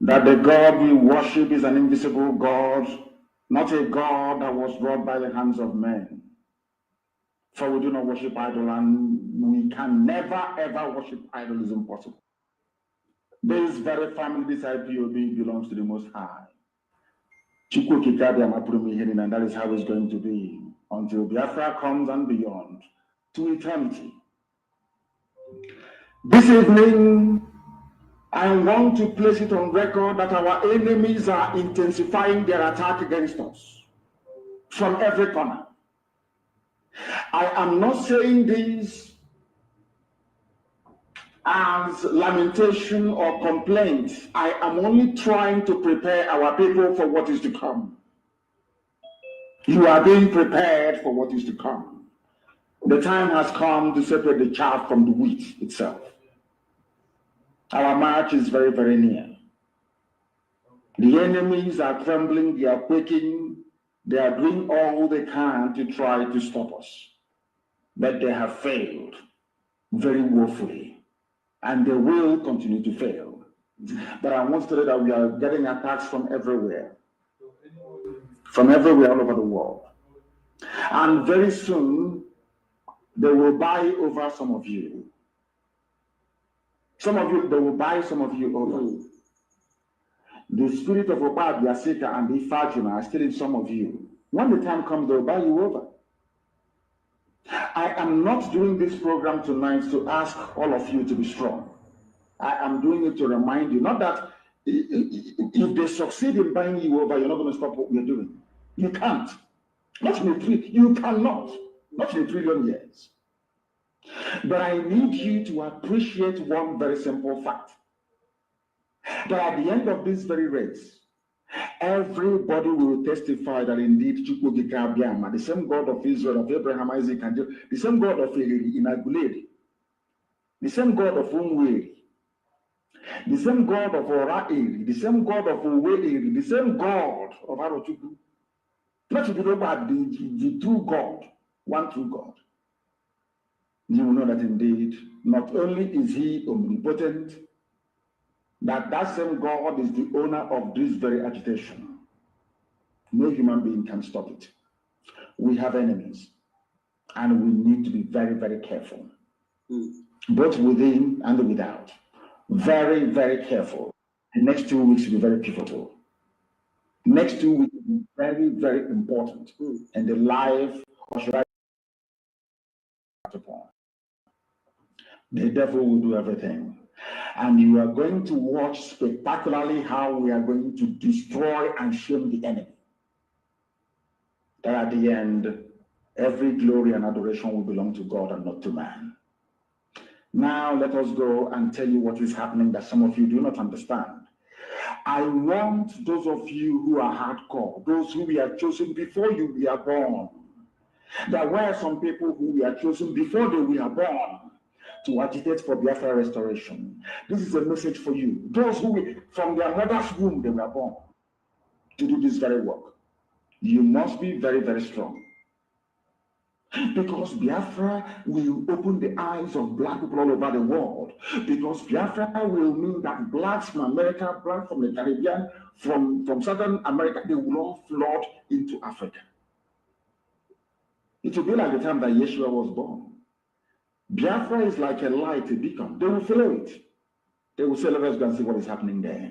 that the God we worship is an invisible God, not a God that was wrought by the hands of men. For we do not worship idol, and we can never ever worship idol. Is impossible. This very family, this IPOB, belongs to the Most High. And that is how it's going to be until Biafra comes and beyond to eternity. This evening, I want to place it on record that our enemies are intensifying their attack against us from every corner. I am not saying this as lamentation or complaint. I am only trying to prepare our people for what is to come. You are being prepared for what is to come. The time has come to separate the chaff from the wheat itself. Our march is very, very near. The enemies are trembling, they are quaking, they are doing all they can to try to stop us. But they have failed very woefully, and they will continue to fail. But I want to tell you that we are getting attacks from everywhere all over the world. And very soon, they will buy over some of you. Some of you, they will buy some of you over. The spirit of Obad, Yasika, and Ifajuna are still in some of you. When the time comes, they'll buy you over. I am not doing this program tonight to ask all of you to be strong. I am doing it to remind you, not that if they succeed in buying you over, you're not going to stop what you're doing. You can't. Not in a trillion. You cannot. Not in a trillion years. But I need you to appreciate one very simple fact. That at the end of this very race, everybody will testify that indeed the same God of Israel, of Abraham, Isaac, and Jacob, the same God of Inaguledi, the same God of Umweri, the same God of Oraeri, the same God of Uweri, the same God of Arochukwu. Not to be about the true God, one true God. You will know that indeed, not only is he omnipotent, that same God is the owner of this very agitation. No human being can stop it. We have enemies, and we need to be very, very careful, both within and without. Very, very careful. The next 2 weeks will be very pivotal. Next 2 weeks will be very, very important in the life, or should I upon. The devil will do everything. And you are going to watch spectacularly how we are going to destroy and shame the enemy. That at the end, every glory and adoration will belong to God and not to man. Now let us go and tell you what is happening that some of you do not understand. I want those of you who are hardcore, those who we are chosen before you were born. There were some people who were chosen before they were born to agitate for Biafra restoration. This is a message for you. Those who, from their mother's womb, they were born to do this very work. You must be very, very strong. Because Biafra will open the eyes of black people all over the world. Because Biafra will mean that blacks from America, blacks from the Caribbean, from Southern America, they will all flood into Africa. It will be like the time that Yeshua was born. Biafra is like a light, a beacon. They will follow it. They will say, let us go and see what is happening there.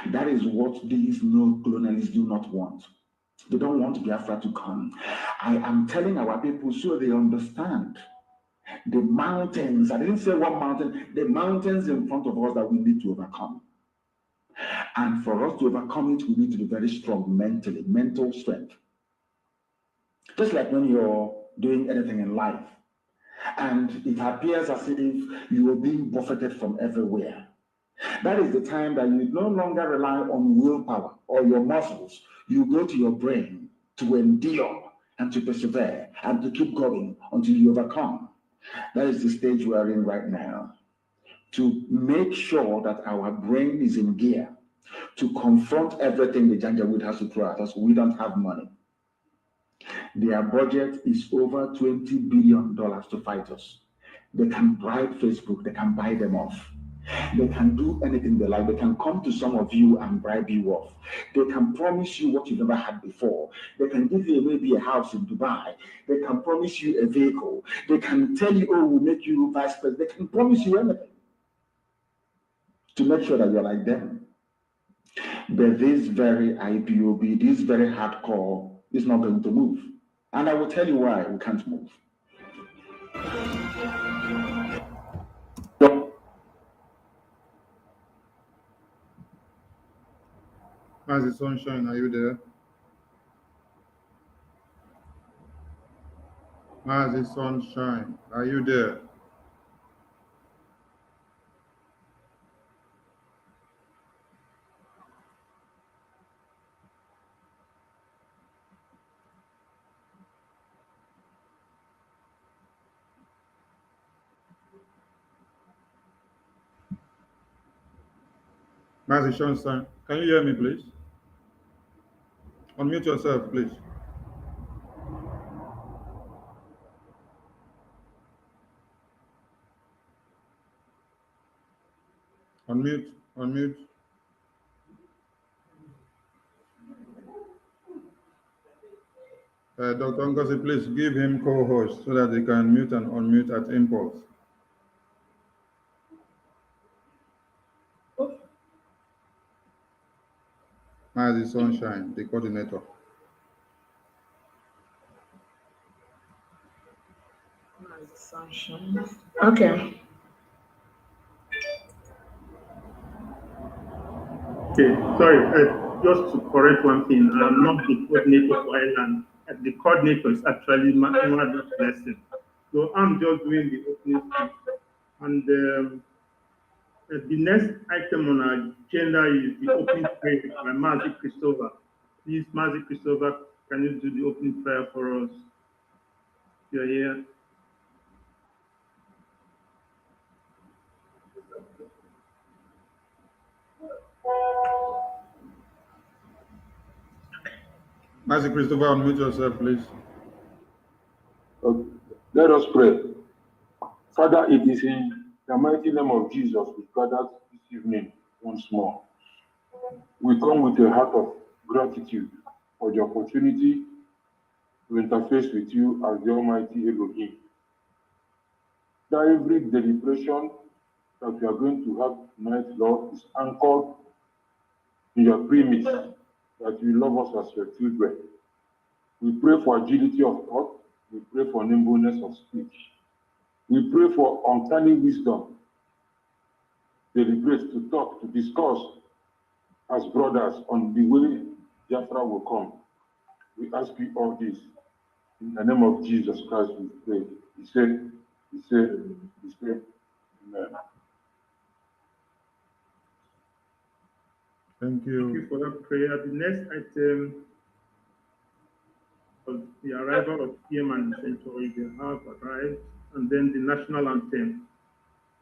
That is what these no-colonialists do not want. They don't want Biafra to come. I am telling our people so they understand the mountains. I didn't say one mountain, the mountains in front of us that we need to overcome. And for us to overcome it, we need to be very strong mentally, mental strength. Just like when you're doing anything in life, and it appears as if you are being buffeted from everywhere. That is the time that you no longer rely on willpower or your muscles. You go to your brain to endure and to persevere and to keep going until you overcome. That is the stage we are in right now. To make sure that our brain is in gear to confront everything the Janjaweed has to throw at us. We don't have money. Their budget is over $20 billion to fight us. They can bribe Facebook, they can buy them off. They can do anything they like. They can come to some of you and bribe you off. They can promise you what you've never had before. They can give you maybe a house in Dubai. They can promise you a vehicle. They can tell you, oh, we'll make you vice president. They can promise you anything to make sure that you're like them. But this very IPOB, this very hardcore is not going to move. And I will tell you why we can't move. Mazi Sunshine, are you there? Mazi Sunshine, are you there? Mazi Sunshine, can you hear me, please? Unmute yourself, please. Unmute. Dr. Ngozi, please give him co-host so that he can mute and unmute at impulse. Mazi Sunshine, the coordinator. Mazi Sunshine. Okay. Okay, sorry, just to correct one thing, I'm not the coordinator for Ireland. The coordinator is actually Mother Blessing. So I'm just doing the opening speech. And the next item on our agenda is the opening prayer by Mazi Christopher. Please, Mazi Christopher, can you do the opening prayer for us? You're here. Mazi Christopher, unmute yourself, please. Okay. Let us pray. Father, it is in the mighty name of Jesus we gather this evening once more. We come with a heart of gratitude for the opportunity to interface with you as the Almighty Elohim. That every deliberation that we are going to have tonight, Lord, is anchored in your premise that you love us as your children. We pray for agility of thought. We pray for nimbleness of speech. We pray for uncanny wisdom, deliberate to talk, to discuss as brothers on the way BIAFRA will come. We ask you all this in the name of Jesus Christ. We pray. He said, Amen. Thank you. Thank you for that prayer. The next item was the arrival of PM and Century. They have arrived, and then the national anthem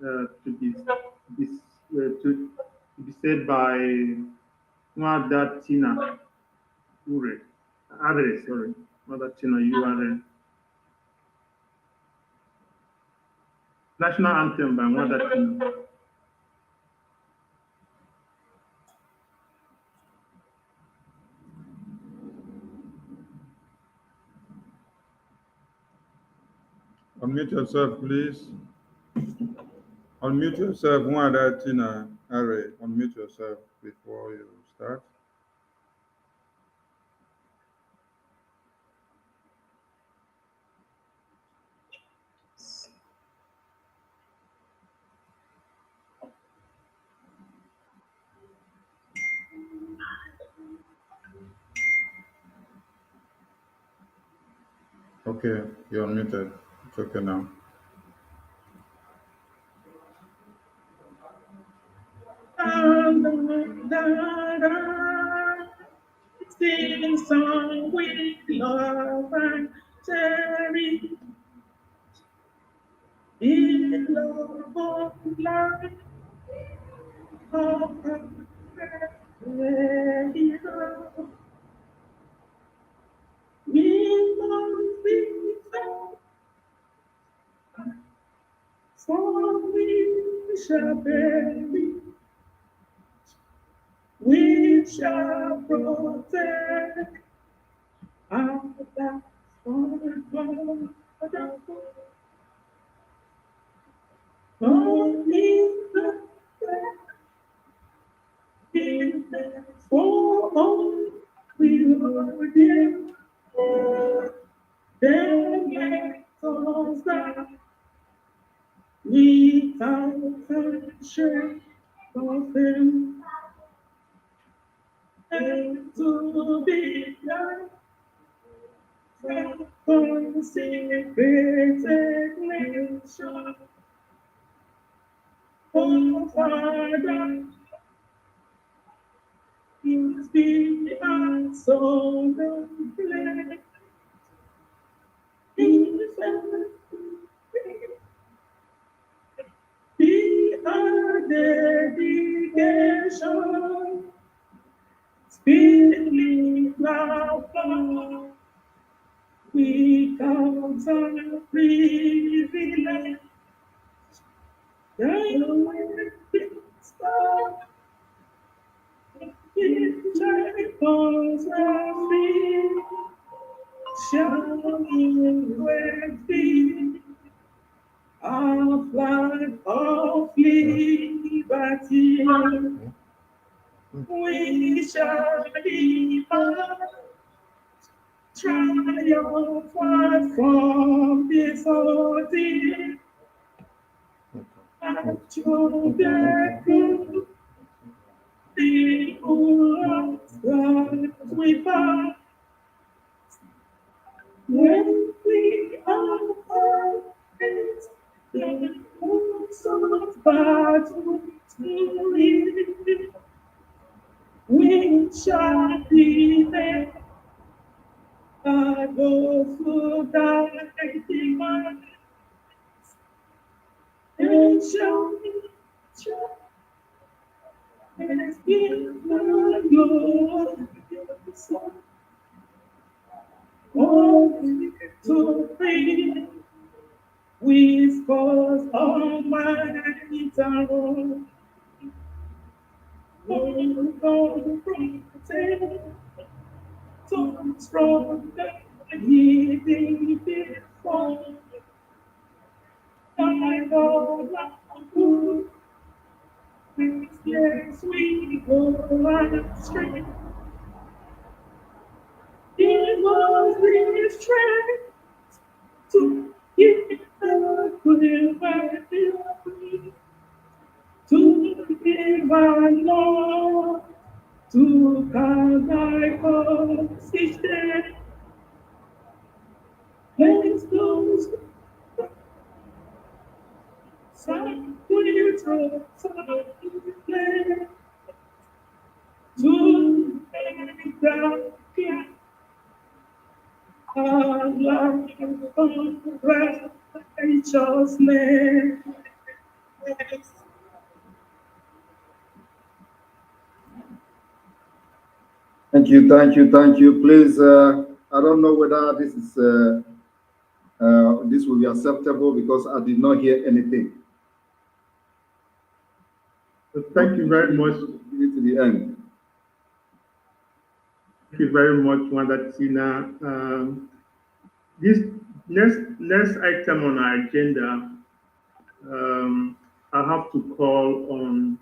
to be said by Mother Tina Ure. Sorry, Mother Tina Ure. National anthem by Mother Tina. Unmute yourself, please. Unmute yourself, Mwada Tina Are. Unmute yourself before you start. Okay, you're unmuted. It's okay now. Sing song with love and charity. In love of life, we must be so we shall bury, we shall protect our lives for only the for all we will give. Then let us die without shame of him, and to be done from secret nation. Oh, Father, please be our soul and flesh. Be our dedication, speedily now, we count our privilege. The stop, it shackles our feet, shall we be our flag of liberty. We shall be triumphant from this ordeal. At your back, the whole God we bow. When we are against the force of battle to live, we shall be there. Those who die in and shall and give the glory only to free. We cause Almighty Lord, Lord, protect, so strong that He before. I know that yes, we go astray. It was His strength to give the liberty, to give our Lord, to come thy cause each day. Let's go. Some will throw, some play. To make that clear. Our life of righteousness. Thank you, thank you, thank you. Please, I don't know whether this is this will be acceptable because I did not hear anything. So thank you very much. Give it to the end. Thank you very much, Wanda Tina. This next item on our agenda, I have to call on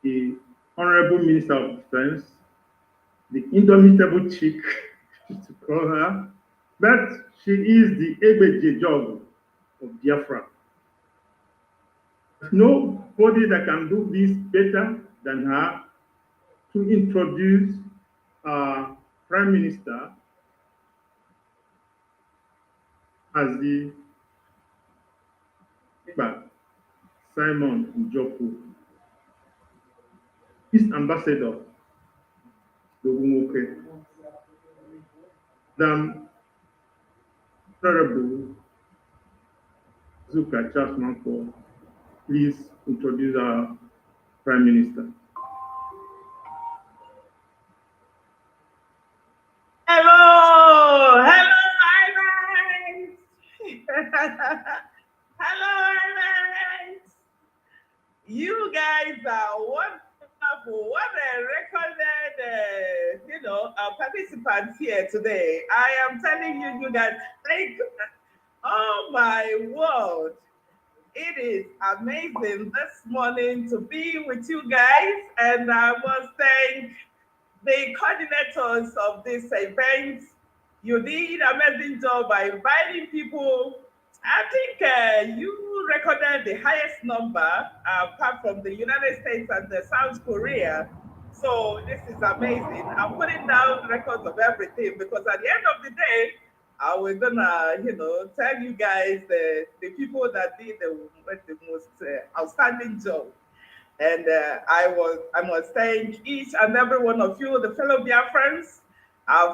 the Honorable Minister of Defense, the indomitable chick, to call her, but she is the Egbeje Job of Biafra. Nobody that can do this better than her to introduce our Prime Minister as the Simon Njoku, his ambassador, the Umuke, the Honorable Zuka Charles, please introduce our Prime Minister. Hello, Iris. Hello, Iris. participants here today. I am telling you, you guys, like, oh my word. It is amazing this morning to be with you guys, and I must thank the coordinators of this event. You did an amazing job by inviting people. I think you recorded the highest number apart from the United States and the South Korea. So this is amazing. I'm putting down records of everything because at the end of the day, we're gonna, tell you guys the people that did the most outstanding job. And I must thank each and every one of you, the fellow Biafrans,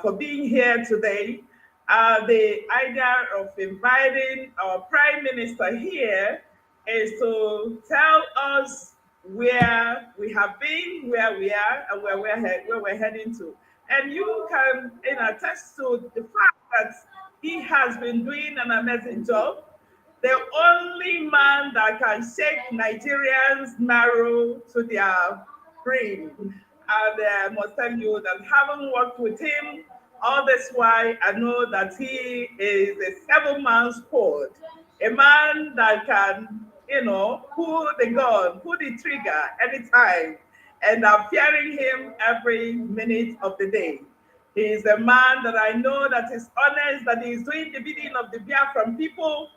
for being here today. The idea of inviting our Prime Minister here is to tell us where we have been, where we are, and where we're heading to. And you can attest to the fact that he has been doing an amazing job. The only man that can shake Nigerians marrow to their brain. And I must tell you that having worked with him all this while, I know that he is a 7-man squad, a man that can, pull the gun, pull the trigger anytime. And I'm fearing him every minute of the day. He is a man that I know that is honest, that is doing the bidding of the Biafran people,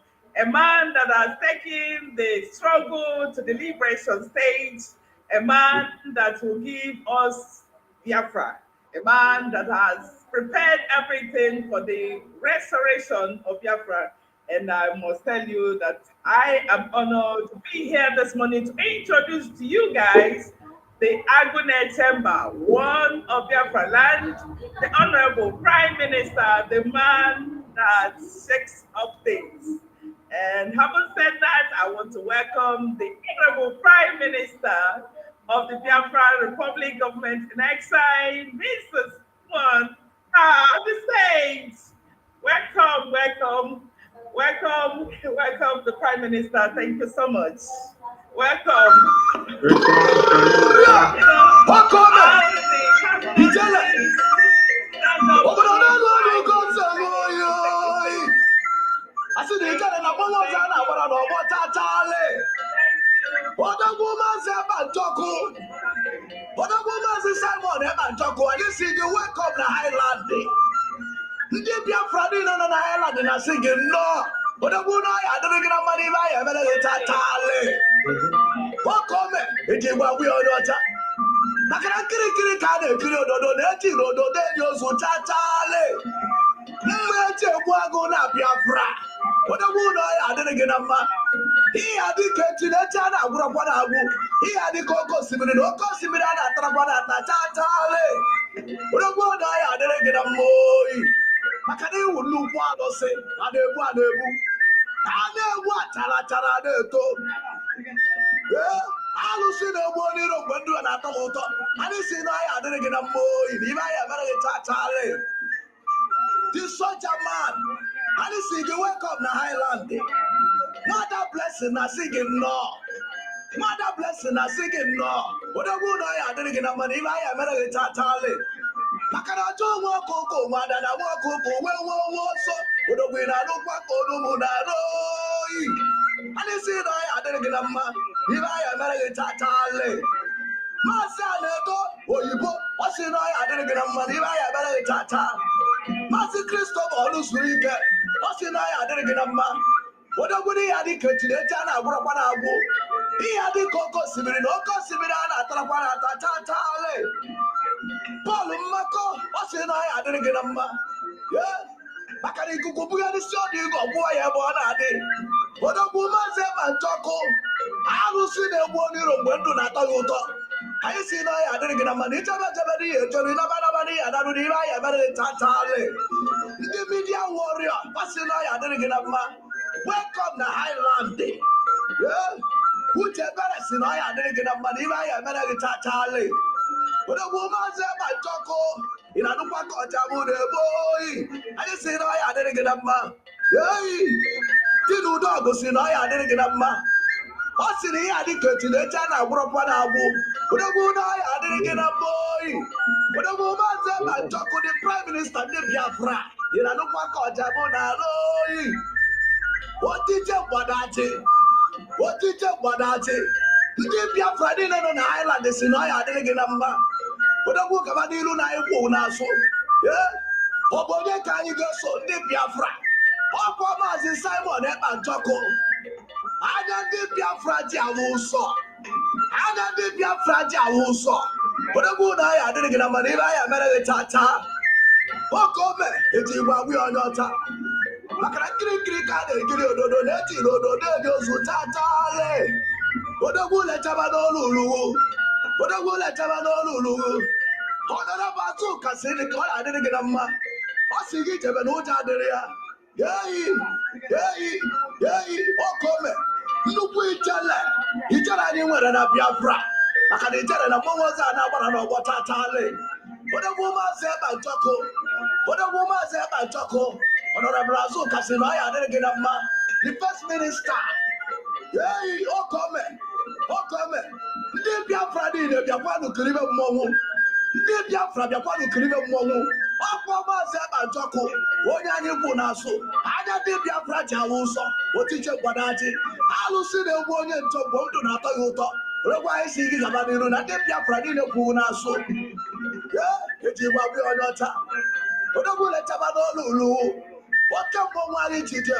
a man that has taken the struggle to the liberation stage, a man that will give us Biafra, a man that has prepared everything for the restoration of Biafra. And I must tell you that I am honored to be here this morning to introduce to you guys the Agune Chamber, one of Biafra land, the Honorable Prime Minister, the man that shakes up things. And having said that, I want to welcome the Honorable Prime Minister of the Biafra Republic Government in Exile, Mrs. One, the Saints. Welcome, the Prime Minister. Thank you so much. Welcome. I said, they got an above what a woman's about Joko. What a woman's Simon about Joko. I just see the work of the Highland Day. The Biafra on the island and I singing no. But a woman, I don't get money by a minute. What comment? It is what we are not. I can't get a kind of period or donating or donate so tatale. Biafra. What a woman, I didn't get a man. He had the Ketinata, Guapanabu. He had the Coco Simon, Simina, Trabana, Tatale. What a woman, I didn't get a boy. Makane would look what I say, and a one. I know what Talatara to. Yeah, I will see no one in a window and at the motor. I didn't see I didn't get a boy. If I ever get Tatale. This such a man. I didn't see the wake up in the Highland. Mother blessing, I singing no. Mother blessing, I singing no. What a woman I didn't get a money. If I ever get Tatale. Makanato walk over, mother, I walk over, well, so, but a winner look back on the moon. And they said, I didn't get a man, if I am a tatale. Master, or you put, what's in I didn't get a man, if I am a tata. Master Christopher, who's weekend, what's in I didn't get a man. What a woody had it to the Tana, Guapanabu. He had the Coco Simina, Trapana, tatale. Paul Mako, what's in I didn't get a man. Yes, Bakari Kukubuya, the son you got boy about a day. What a woman said, and Joko. I will see the one year of window at Toyota. I see I didn't get a man. It's a better Johnny Nabanabani, and I don't even have a tatale. The media warrior, what's in I didn't get a man. Welcome the Highland Day. Yeah, which a better sin I didn't get a man. If I am a tatale. But a woman said, my Joko, in a Nupa Kotabu, boy. I just say, I didn't get up, ma. Yay! Did you dog was in I didn't get up, ma. ọ sị na ihe adịka otinecha na-agwụrọkwa na-agwụ odogwu na ya adịghị gị na mma oyi odogwu maazị Ebanchọkụ dị praịm minista ndị Biafra ị na-anụkwa ka ọja bụ na ala oyi otije mgbadachi ndị Biafra niile nọ na Island si na ọ ya adịghị gị na mma odogwu gaba n'ilu na ịkwụ n'azụ ọ bụ onye ka anyị ga-eso ndị Biafra ọkwa maazị Simon Ebanchọkụ anya ndị Biafra ji ahụ ụsọ odogwu na ya adịghị gị na mma n'ibe anya mere gị tata oke ome eji igwe agwụ ya onye ọcha maka na nkirikiri ka a na-ekiri ododo na-etiri ododo eji ozu tata odogwu lechaba n'olu uluwu ọdara bụ atụ kasị dị ka ọ na-adịrị gị na mma ọ sị gị jebe na ụjọ adịrị ya yeyi oke ome nnukwu ijele anyị nwere na Biafra maka na ijele na mmanwụ ozi a na-agbara n'ọgbọ tatali odogwu maazị Ebanchọkụ Honorable Azuka sị na ọ ya adịrị gị na mma the first minister yeyi oke ome ndị Biafra niile bịakwanụ kiribe mmọnwụ ọkpọ maazị Ebanchọkụ onye anyị bụ n'azụ anya ndị Biafra ji ahụ ụzọ otije mgbadaji alụsị na-egbu onye ntọgbo ndụ na-atọ ya ụtọ oregwa anyị si gị gaba n'iru na ndị Biafra niile kwuru n'azụ eji gbagbu onye ọcha odogwu lechaba n'olu uluwu oke mmọnwụ anyị ji dị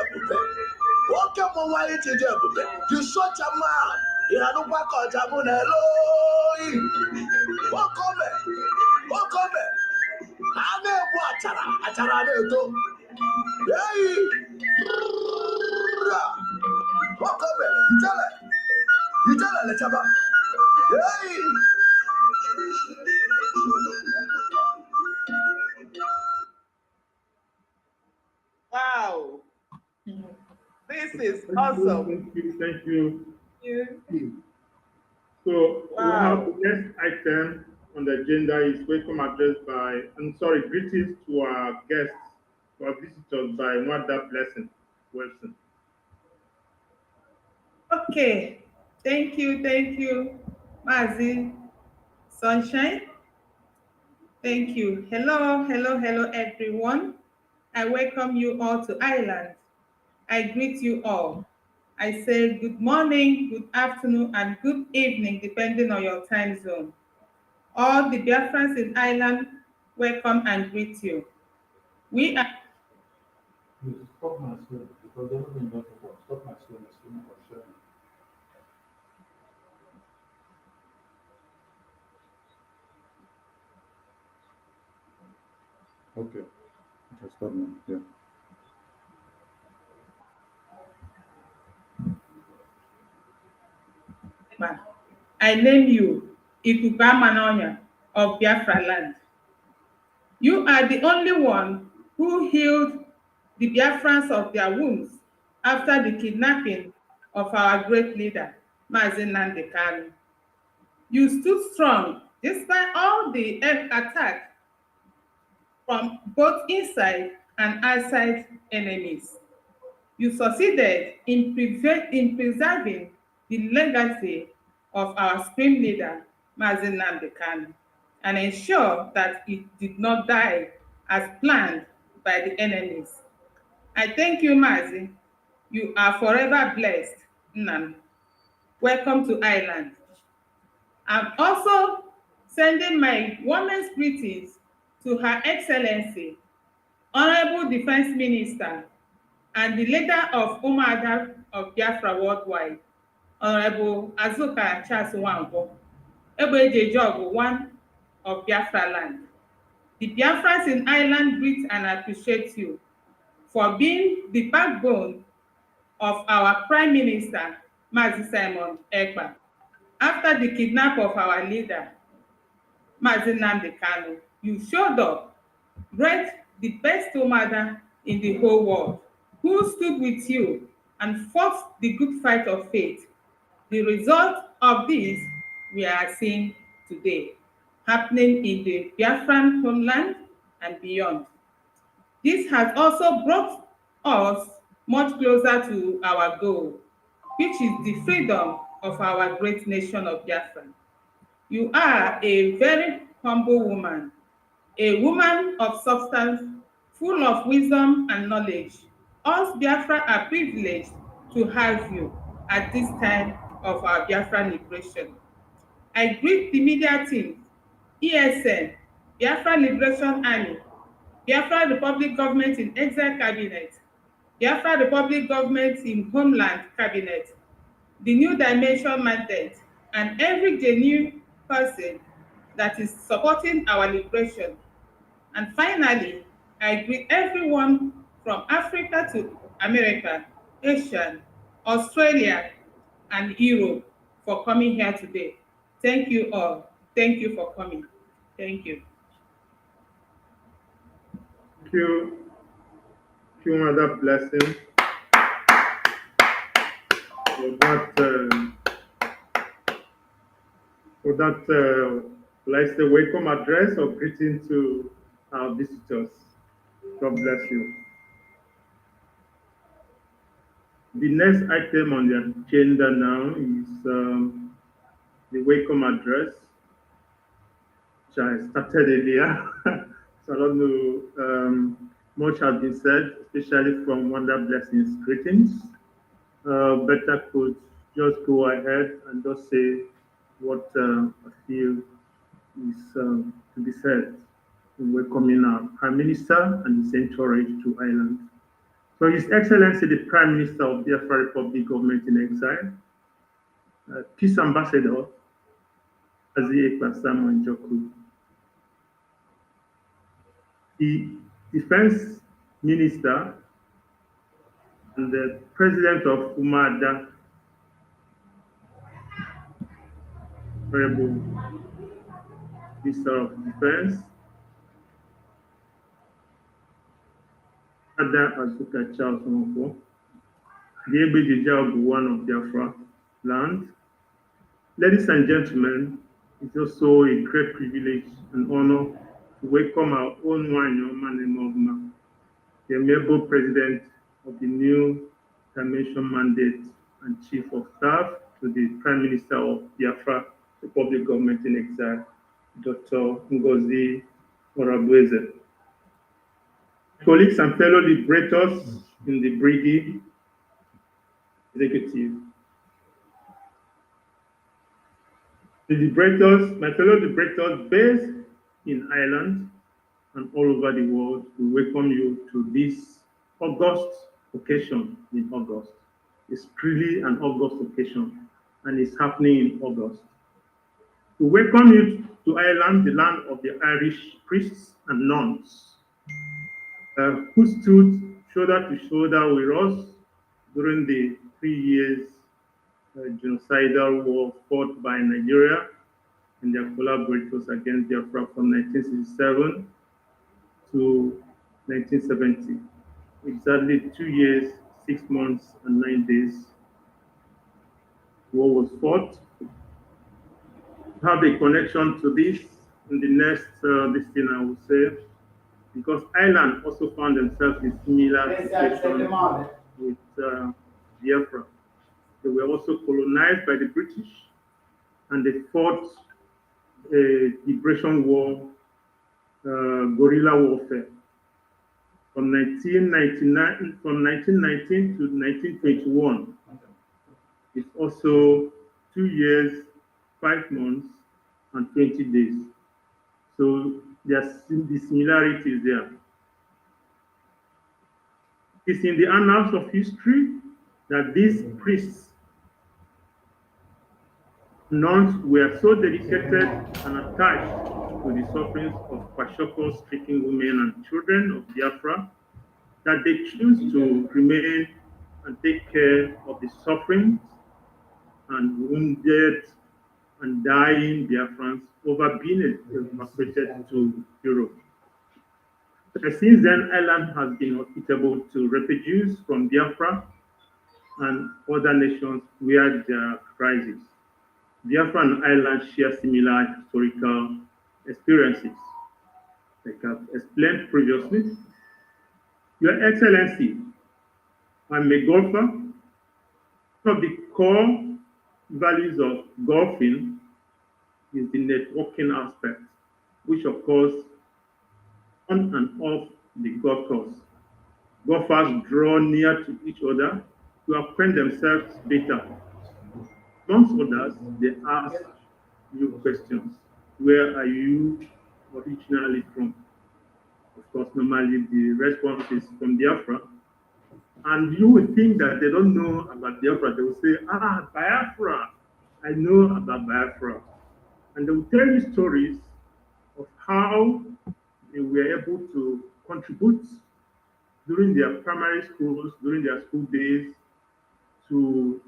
ebube dị socha man ị na-anụkwa ka ọja bụ na eloyi oke ome a na-egbu achara na-eto eyi oke ome ijele lechaba eyi Wow, this is awesome. Thank you. So we have the next item on the agenda is welcome address greetings to our guests, to our visitors by Nwada Blessing Wilson. Okay, thank you, Mazi Sunshine. Thank you. Hello, everyone. I welcome you all to Ireland. I greet you all. I say good morning, good afternoon, and good evening, depending on your time zone. All the Biafrans in Ireland welcome and greet you. We are... Stop my screen, because everything doesn't work. Stop my screen, the screen was sharing. Okay. Stop now. Yeah. I name you Ikuka Manonya of Biafra land. You are the only one who healed the Biafrans of their wounds after the kidnapping of our great leader, Mazi Nnamdi Kanu. You stood strong despite all the attack from both inside and outside enemies. You succeeded in preserving the legacy of our supreme leader, Mazi Nnamdi Kanu, and ensure that it did not die as planned by the enemies. I thank you, Mazi. You are forever blessed, Nnam. Welcome to Ireland. I'm also sending my warmest greetings to Her Excellency, Honorable Defense Minister, and the leader of Umuada of Biafra Worldwide, Honorable Azuka Charles Nwankwo, Egbejejogu, one of Biafra land. The Biafrans in Ireland greet and appreciate you for being the backbone of our Prime Minister, Mazi Simon Ekpa. After the kidnap of our leader, Mazi Nnamdi Kanu, you showed up, great, the best Umuada in the whole world, who stood with you and fought the good fight of faith. The result of this we are seeing today, happening in the Biafran homeland and beyond. This has also brought us much closer to our goal, which is the freedom of our great nation of Biafra. You are a very humble woman, a woman of substance, full of wisdom and knowledge. Us Biafra are privileged to have you at this time of our Biafra liberation. I greet the media team, ESN, Biafra Liberation Army, Biafra Republic Government in Exile Cabinet, Biafra Republic Government in Homeland Cabinet, the New Dimension Mandate, and every genuine person that is supporting our liberation. And finally, I greet everyone from Africa to America, Asia, Australia, and Europe for coming here today. Thank you all. Thank you for coming. Thank you. Thank you. Thank you, Mother Blessing, for that let's say welcome address or greeting to our visitors. God bless you. The next item on the agenda now is the welcome address, which I started earlier. So I don't know, much has been said, especially from Wonder Blessing's greetings. But I could just go ahead and just say what I feel is to be said in welcoming our Prime Minister and his entourage to Ireland. So His Excellency the Prime Minister of the Biafra Republic Government in Exile, Peace Ambassador Azie Ekpasamo Njoku, the Defense Minister and the President of UMADA, Honorable Minister of Defense, Ada Azuka Charles Nwoko, the Ebejija one of Biafra land. Ladies and gentlemen, it's also a great privilege and honor to welcome our own Wanyoma Nemogma, the amiable President of the New Dimension Mandate and Chief of Staff to the Prime Minister of Biafra Republic Government in Exile, Dr. Ngozi Orabueze. Colleagues and fellow liberators in the Brgie executive. The liberators, my fellow liberators based in Ireland and all over the world, we welcome you to this August occasion in August. It's really an August occasion and it's happening in August. We welcome you to Ireland, the land of the Irish priests and nuns, who stood shoulder to shoulder with us during the 3 years genocidal war fought by Nigeria and their collaborators against Biafra from 1967 to 1970. Exactly 2 years, 6 months, and 9 days. War was fought. Have a connection to this in the next this thing I will say, because Ireland also found themselves in similar situation with Biafra. They were also colonized by the British, and they fought a liberation war, guerrilla warfare, from 1919 to 1921. It's also 2 years, 5 months, and 20 days. So there's the similarities there. It's in the annals of history that these priests, nuns were so dedicated and attached to the sufferings of kwashiorkor-stricken women and children of Biafra that they choose to remain and take care of the sufferings and wounded and dying Biafrans over being evacuated to Europe. Since then, Ireland has been hospitable to refugees from Biafra and other nations where there are crises. Biafra and Ireland share similar historical experiences. Like I've explained previously, Your Excellency, I'm a golfer. One of the core values of golfing is the networking aspect, which occurs on and off the golf course. Golfers draw near to each other to acquaint themselves better. Amongst others, they ask you questions. Where are you originally from? Of course, normally the response is from Biafra. And you would think that they don't know about Biafra. They will say, Biafra. I know about Biafra. And they will tell you stories of how they were able to contribute during their primary schools, during their school days, to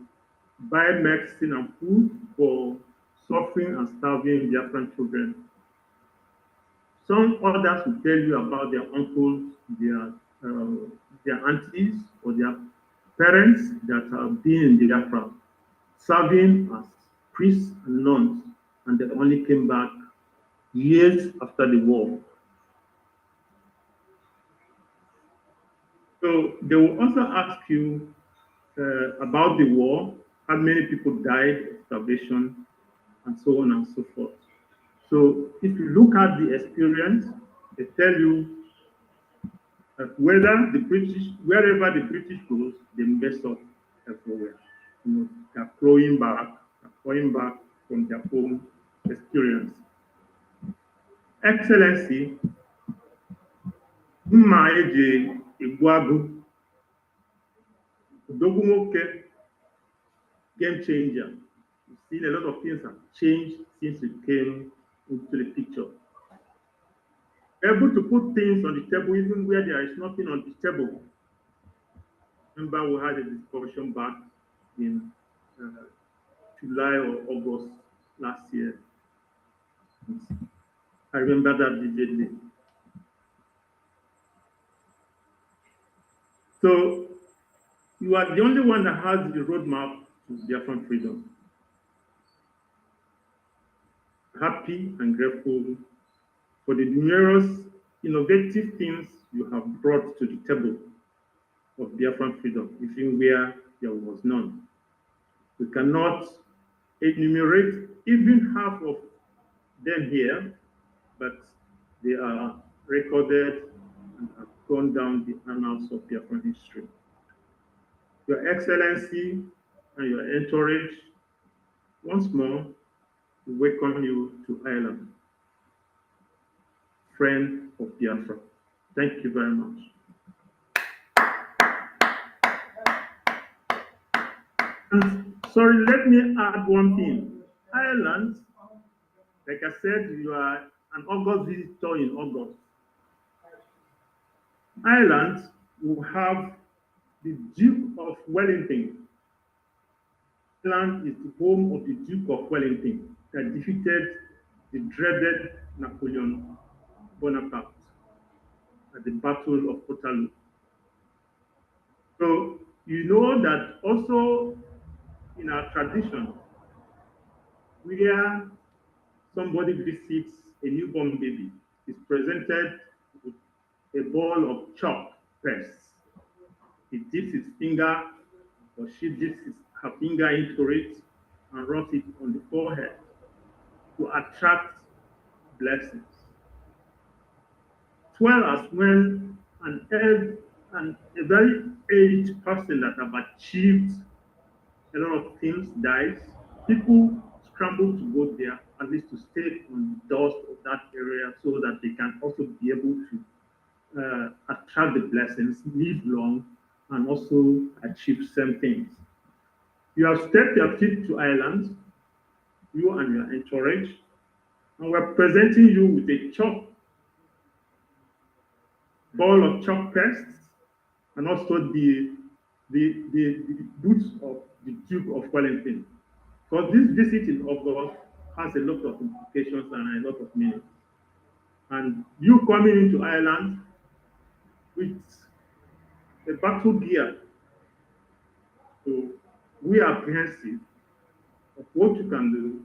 buy medicine and food for suffering and starving Biafran children. Some others will tell you about their uncles, their aunties, or their parents that have been in Biafra, serving as priests and nuns, and they only came back years after the war. So they will also ask you about the war, how many people died of starvation, and so on and so forth. So if you look at the experience, they tell you wherever the British goes, they mess up everywhere. They're going back from their own experience. Excellency, mma eji egbu agụ, Odogwu nwoke, game changer. You've seen a lot of things have changed since you came into the picture. Able to put things on the table even where there is nothing on the table. Remember, we had a discussion back in July or August last year. I remember that vividly. So you are the only one that has the roadmap to Biafran freedom. Happy and grateful for the numerous innovative things you have brought to the table of Biafran freedom, even where there was none. We cannot enumerate even half of them here, but they are recorded and have gone down the annals of Biafran history. Your Excellency and your entourage, once more, we welcome you to Ireland. Friend of Biafra. Thank you very much. And sorry, let me add one thing. Ireland, like I said, you are an August visitor in August. Ireland will have the Duke of Wellington. Ireland is the home of the Duke of Wellington that defeated the dreaded Napoleon Bonaparte at the Battle of Waterloo. So you know that also in our tradition, where somebody visits a newborn baby, is presented with a ball of chalk paste. He dips his finger, or she dips her finger into it and rubs it on the forehead to attract blessings. As well as when a very aged person that have achieved a lot of things dies, people scramble to go there, at least to stay on the dust of that area so that they can also be able to attract the blessings, live long, and also achieve same things. You have stepped your feet to Ireland, you and your entourage, and we're presenting you with a ball of chalk paste, and also the boots of the Duke of Wellington. Because this visit in August has a lot of implications and a lot of meaning. And you coming into Ireland with a battle gear, so we are apprehensive of what you can do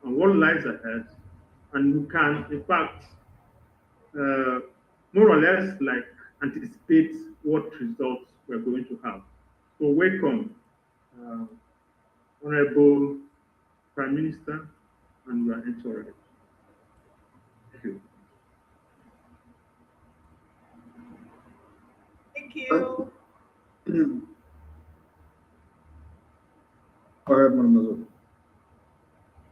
and what lies ahead, and you can, in fact, more or less like anticipate what results we're going to have. So welcome, Honorable Prime Minister, and your HRA. Thank you. Thank you. Go ahead, Madam Mazu.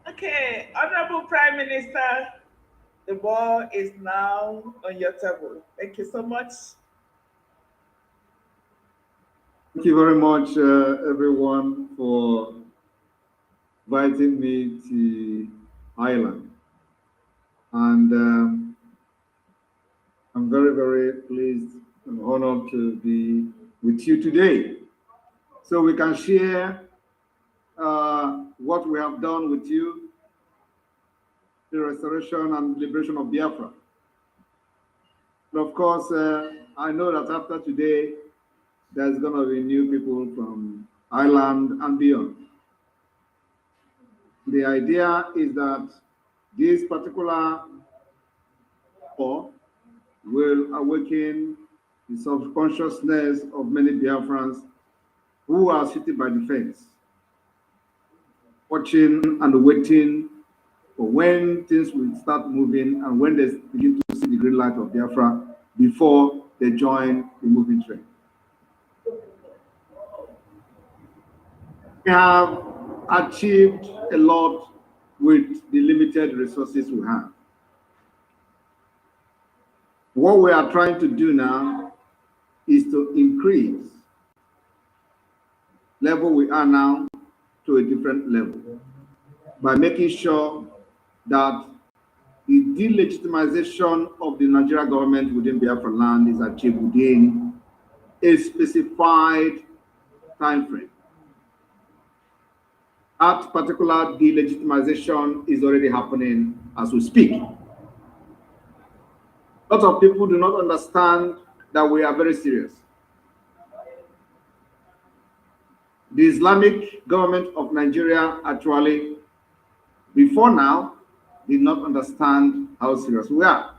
Okay, Honorable Prime Minister, the ball is now on your table. Thank you so much. Thank you very much, everyone, for inviting me to Ireland. And I'm very, very pleased and honored to be with you today, so we can share what we have done with you, the restoration and liberation of Biafra. And of course, I know that after today, there's going to be new people from Ireland and beyond. The idea is that this particular war will awaken the subconsciousness of many Biafrans who are sitting by the fence, watching and waiting for when things will start moving and when they begin to see the green light of Biafra before they join the moving train. We have achieved a lot with the limited resources we have. What we are trying to do now is to increase level we are now to a different level by making sure that the delegitimization of the Nigerian government within Biafra land is achieved within a specified time frame. That particular delegitimization is already happening as we speak. A lot of people do not understand that we are very serious. The Islamic government of Nigeria actually, before now, did not understand how serious we are.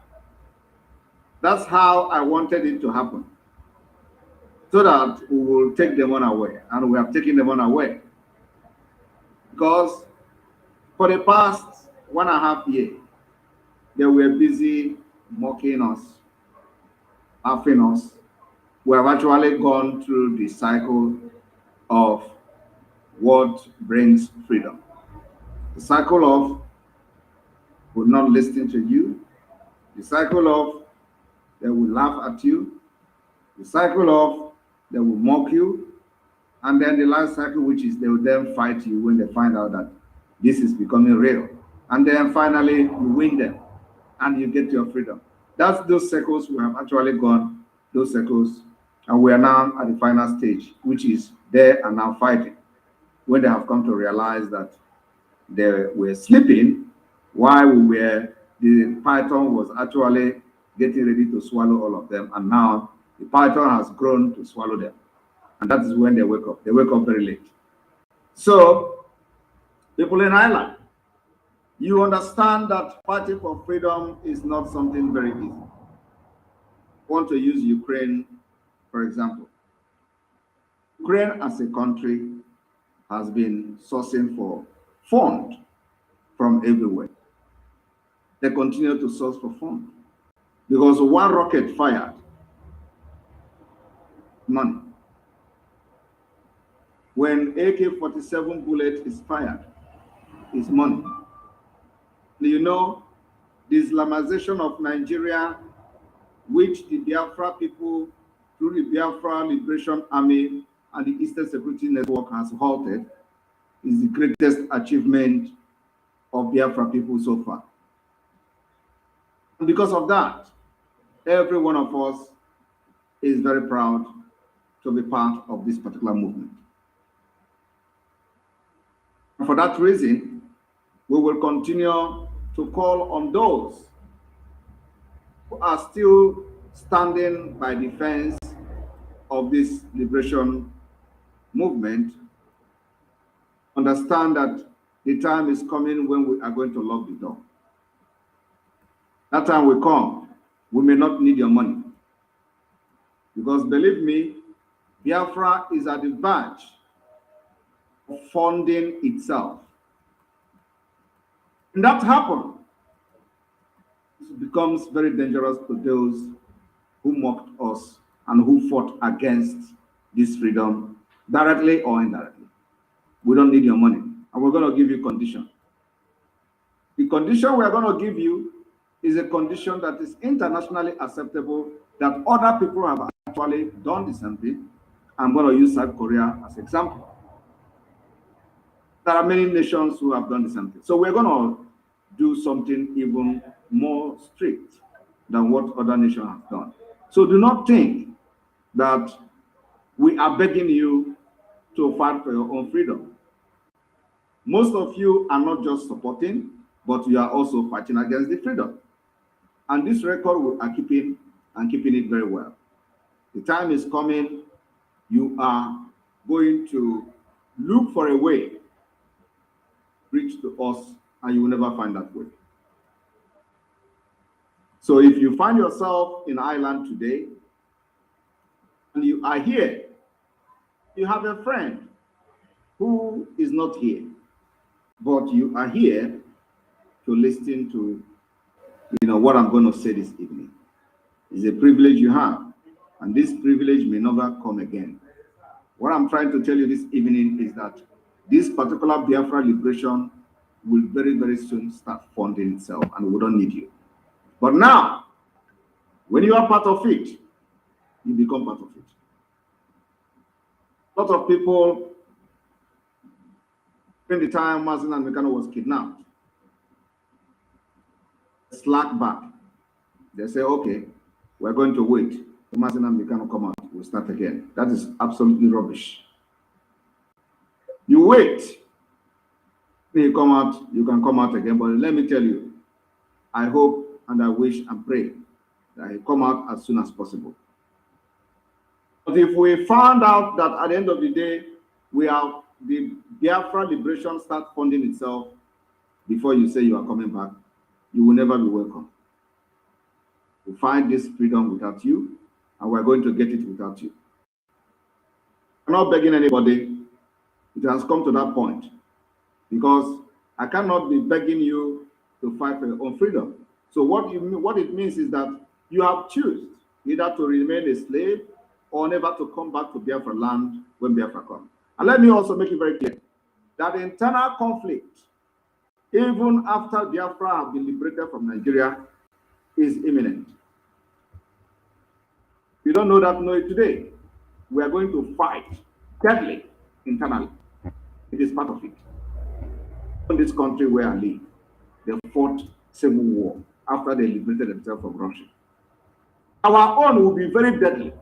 That's how I wanted it to happen, so that we will take them on away, and we have taken them on away. Because for the past 1.5 years, they were busy mocking us, laughing us. We have actually gone through the cycle of what brings freedom. The cycle of will not listen to you. The cycle of they will laugh at you. The cycle of they will mock you. And then the last cycle, which is they will then fight you when they find out that this is becoming real. And then finally, you win them and you get your freedom. That's those cycles we have actually gone, those cycles. And we are now at the final stage, which is they are now fighting. When they have come to realize that they were sleeping while the python was actually getting ready to swallow all of them. And now the python has grown to swallow them. And that is when they wake up. They wake up very late. So, people in Ireland, you understand that fighting for freedom is not something very easy. I want to use Ukraine, for example. Ukraine as a country has been sourcing for funds from everywhere. They continue to source for funds because one rocket fired, money. When AK-47 bullet is fired, it's money. You know, the Islamization of Nigeria, which the Biafra people, through the Biafra Liberation Army and the Eastern Security Network has halted, is the greatest achievement of Biafra people so far. And because of that, every one of us is very proud to be part of this particular movement. And for that reason, we will continue to call on those who are still standing by the fence of this liberation movement. Understand that the time is coming when we are going to lock the door. That time will come. We may not need your money. Because believe me, Biafra is at the verge of funding itself. When that happens, it becomes very dangerous to those who mocked us and who fought against this freedom, directly or indirectly. We don't need your money, and we're going to give you condition. The condition we're going to give you is a condition that is internationally acceptable, that other people have actually done the same thing. I'm going to use South Korea as an example. There are many nations who have done the same thing. So we're going to do something even more strict than what other nations have done. So do not think that we are begging you to fight for your own freedom. Most of you are not just supporting, but you are also fighting against the freedom. And this record we are keeping it very well. The time is coming, you are going to look for a way, reach to us, and you will never find that way. So if you find yourself in Ireland today, and you are here, you have a friend who is not here, but you are here to listen to what I'm going to say this evening. It's a privilege you have, and this privilege may never come again. What I'm trying to tell you this evening is that this particular Biafra liberation will very, very soon start funding itself, and we don't need you. But now, when you are part of it, you become part of it. A lot of people, during the time Mazin and Mekano was kidnapped, slack back. They say, okay, we're going to wait. Mazin and Mekano come out, we'll start again. That is absolutely rubbish. You wait. When you come out, you can come out again. But let me tell you, I hope and I wish and pray that he come out as soon as possible. But if we found out that at the end of the day, we have the Biafra liberation start funding itself before you say you are coming back, you will never be welcome. We find this freedom without you, and we're going to get it without you. I'm not begging anybody. It has come to that point, because I cannot be begging you to fight for your own freedom. So what it means is that you have chosen either to remain a slave or never to come back to Biafra land when Biafra comes. And let me also make it very clear that the internal conflict, even after Biafra have been liberated from Nigeria, is imminent. You don't know that, know it today. We are going to fight deadly internally. It is part of it. In this country where I live, they fought civil war after they liberated themselves from Russia. Our own will be very deadly.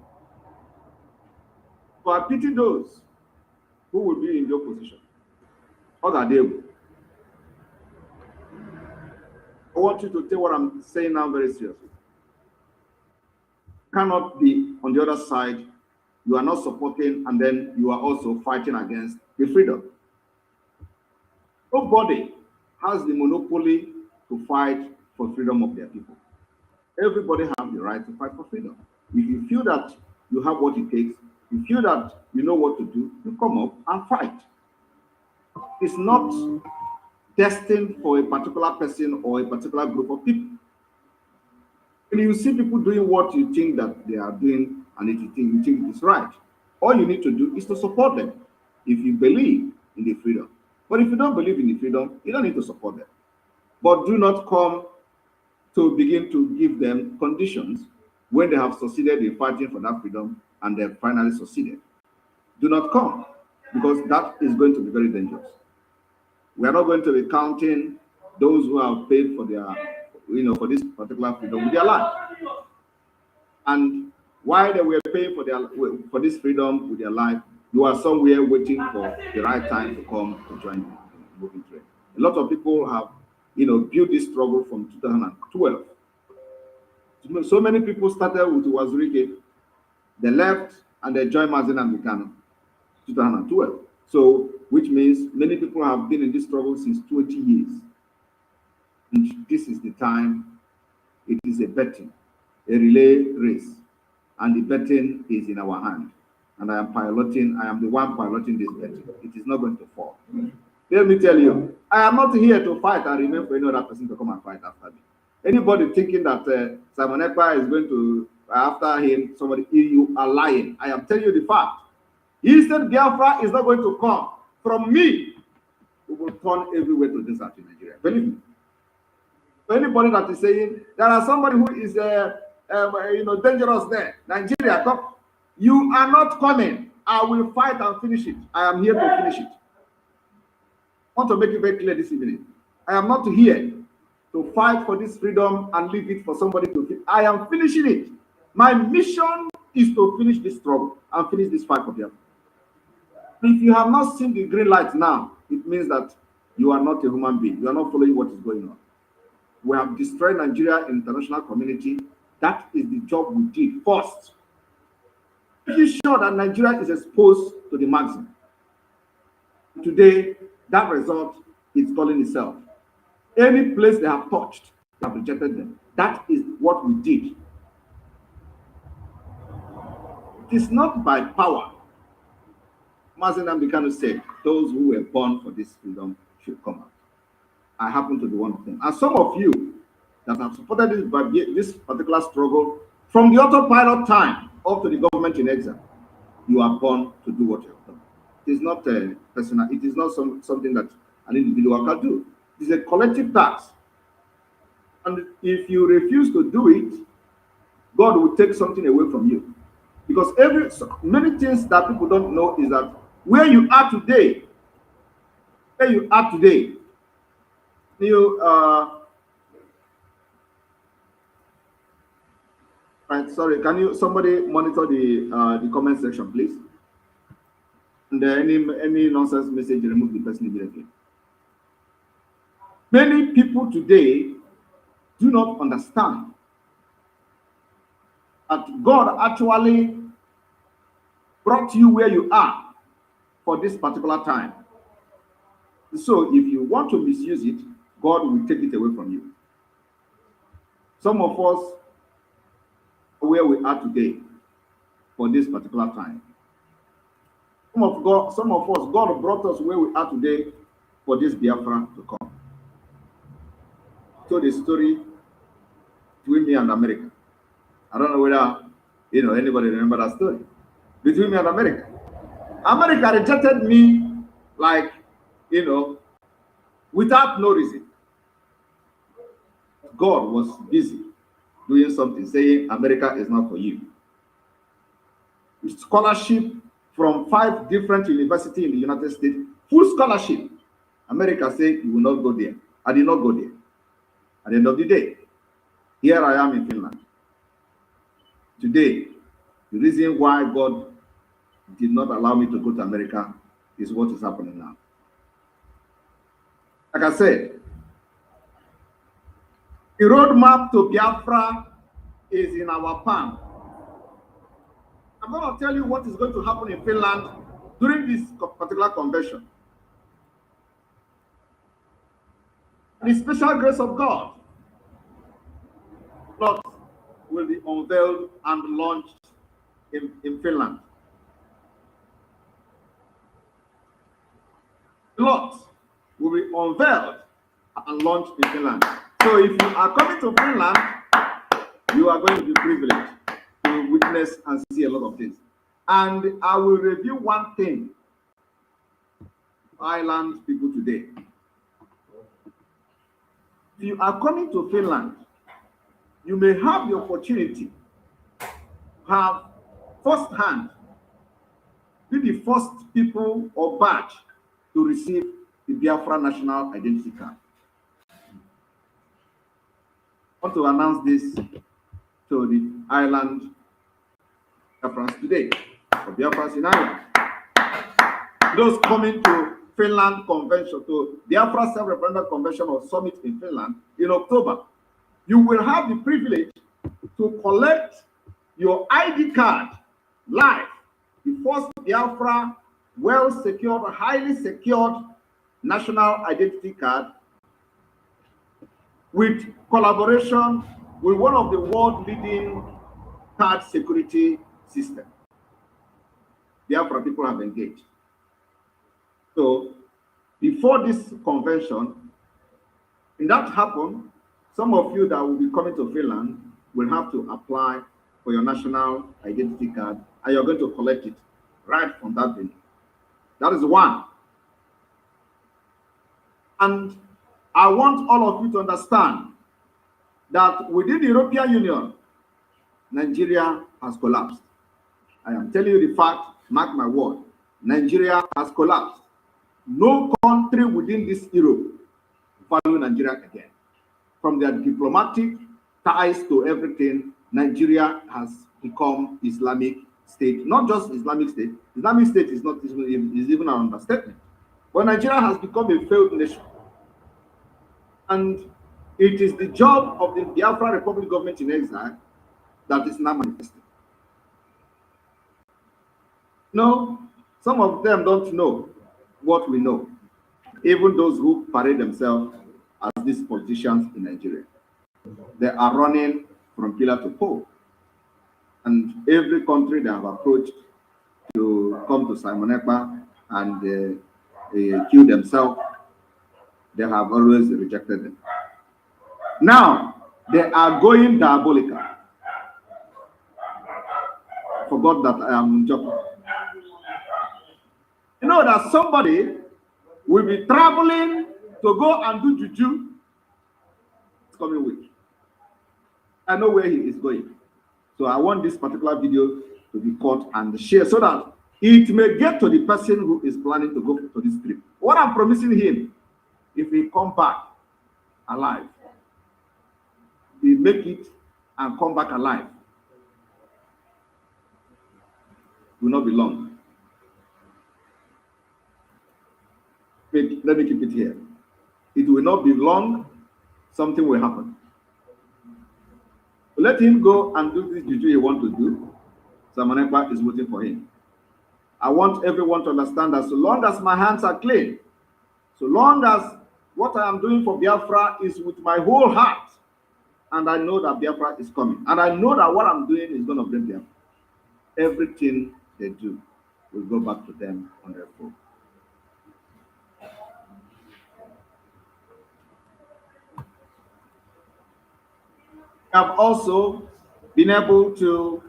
So I pity those who will be in your position. What are they? I want you to take what I'm saying now very seriously. You cannot be on the other side. You are not supporting, and then you are also fighting against the freedom. Nobody has the monopoly to fight for freedom of their people. Everybody has the right to fight for freedom. If you feel that you have what it takes, you feel that you know what to do, you come up and fight. It's not destined for a particular person or a particular group of people. When you see people doing what you think that they are doing and if you think it is right, all you need to do is to support them if you believe in the freedom. But if you don't believe in the freedom, you don't need to support them. But do not come to begin to give them conditions when they have succeeded in fighting for that freedom and they have finally succeeded. Do not come, because that is going to be very dangerous. We are not going to be counting those who have paid for their, for this particular freedom with their life. And while they were paying for this freedom with their life, you are somewhere waiting for the right time to come to join the moving trade. A lot of people have, built this struggle from 2012. So many people started with Wazirike, they left and they joined Mazin and Mikano 2012. So, which means many people have been in this struggle since 20 years. And this is the time. It is a betting, a relay race, and the betting is in our hand. And I am the one piloting this betting. It is not going to fall. Let me tell you, I am not here to fight and remain for any other person to come and fight after me. Anybody thinking that Simon Ekpa is going to, after him, somebody, you are lying. I am telling you the fact. He said Biafra is not going to come from me. We will turn everywhere to desert in Nigeria. Believe me. For anybody that is saying there are somebody who is dangerous there, Nigeria, come. You are not coming. I will fight and finish it. I am here to finish it. I want to make it very clear this evening. I am not here to fight for this freedom and leave it for somebody to finish. I am finishing it. My mission is to finish this struggle and finish this fight for them. If you have not seen the green light now, it means that you are not a human being. You are not following what is going on. We have destroyed Nigeria in the international community. That is the job we did first. Making sure that Nigeria is exposed to the maximum. Today, that result is calling itself. Any place they have touched, they have rejected them. That is what we did. It is not by power. Mazen Ambikano said, those who were born for this freedom should come out. I happen to be one of them. And some of you that have supported this particular struggle from the autopilot time up to the government in exile, you are born to do what you have done. It is not personal. It is not something that an individual can do. It is a collective task. And if you refuse to do it, God will take something away from you. Because many things that people don't know is that where you are today, right, sorry, can somebody monitor the comment section, please? And any nonsense message, remove the person immediately. Many people today do not understand that God actually brought you where you are for this particular time. So if you want to misuse it, God will take it away from you. Some of us are where we are today for this particular time. Some of us, God brought us where we are today for this Biafra to come. So the story between me and America. I don't know whether anybody remember that story. Between me and America. America rejected me like, without no reason. God was busy doing something, saying America is not for you. Scholarship from 5 different universities in the United States, full scholarship. America said you will not go there. I did not go there. At the end of the day, here I am in Finland. Today, the reason why God did not allow me to go to America is what is happening now. Like I said, the roadmap to Biafra is in our palm. I'm going to tell you what is going to happen in Finland during this particular convention. The special grace of God will be unveiled and launched in Finland. Lots will be unveiled and launched in Finland. So if you are coming to Finland, you are going to be privileged to witness and see a lot of things. And I will review one thing, island people today. If you are coming to Finland, you may have the opportunity to have firsthand, be the first people or batch to receive the Biafra National Identity Card. I want to announce this to the island Biafrans today, for Biafrans in Ireland. Those coming to Finland Convention, to Biafra Self-Referendum Convention or Summit in Finland in October, you will have the privilege to collect your ID card live, the first Biafra well-secured, highly secured national identity card with collaboration with one of the world-leading card security systems. Biafra people have engaged. So before this convention, if that happens, some of you that will be coming to Finland will have to apply for your national identity card, and you're going to collect it right from that venue. That is one. And I want all of you to understand that within the European Union, Nigeria has collapsed. I am telling you the fact, mark my word. Nigeria has collapsed. No country within this Europe value Nigeria again. From their diplomatic ties to everything, Nigeria has become Islamic State. Not just Islamic State. Islamic State is not is even an understatement. But Nigeria has become a failed nation. And it is the job of the Biafra Republic government in exile that is now manifesting. No, some of them don't know what we know. Even those who parade themselves as these politicians in Nigeria. They are running from pillar to pole. And every country they have approached to come to Simon Ekpa and kill themselves, they have always rejected them. Now, they are going diabolical. Forgot that I am joking. You know that somebody will be traveling to go and do juju. It's coming week. I know where he is going. So I want this particular video to be caught and shared so that it may get to the person who is planning to go to this trip. What I'm promising him, if he come back alive, he make it and come back alive, will not be long. Let me keep it here. It will not be long, something will happen. Let him go and do this juju he wants to do. Simon Ekpa is waiting for him. I want everyone to understand that so long as my hands are clean, so long as what I am doing for Biafra is with my whole heart, and I know that Biafra is coming, and I know that what I'm doing is going to bring Biafra, everything they do will go back to them on their phone. Have also been able to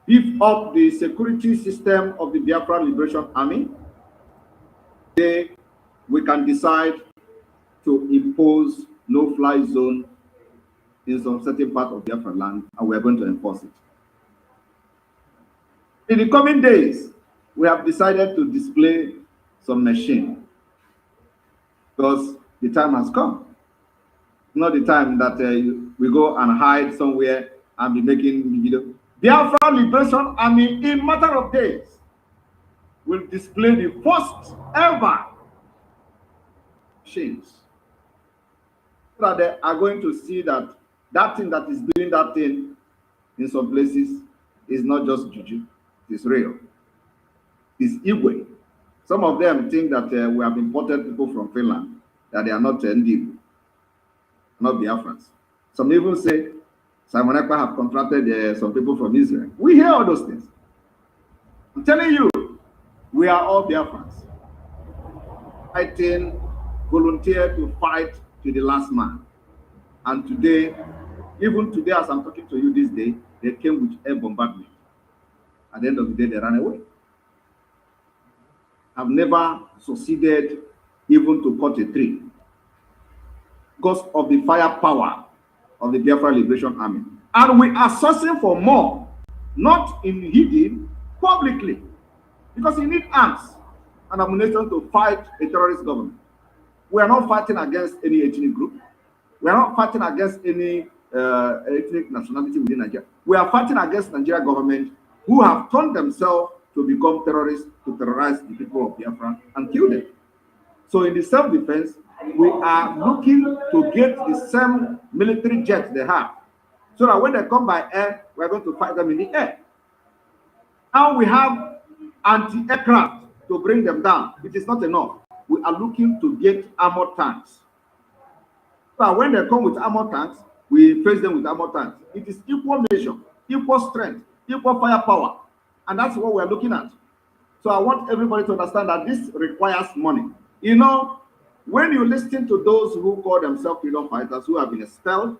beef up the security system of the Biafra Liberation Army. Today, we can decide to impose no-fly zone in some certain part of Biafra land, and we're going to enforce it. In the coming days, we have decided to display some machine because the time has come. Not the time that we go and hide somewhere and be making the video. Biafra Liberation Army, in matter of days, will display the first ever machines. So that they are going to see that that thing that is doing that thing in some places is not just juju, it's real. It's Igwe. Some of them think that we have imported people from Finland, that they are not Ndigo, not Biafrans. Some even say Simon Ekpa have contracted some people from Israel. We hear all those things. I'm telling you, we are all Biafrans. Fighting, volunteer to fight to the last man. And today, even today as I'm talking to you this day, they came with air bombardment. At the end of the day, they ran away. I've never succeeded even to cut a tree because of the firepower of the Biafra Liberation Army. And we are sourcing for more, not in hidden, publicly, because you need arms and ammunition to fight a terrorist government. We are not fighting against any ethnic group. We are not fighting against any ethnic nationality within Nigeria. We are fighting against Nigeria government who have turned themselves to become terrorists, to terrorize the people of Biafra and kill them. So in the self-defense, we are looking to get the same military jets they have, so that when they come by air, we're going to fight them in the air. Now we have anti-aircraft to bring them down. It is not enough. We are looking to get armored tanks. So when they come with armored tanks, we face them with armored tanks. It is equal measure, equal strength, equal firepower. And that's what we're looking at. So I want everybody to understand that this requires money. You know, when you listen to those who call themselves freedom fighters who have been expelled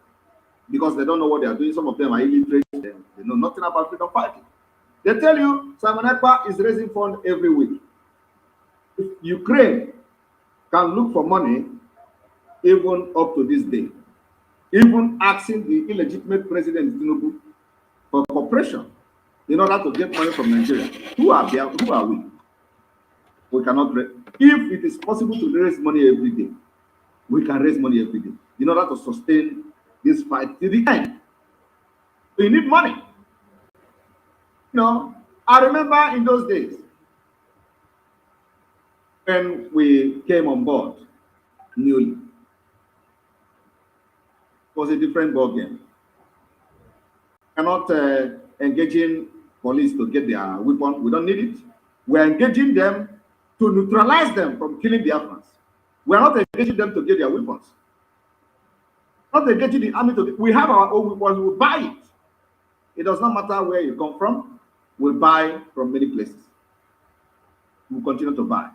because they don't know what they are doing, some of them are illiterate, they know nothing about freedom fighting. They tell you Simon Ekpa is raising funds every week. If Ukraine can look for money even up to this day, even asking the illegitimate president Tinubu for cooperation in order to get money from Nigeria. Who are we? We cannot raise. If it is possible to raise money every day, we can raise money every day in order to sustain this fight till the end. We need money. You know, I remember in those days when we came on board newly, it was a different ballgame. We're not engaging police to get their weapon. We don't need it. We're engaging them to neutralize them from killing Biafrans. We're not engaging them to get their weapons. Not engaging the army to. We have our own weapons. We buy it. It does not matter where you come from. We buy from many places. We continue to buy.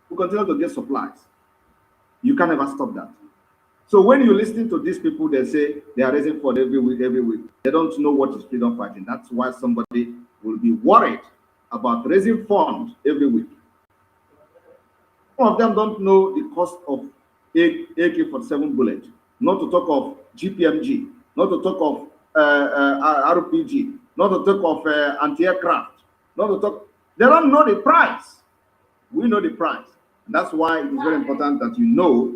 We continue to get supplies. You can never stop that. So when you listen to these people, they say they are raising fund every week, every week. They don't know what is freedom fighting. That's why somebody will be worried about raising funds every week. Some of them don't know the cost of AK-47 bullet, not to talk of GPMG, not to talk of RPG, not to talk of anti-aircraft, not to talk. They don't know the price. We know the price. And that's why it is very important that you know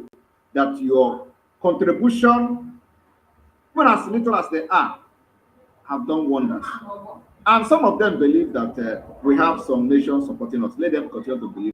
that your contribution, even as little as they are, have done wonders. And some of them believe that we have some nations supporting us. Let them continue to believe.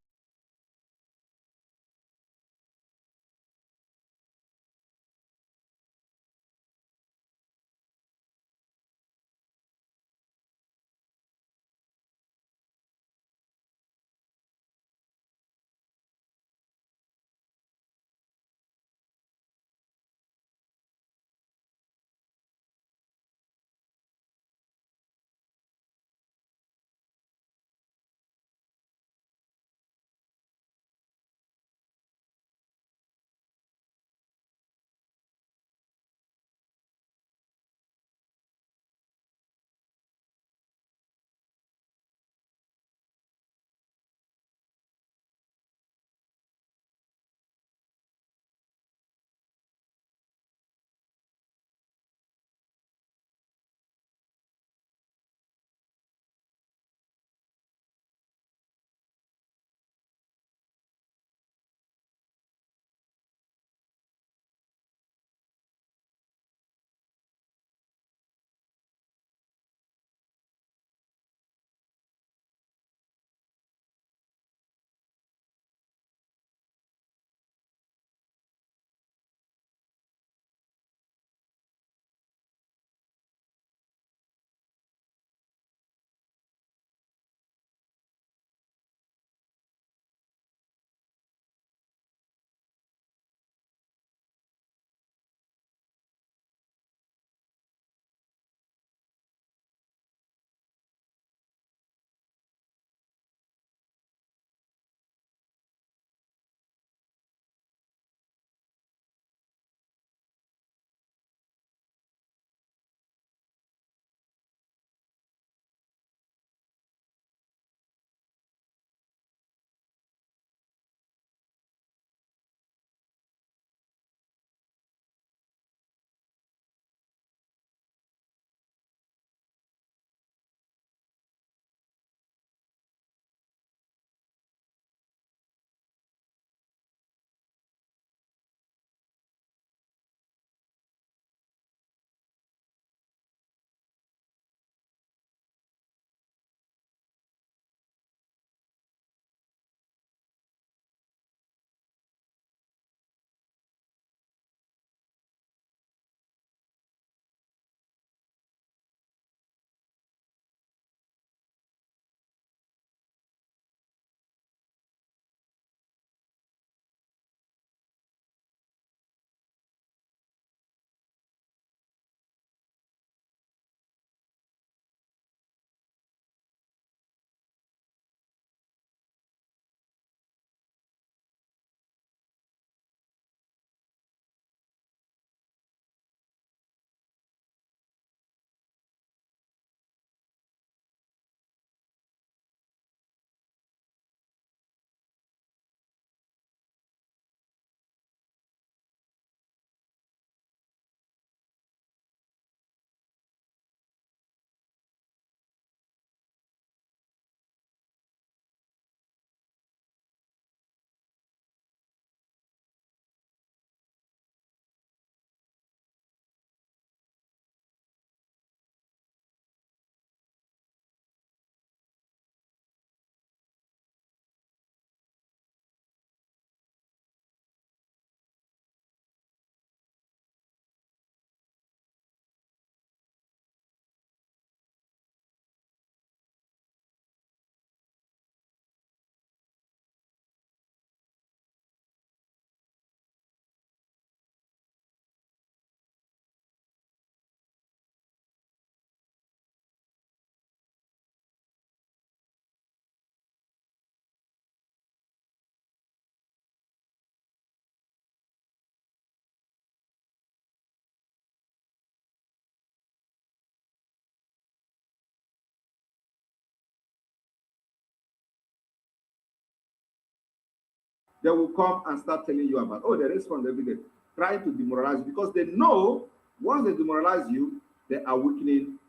they will come and start telling you about, oh, they respond every day, trying to demoralize you, because they know once they demoralize you, they are weakening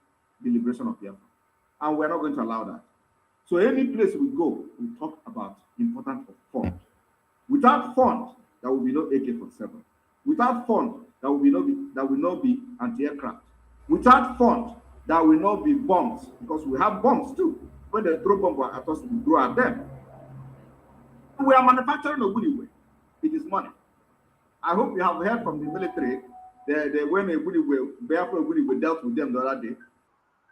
the liberation of Biafra. And we're not going to allow that. So any place we go, we talk about importance of fund. Without fund, there will be no AK-47. Without fund, there will not be anti-aircraft. Without fund, there will not be bombs, because we have bombs too. When they throw bombs at us, we throw at them. We are manufacturing Ogbuniwe. It is money. I hope you have heard from the military when Biafra Ogbuniwe dealt with them the other day.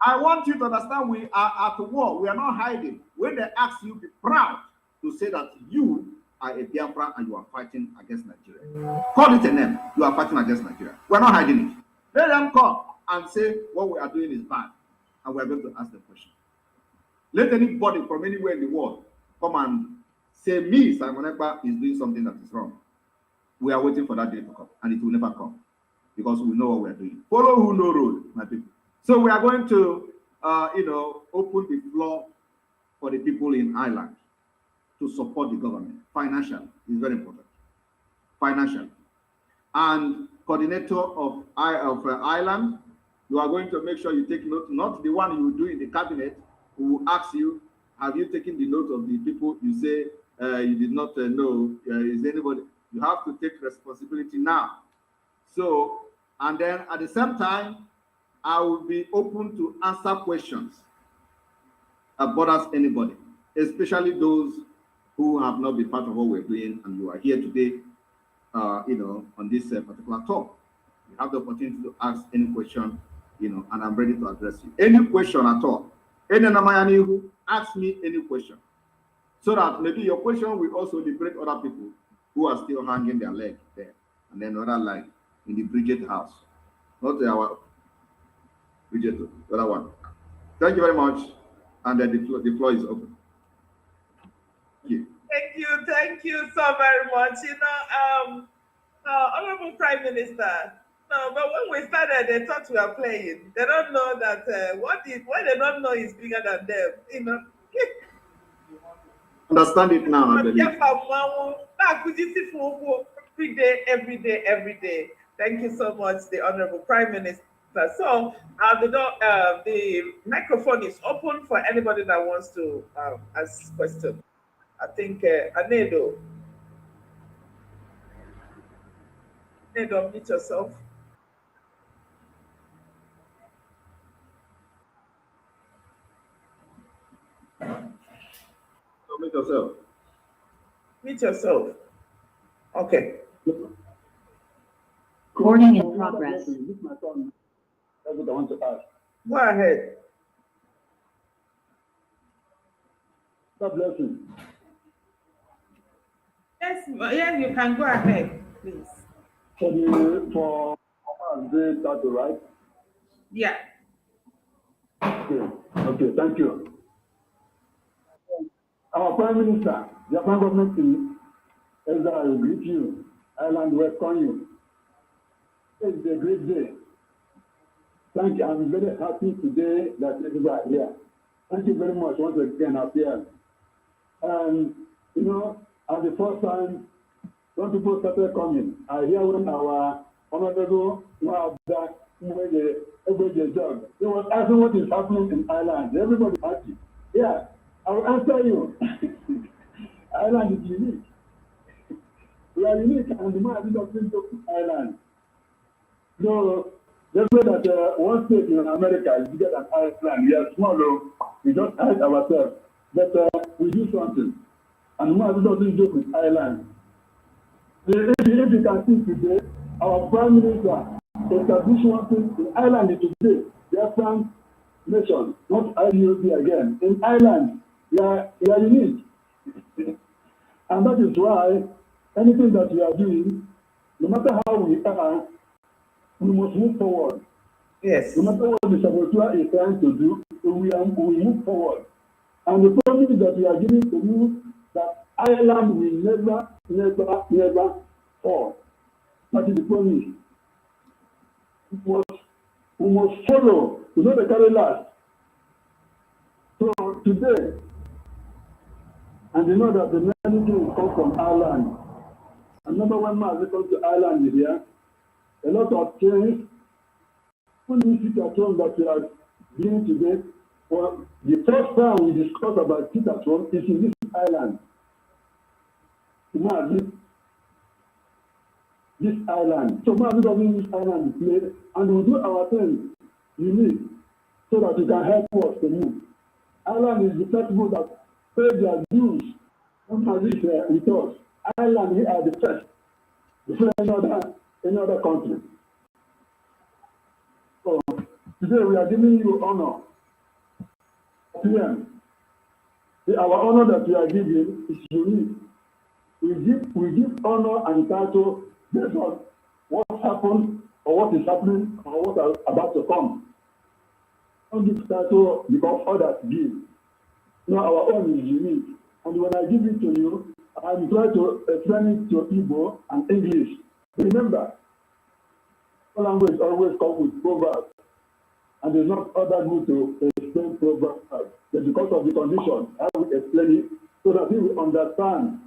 I want you to understand we are at war. We are not hiding. When they ask you, be proud to say that you are a Biafra and you are fighting against Nigeria. Call it a name. You are fighting against Nigeria. We are not hiding it. Let them come and say what we are doing is bad, and we are going to ask the question. Let anybody from anywhere in the world come and say me, Simon Ekpa, is doing something that is wrong. We are waiting for that day to come, and it will never come, because we know what we are doing. Follow who know road, my people. So we are going to, open the floor for the people in Ireland to support the government financially. It's very important. Financially. And coordinator of Ireland, you are going to make sure you take note, not the one you do in the cabinet who will ask you, have you taken the note of the people you say you did not know? Is anybody? You have to take responsibility now. So, and then at the same time, I will be open to answer questions that bothers anybody, especially those who have not been part of what we're doing, and you are here today, on this particular talk. You have the opportunity to ask any question, and I'm ready to address you. Any question at all. Ask me any question, so that maybe your question will also liberate other people who are still hanging their leg there, and then other leg in the Brgie house, not our Brgie, the other one. Thank you very much, and the floor is open. Thank you. Thank you so very much. Honorable Prime Minister. No, but when we started, they thought we were playing. They don't know that what they don't know is bigger than them. Understand it now, I believe. Every day. Thank you so much, the Honorable Prime Minister. So the microphone is open for anybody that wants to ask questions. I think Anedo, meet yourself. So meet yourself. Meet yourself. Okay. Recording in progress. This is my son. That's what I want to ask. Go ahead. God bless you. Yes, you can go ahead, please. For they start to write. Yeah. Okay, thank you. Our Prime Minister, the Japan government team, as I will greet you, Ireland welcome you. It's a great day. Thank you. I'm very happy today that you are here. Thank you very much once again up here. And at the first time, when people started coming, I hear when our honorable every job. They was asking what is happening in Ireland. Everybody happy. Yeah, I will answer you. Ireland is unique. We are unique, and the man has not been to Ireland. So they say that one state in America is bigger than Ireland. We are small, we just hide ourselves. But we do something. And the man has not been joke with Ireland. If you can see today, our Prime Minister established one thing in Ireland today. Biafran nation, not IUP again. In Ireland, we are unique. And that is why anything that we are doing, no matter how we are, we must move forward. Yes. No matter what the saboteur is trying to do, we move forward. And the promise that we are giving to you that Ireland will never fall. That is the promise. We must follow. We know the carry last. So today, And you know that the many things come from Ireland. I remember when I come to Ireland here, a lot of things, when we sit at home that we are doing today, well, the first time we discuss about sit at home is in this island. You know, this island. So now we are doing this island to play, and we do our things unique so that you can help us to move. Ireland is the first people that pay their dues when I live here with us. Ireland, we are the first before any other country. So today we are giving you honor. PM. Our honor that we are giving is unique. We give honor and title based on what happened or what is happening or what is about to come. Don't give title because others give. No, our own is unique. And when I give it to you, I'm trying to explain it to Igbo and English. Remember, language always comes with proverbs. And there's not other good to explain proverbs. But because of the condition, I will explain it so that you will understand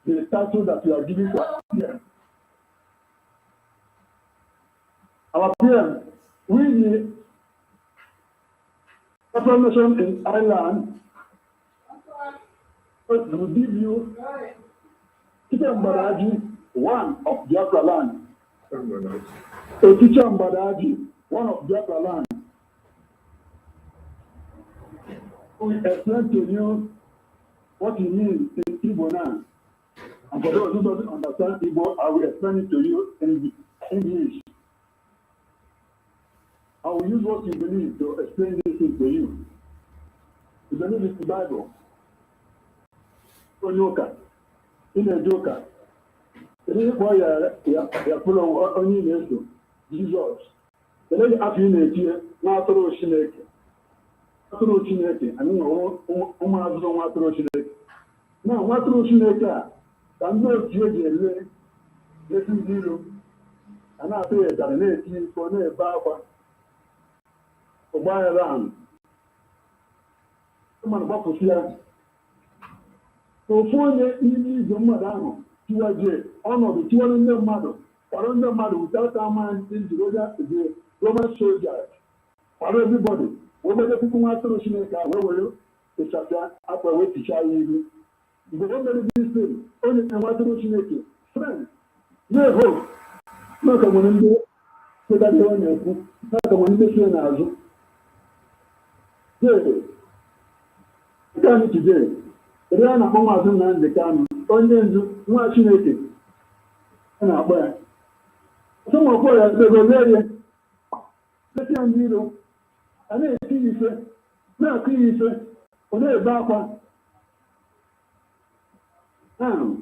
the title that you are giving to our PM. Our PM, we need information in Ireland. Will give you Teacher Brgie, one of Biafra land. Teacher Brgie, one of Biafra land. We explain to you what it means in Igbo now. And for those who don't understand Igbo, I will explain it to you in English. I will use what you believe to explain this thing to you. You believe it's the Bible. Onyoka, in a joker. It is why you follow only Jesus. The lady after you here, now throw Shineke. Throw Shineke, and you know, Umazon throw Shineke. Now, what throw Shineke? Can go to the this is zero. And I say that an 18 for no Baba to buy around. Come on, what was here? So for the easy Madame, to a honor the 200 mother, or under mother without our mind in the Roman soldiers, for everybody. Whether the people want to Shineka, where were you? It's a upper way to share you. The woman this thing, only want to Shineki. Friends, no hope. Not a woman, so that you own not a woman, this one. Come today. The Rana Homason and the Kami, only one Shineki. And I buy. Some of us, the Bavarian, the young hero, and they see you, now see you, or they're back one. Now,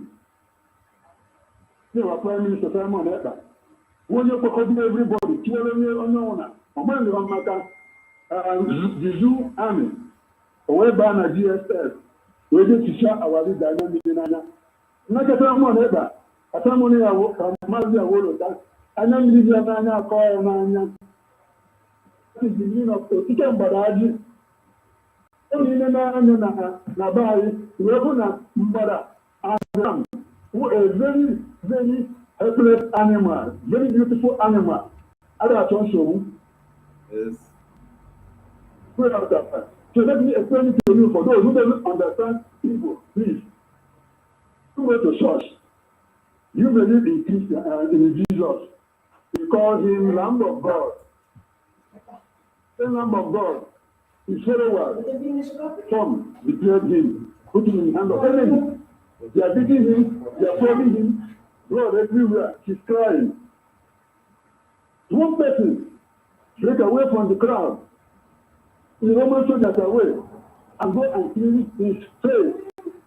you are Prime Minister Simon Eka. When you copy everybody, children, unknown, Amanda Maka, the Zoo Army, or Webana GSS. We need to share our dynamic in Anna. Not a someone ever. A someone who Mazia Woloda, and then Lidia call Nanya. This is the meaning of the Teacher Brgie. Only Nabai, Rebuna, Mbara, and who a very, very helpless animal, very beautiful animal. Other Chonsho. Yes. Where are that? So let me explain it to you for those who don't understand people, please. You go to church. You believe in Christian in Jesus. You call him Lamb of God. The Lamb of God is very well. Some declared him, put him in the hand of enemy. They are beating him, they are following him, blood everywhere. He's crying. One person break away from the crowd. The Roman soldiers away and go and clean his face,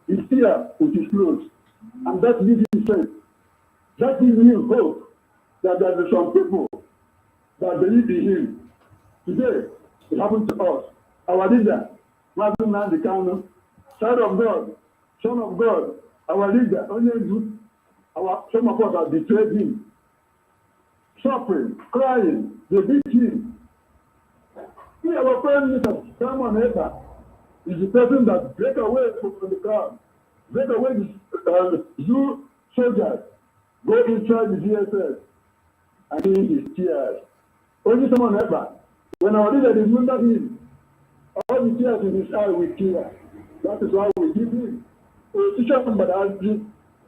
his ear with his clothes. And that gives him strength. That gives him hope that there are some people that believe in him. Today, it happened to us. Our leader, Martin Nandikano, child of God, son of God, our leader, some of us have betrayed him. Suffering, crying, they beat him. Our Prime Minister, Simon Eka, is the person that break away from the crowd Take away you soldiers, go inside the GSS, and he is tears. Only someone ever. When our leader remember him, all the tears in his eye will tear. That is why we give him. So, teacher, but I'll give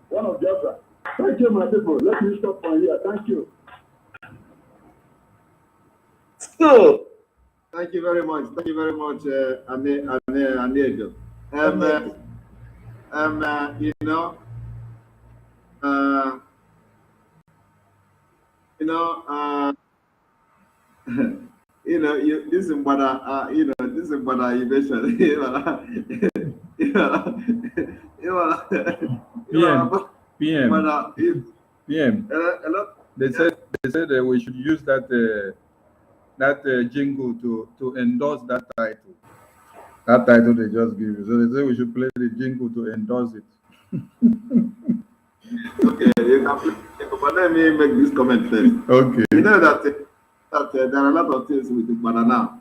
one of Biafra. Thank you, my people. Let me stop from here. Thank you. So, Thank you very much. Thank you very much, Anego. This is what this is what I mentioned. PM. They said that we should use that jingle to endorse that title. That title they just give you. So they say we should play the jingle to endorse it. Okay, you can play, but let me make this comment first. Okay. You know that there are a lot of things with the banana,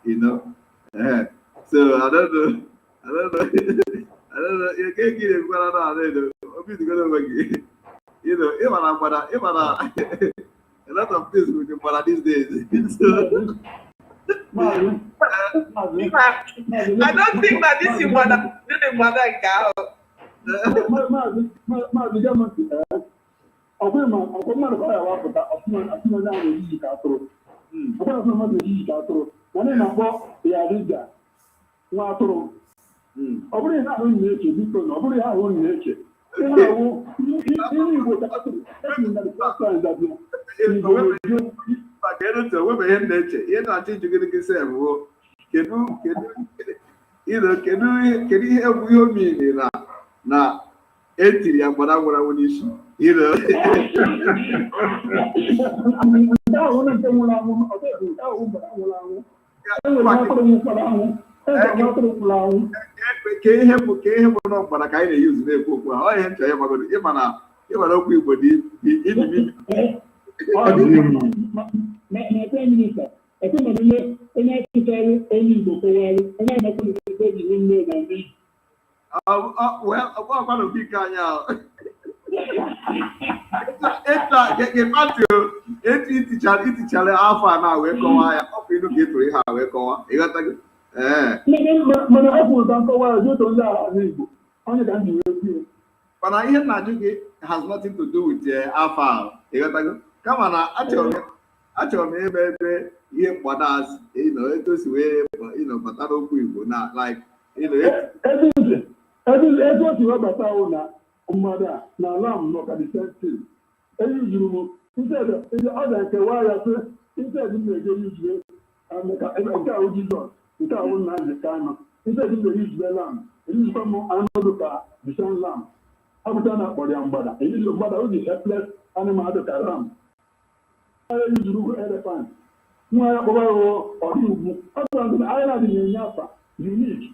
So I don't know. You can't get a banana. I don't know. A lot of things with the banana these days. I don't think that this is what I'm doing. Now, etiri agbara gwara n'isi, ihe bụ n'ọgbara ka anyị na-eyuzu na-ekwu okwu a. Ọ ihe nchọ ya magodo ịmana okwu Igbo dị ọgbara obi ka anya etu itichara afọ a na wee kọwaa ya, ọ bụ ilu ka etoro ihe a wee kọwaa, ịghọtago? Mana ihe nna-ajụ gị has nothing to do with afọ ahụ, ịghọtago? Kama na achọrọ m ebe ihe mgbadazi etu o si wee bata n'okwu Igbo na like ebe o si webata ahụ na mmadụ a na ala m nọ ka the same thing. Eyuzuru m instead ọ ga-ekewa ya sị instead m na-eje yuzue nke ahụ Jizọs, nke ahụ Nnamdi Kanu, instead m na-eyuzue lam, eyuzukwa m anụ ka the same lam. Apụta na akpọrọ ya mgbada, eyuzuru mgbada o ji helpless animal dị ka ram. Eyuzuru elephant, nwa ya kpọba ọdị ugwu. Ọ bụrụ na anyị na-adịghị enye afa unique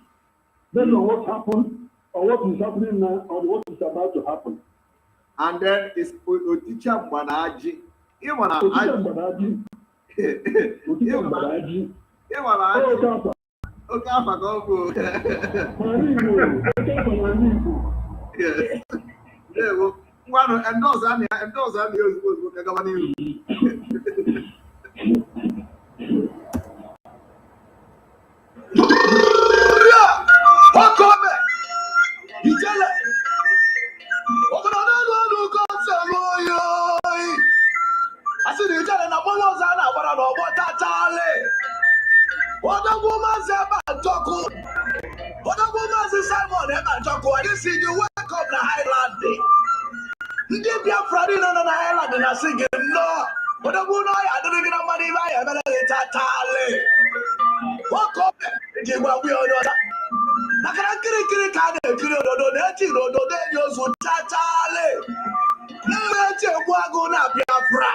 based on what happened or what is happening now or what is about to happen. And then it's Oticha Mbanaji. I didn't see you wake up the Highland. Ndị Biafra dị nọ na Highland na-asị gị nnọọ. Odogwu na ọya adịrị gị na mmadụ ibe anyị emere gị tatale. Wake up, iji gwa gwa onye ọzọ. Nakara nkirikiri ka a na-ekiri ododo na-etiri ododo enyi ozu tatale. Nne eji egwu agụ na Biafra.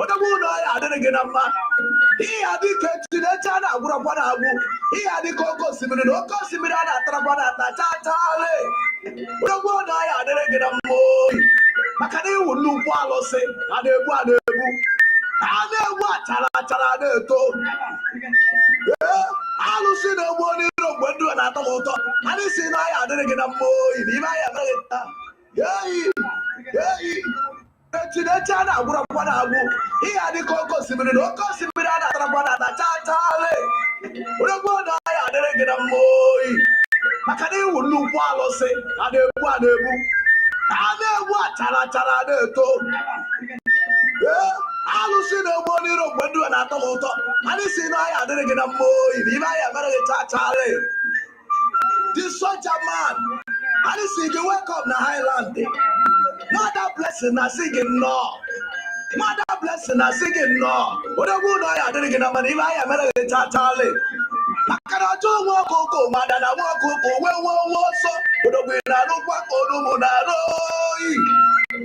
Odogwu na ọya adịrị gị na mma. Ihe adị ka echi na-eche a na-agwụrọkwa na-agwụ. Ihe adị ka oke osimiri na oke osimiri a na-atarakwa na-ata tatale. Odogwu na ọya adịrị gị na mma oyi. Maka na iwu nnukwu alụsị a na-egbu achara achara na-eto. Alụsị na-egbu onye iro mgbe ndụ na na-atọ m ụtọ anyị si na ya adịrị gị na mma oyi n'ime anyị amaghị taa eyi echinechi a na-agwụrọkwa na-agwụ ihe adịka oke osimiri na oke osimiri a na-atarakwa na atachachale oregbo na ya adịrị gị na mma oyi maka na iwu nnukwu alụsị a na-egbu achara na-eto alụsị na-egbu n'iro mgbe ndị na-atọ m ụtọ anyị si na ya adịrị gị na mma oyi n'ime anyị emere gị chachale the soldier man anyị si gị wake up na Highland mother blessing na si gị nnọọ mother blessing na si gị nnọọ odogwu na ya adịrị gị na mma n'ime anyị emere gị chachale maka na ọjọọ nwa ọkụkọ mada na nwa ọkụkọ wee ọsọ odogwu na-arụkwa ka onugbu na-arụ oyi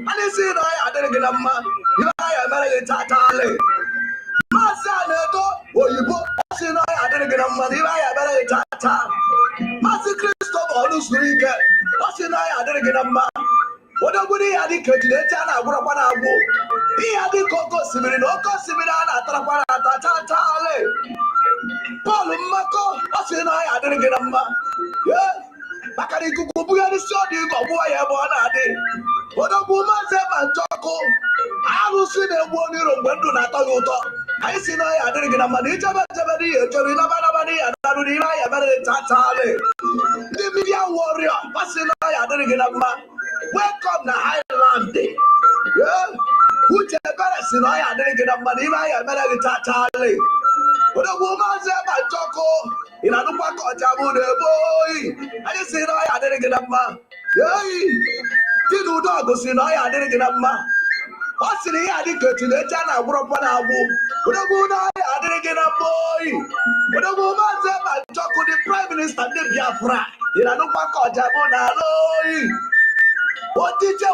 anyị si na ya adịrị gị na mma n'ime anyị emere gị chachale Maazị a na-edo oyibo si na ya adịrị gị na mma n'ime anyị emere gị chacha Maazị Christopher ọrụ zuru ike ọ sị na ya adịrị gị na mma odogwu ihe adị ka echinechi a na-agwụrọkwa na-agwụ ihe adị ka oke osimiri na oke osimiri a na-atarakwa na atachachale Pọl Mmakọ ọ sị na ya adịrị gị na mma maka na ikuku bugharịsị ọdụ ike ọgbụwa ya ebe ọ na-adị odogwu Maazị Manchọkụ arụsị na-egbu oniro mgbe ndụ na-atọ gị ụtọ anyị si na ya adịrị gị na mma na ichebe n'ihe echere ịnabanaba n'ihe adarụ n'ime anyị ebere chachale ndị midia wọrịọ ọ sị na ya adịrị gị na mma wake up na Highland uche ebere si na ya adịrị gị na mma n'ime anyị emere gị chachale odogwu Maazị Manchọkụ ị na-anụkwa ka ọcha bụ na-ebe oyi anyị si na ya adịrị gị na mma dị na udo ọgụ si na ya adịrị gị na mma ọ sịrị ihe adị ka echinechi a na-agwụrọkwa na-agwụ odogwu na ya adịrị gị na mma oyi odogwu Maazị Manchọkụ dị Prime Minister ndị Biafra ị na-anụkwa ka ọcha bụ na ala oyi otiche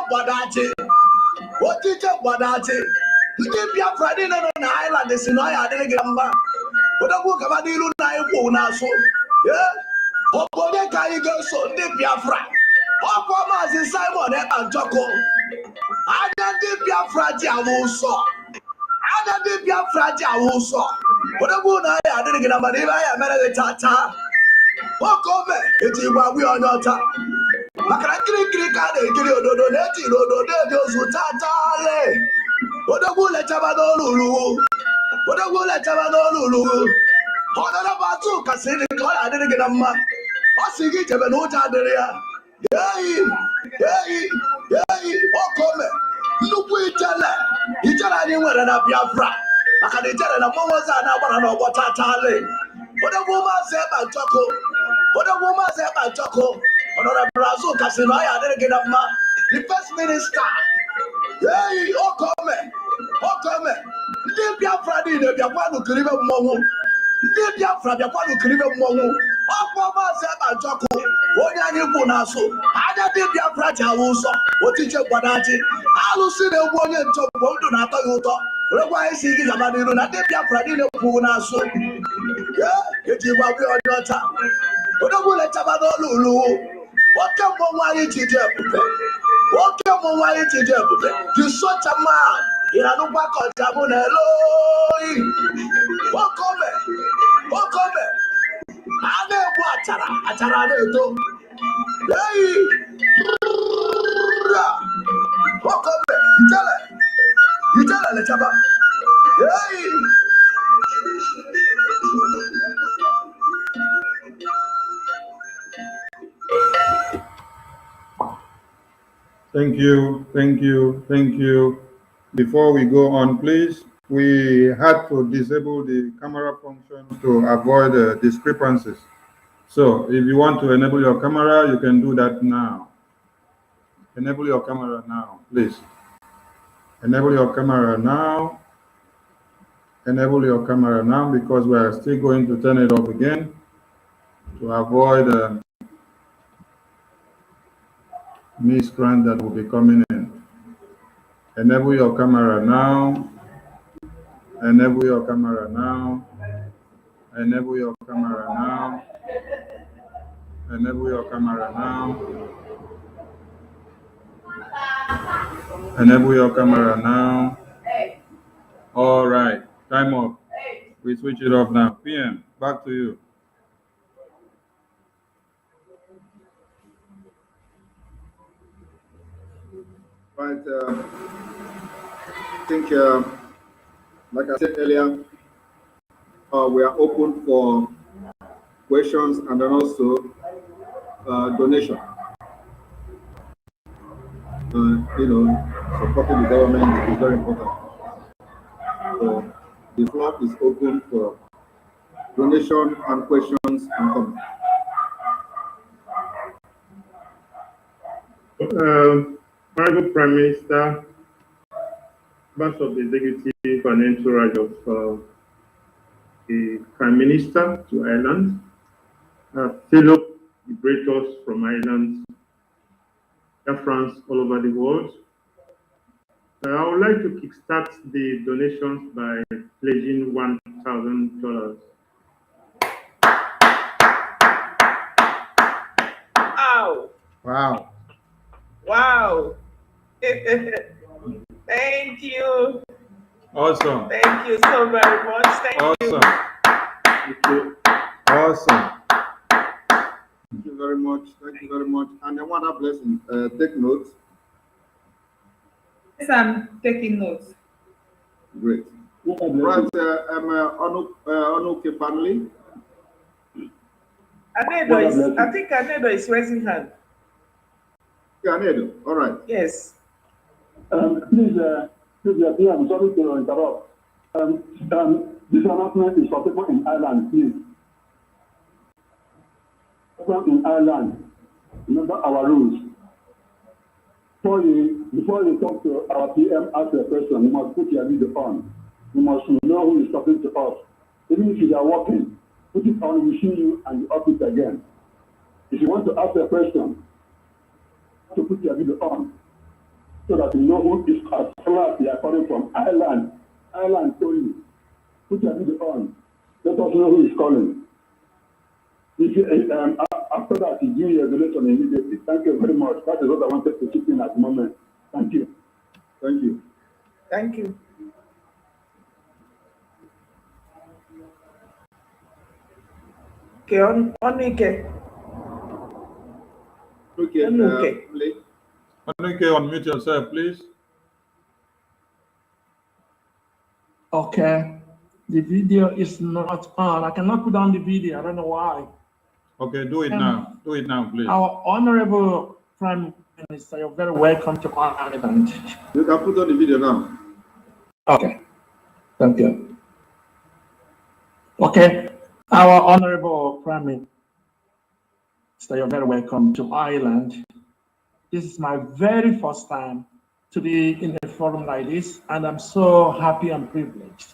mgbadachi ndị Biafra niile nọ na Highland si na ya adịrị gị na mma odogwu gaba n'ilu na anyị kwụ n'azụ ọ bụ onye ka anyị ga-eso ndị Biafra ọkwa Maazị Simon Ekpanjọkụ anya ndị Biafra ji awụ ụsọ odogwu na ya adịrị gị na mma n'ime anyị emere gị chacha nwoke ome eji igwe agwụ ya onye ọcha maka na nkirikiri ka a na-ekiri ododo na-ejiri ododo eji ozu chachale odogwu lechaba n'olu uluwu ọdọdọba atụ kasị dị ka ọ na-adịrị gị na mma ọ sị gị jebe na ụjọ adịrị ya eyi okome nnukwu ijele anyị nwere na Biafra maka na ijele na mmọnwụ ozi a na-agbara n'ọgbọ chachale odogwu Maazị Ekpanjọkụ ọnọrọbụrụ azụ kasị na ọ ya adịrị gị na mma the first minister okome ndị Biafra niile bịakwanụ kiribe mmọnwụ ọkwa Maazị Ekpanjọkụ onye anyị kwụ na-asụ anya ndị Biafra ji awụ ụsọ otiche gbadachi alụsị na-egbu onye nchọ mgbe ndụ na-atọ gị ụtọ oregwa anyị si gị gaba n'iru na ndị Biafra niile kwụ na-asụ eji gbagwe onye ọcha odogwu lechaba n'olu uluwu oke mmọnwụ anyị ji dị ebube dị socha mma ị na-anụkwa ka ọcha bụ na eloyi okome a na-egbu achara na-eto eyi okome ijele lechaba eyi Thank you. Before we go on, please, we had to disable the camera function to avoid discrepancies. So if you want to enable your camera, you can do that now. Enable your camera now, please. Enable your camera now. Enable your camera now, because we are still going to turn it off again to avoid miscreant that will be coming in. Enable your camera now. Enable your camera now. Enable your camera now. Enable your camera now. Enable your camera now. All right, time up. We switch it off now. PM, back to you. Right. I think, like I said earlier, we are open for questions and then also donation. Supporting the government is very important. So the floor is open for donation and questions and comments. Honorable Prime Minister, members of the executive and entourage of the Prime Minister to Ireland, fellow liberators from Ireland, Biafrans all over the world. I would like to kickstart the donations by pledging $1,000. Wow. Wow. Wow. Thank you. Awesome. Thank you so very much. Thank you. Awesome. Thank you very much. Thank you very much. And I want a blessing. Take notes. Yes, I'm taking notes. Great. Right, Onuke family. I think Anedo is raising hand. Yeah, Anedo. All right. Yes. Please, I'm sorry to interrupt. This announcement is for people in Ireland, please. People in Ireland, remember our rules. Before you talk to our PM, ask a question, you must put your video on. You must know who is talking to us. Even if you are working, put it on, we see you and you off it again. If you want to ask a question, to put your video on, so that you know who is as far as they are calling from Ireland. Ireland told you. Put your video on. Let us know who is calling. If you, after that, you do your donation immediately. Thank you very much. That is what I wanted to chip in at the moment. Thank you. Thank you. Thank you. Okay, on Ike. Okay, Panike, unmute yourself, please. Okay. The video is not on. I cannot put on the video. I don't know why. Okay, do it now. Do it now, please. Our Honorable Prime Minister, you're very welcome to Ireland. You can put on the video now. Okay. Thank you. Okay. Our Honorable Prime Minister, you're very welcome to Ireland. This is my very first time to be in a forum like this, and I'm so happy and privileged.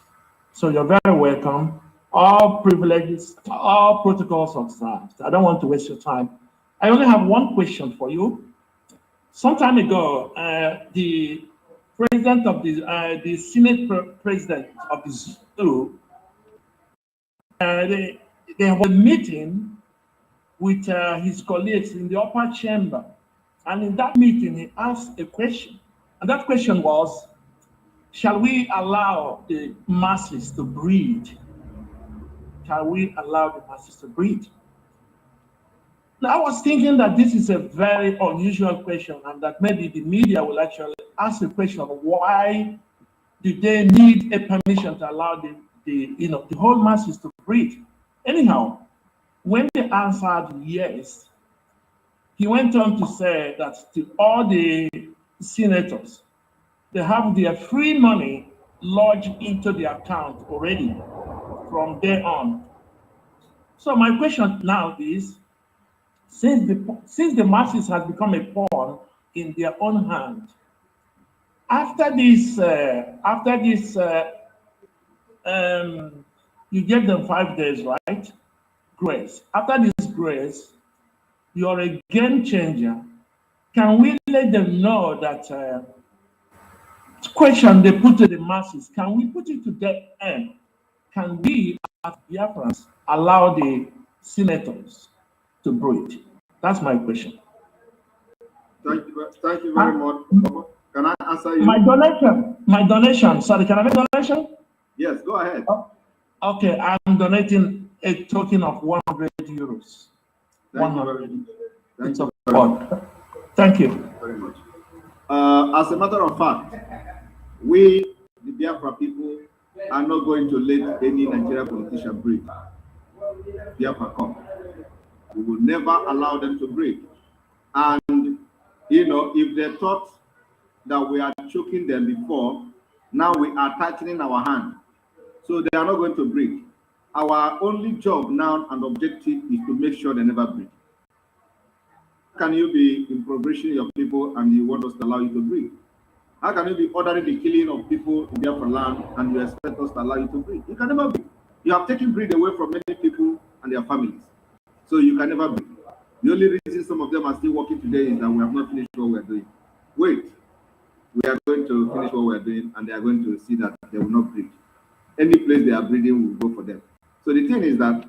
So you're very welcome. All privileges, all protocols observed. I don't want to waste your time. I only have one question for you. Some time ago, the president of the Senate president of the zoo, they have a meeting with his colleagues in the upper chamber. And in that meeting, he asked a question. And that question was, shall we allow the masses to breed? Shall we allow the masses to breed? Now, I was thinking that this is a very unusual question and that maybe the media will actually ask the question of why do they need a permission to allow the whole masses to breed? Anyhow, when they answered yes, he went on to say that to all the senators, they have their free money lodged into the account already from there on. So my question now is, since the masses has become a pawn in their own hand, after this, you give them 5 days, right? Grace. After this grace, you're a game changer. Can we let them know that question they put to the masses, can we put it to their end? Can we, as Biafrans, allow the senators to breed? That's my question. Thank you very much. Can I answer you? My donation. Sorry, can I make a donation? Yes, go ahead. Oh, okay, I'm donating a token of 100 euros. Thank you very much. Thank it's you upon. Thank you very much. As a matter of fact, we, the Biafra people, are not going to let any Nigerian politician breathe. Biafra come. We will never allow them to breathe. And, you know, if they thought that we are choking them before, now we are tightening our hand. So they are not going to breathe. Our only job now and objective is to make sure they never breathe. Can you be impoverishing your people and you want us to allow you to breathe? How can you be ordering the killing of people in Biafra land and you expect us to allow you to breathe? You can never breathe. You have taken breath away from many people and their families. So you can never breathe. The only reason some of them are still working today is that we have not finished what we are doing. Wait, we are going to finish what we are doing and they are going to see that they will not breathe. Any place they are breathing will go for them. So the thing is that,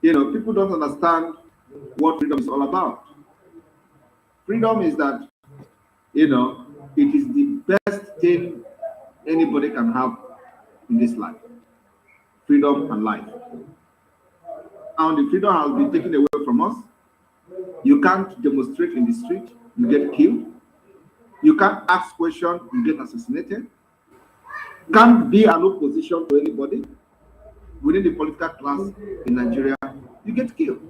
you know, people don't understand what freedom is all about. Freedom is that, you know, it is the best thing anybody can have in this life. Freedom and life. And the freedom has been taken away from us. You can't demonstrate in the street, you get killed. You can't ask questions, you get assassinated. Can't be an opposition to anybody within the political class in Nigeria, you get killed.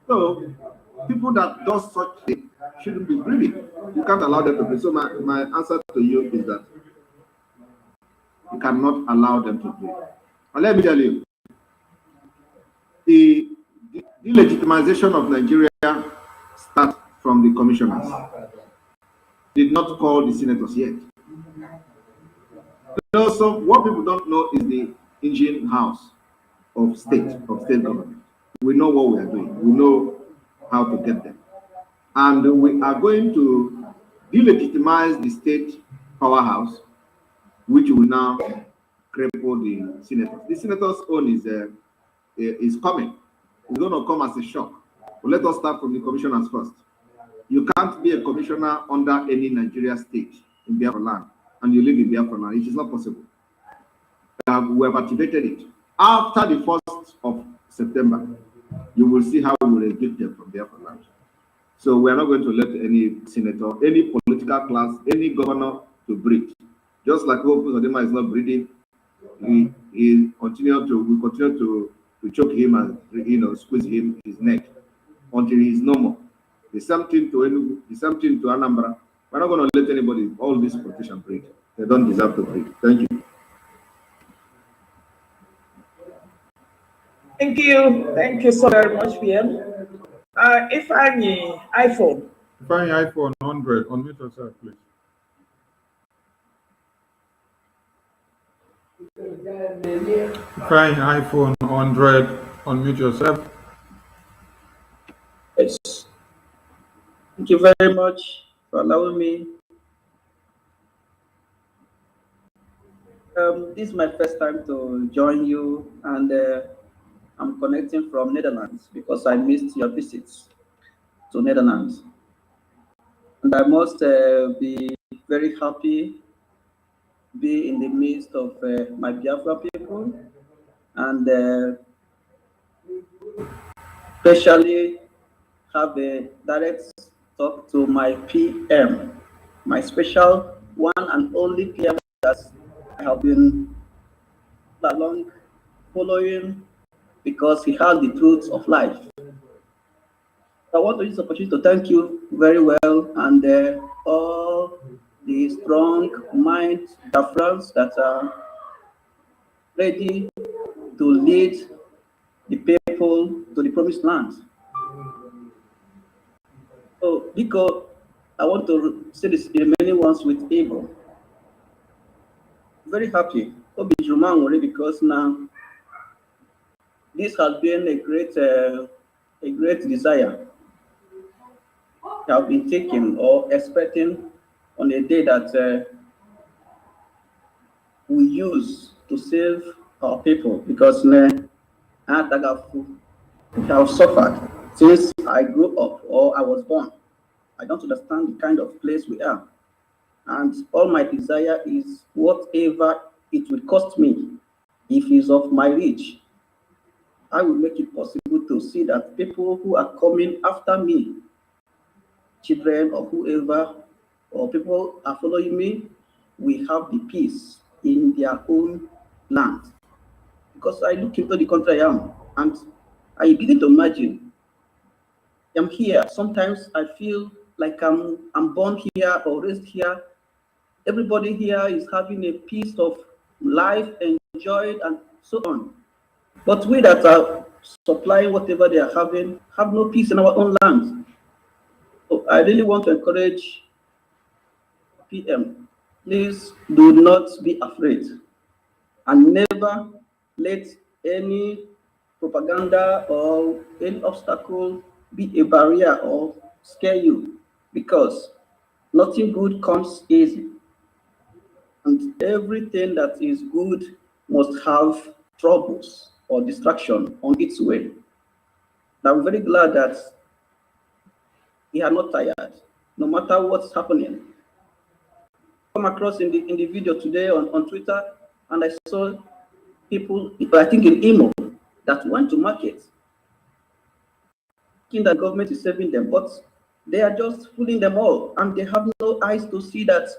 So people that do such thing shouldn't be breathing. You can't allow them to breathe. So my answer to you is that you cannot allow them to breathe. And let me tell you, the delegitimization of Nigeria starts from the commissioners. Did not call the senators yet. So what people don't know is the engine house of state government. We know what we are doing. We know how to get them. And we are going to delegitimize the state powerhouse, which will now cripple the senators. The senators' own is coming. It's going to come as a shock. But let us start from the commissioners first. You can't be a commissioner under any Nigeria state in Biafra land, and you live in Biafra land. It is not possible. We have activated it. After the 1st of September, you will see how we will evict them from Biafra land. So we are not going to let any senator, any political class, any governor to breathe. Just like Hope Uzodinma is not breathing, we continue to choke him and squeeze him his neck until he is no more. The same thing to Enugu, the same thing to Anambra. We're not going to let anybody, all these politicians breathe. They don't deserve to breathe. Thank you. Thank you. Thank you so very much, PM. If any iPhone. If any iPhone 100, unmute yourself, please. If any iPhone 100, unmute yourself. Yes. Thank you very much for allowing me. This is my first time to join you, and I'm connecting from Netherlands because I missed your visits to Netherlands. And I must be very happy be in the midst of my Biafra people, and especially have a direct talk to my PM, my special one and only PM that I have been along following because he has the truths of life. I want to use this opportunity to thank you very well, and all the strong mind Biafrans that are ready to lead the people to the promised land. So, because I want to say this the remaining ones with Igbo. Very happy. Because now this has been a great desire have been taken or expecting on a day that we use to save our people, because I have suffered since I grew up or I was born. I don't understand the kind of place we are. And all my desire is whatever it will cost me, if it's of my reach, I will make it possible able to see that people who are coming after me, children or whoever, or people are following me, we have the peace in their own land. Because I look into the country I am, and I begin to imagine, I'm here. Sometimes I feel like I'm born here or raised here. Everybody here is having a piece of life, enjoyed, and so on. But we that are supplying whatever they are having have no peace in our own land. So I really want to encourage PM, please do not be afraid and never let any propaganda or any obstacle be a barrier or scare you, because nothing good comes easy. And everything that is good must have troubles or distraction on its way. And I'm very glad that we are not tired, no matter what's happening. Come across in the video today on Twitter, and I saw people, I think in Imo, that went to market, thinking that government is saving them, but they are just fooling them all, and they have no eyes to see that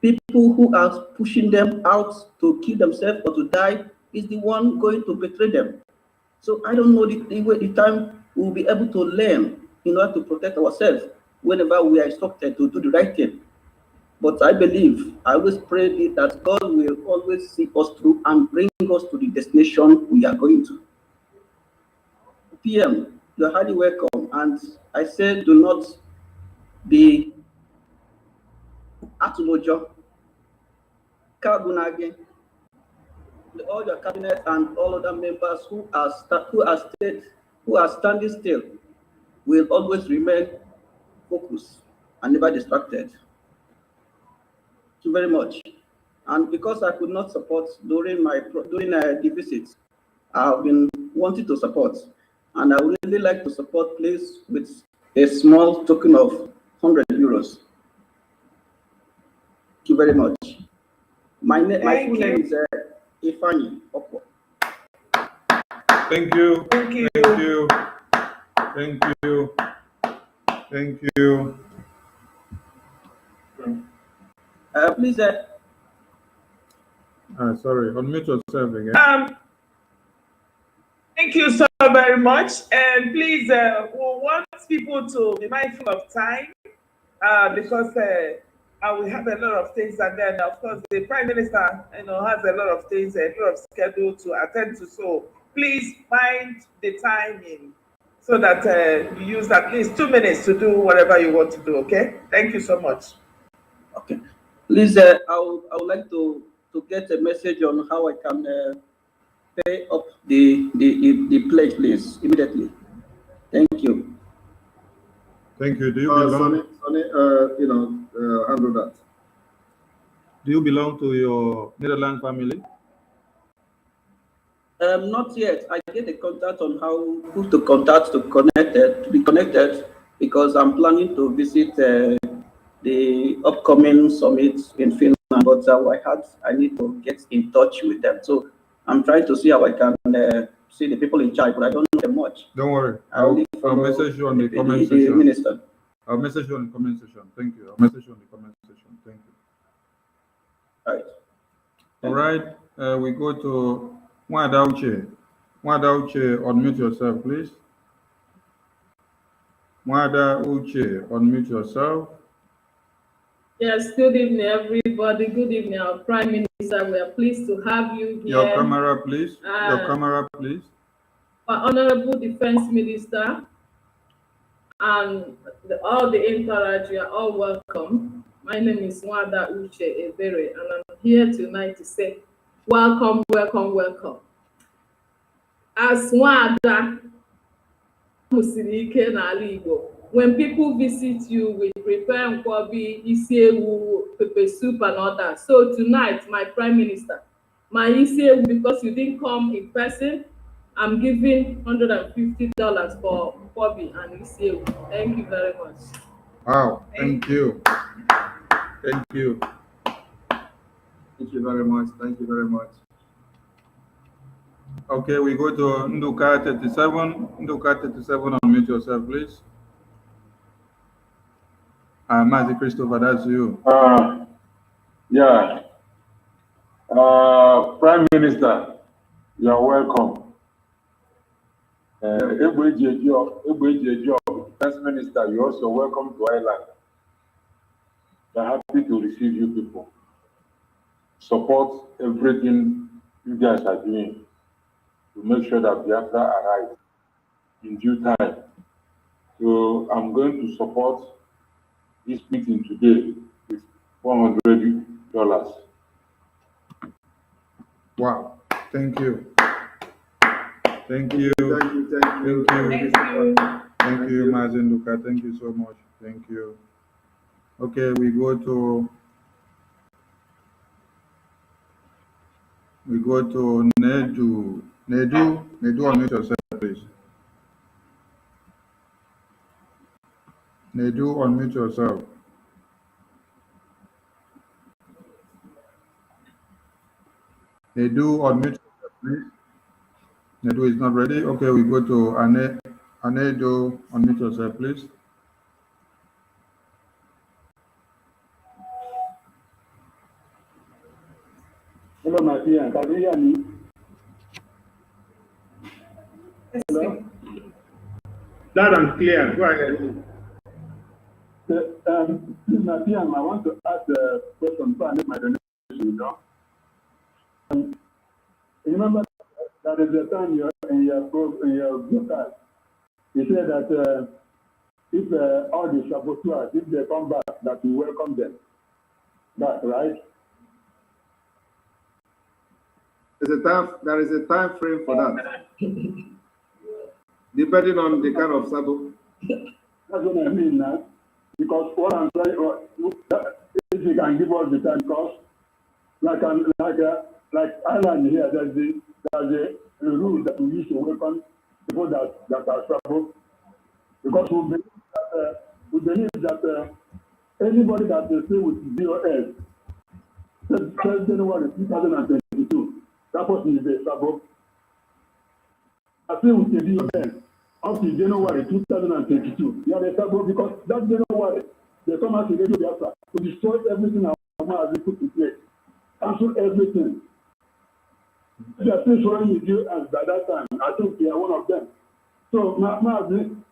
people who are pushing them out to kill themselves or to die is the one going to betray them. So I don't know the time we'll be able to learn in order to protect ourselves whenever we are instructed to do the right thing. But I believe, I always pray that God will always see us through and bring us to the destination we are going to. PM, you're highly welcome. And I say, do not be Atulojo, Kabunage, all your cabinet and all other members who are standing still will always remain focused and never distracted. Thank you very much. And because I could not support during the visit, I've been wanting to support, and I would really like to support, please, with a small token of 100 euros. Thank you very much. My full name is Ifani Okwo. Thank you. Thank you. Thank you. Thank you. Thank you. Please. Sorry, unmute yourself again. Thank you so very much. And please, we want people to be mindful of time because we have a lot of things, and then of course the Prime Minister, has a lot of things, a lot of schedule to attend to. So please mind the timing so that you use at least 2 minutes to do whatever you want to do. Okay? Thank you so much. Okay. Please, I would like to get a message on how I can pay up the pledge, please, immediately. Thank you. Thank you. Do you belong? Sonny, handle that. Do you belong to your Netherlands family? Not yet. I get a contact on who to contact to be connected, because I'm planning to visit the upcoming summit in Finland, but I need to get in touch with them. So I'm trying to see how I can see the people in charge, but I don't know them much. Don't worry. I'll message you on the comment section. Minister. I'll message you on the comment section. Thank you. I'll message you on the comment section. Thank you. All right. All right. We go to Mwada Uche. Mwada Uche, unmute yourself, please. Mwada Uche, unmute yourself. Yes, good evening, everybody. Good evening, our Prime Minister. We are pleased to have you here. Your camera, please. Your camera, please. Our Honorable Defense Minister and all the entourage, you are all welcome. My name is Mwada Uche Ebere, and I'm here tonight to say welcome, welcome, welcome. As Mwada Musirike n'ala Igbo, when people visit you with prepare nkwobi, isiewu, pepper soup and all that. So tonight, my Prime Minister, my isiewu, because you didn't come in person, I'm giving $150 for nkwobi and isiewu. Thank you very much. Wow, thank you. Thank you. Thank you very much. Thank you very much. Okay, we go to Nduka 37. Nduka 37, unmute yourself, please. Mazi Christopher, that's you. Yeah. Prime Minister, you are welcome. First Minister, you're also welcome to Ireland. We're happy to receive you people. Support everything you guys are doing to make sure that Biafra arrives in due time. So I'm going to support this meeting today with $100. Wow. Thank you. Thank you. Thank you. Thank you. Thank you. Mazi Nduka. Thank you so much. Thank you. Okay, we go to Nedu. Nedu, unmute yourself, please. Nedu, unmute yourself. Nedu, unmute yourself, please. Nedu is not ready. Okay, we go to Anedo, unmute yourself, please. Hello, my dear. Can you hear me? Hello? Loud and clear. Go ahead. Please, my dear, I want to ask a question before I make my donation, you know. Remember that is the time in your broadcast, you said that if all the saboteurs, if they come back, that we welcome them back, right? There is a time frame for that. Depending on the kind of sabo. That's what I mean now. Because what I'm trying, if you can give us the time, because like Ireland here, there's a rule that we use to welcome people that are trouble. Because we believe that anybody that they say with BOS, 1st January 2022, that person is a trouble. I say with the BOS, up to January 2022, you are a trouble because that January, they come out to Radio Biafra to destroy everything our mama has put in place. Cancel everything. They are still showing with you as by that time. I think we are one of them. So,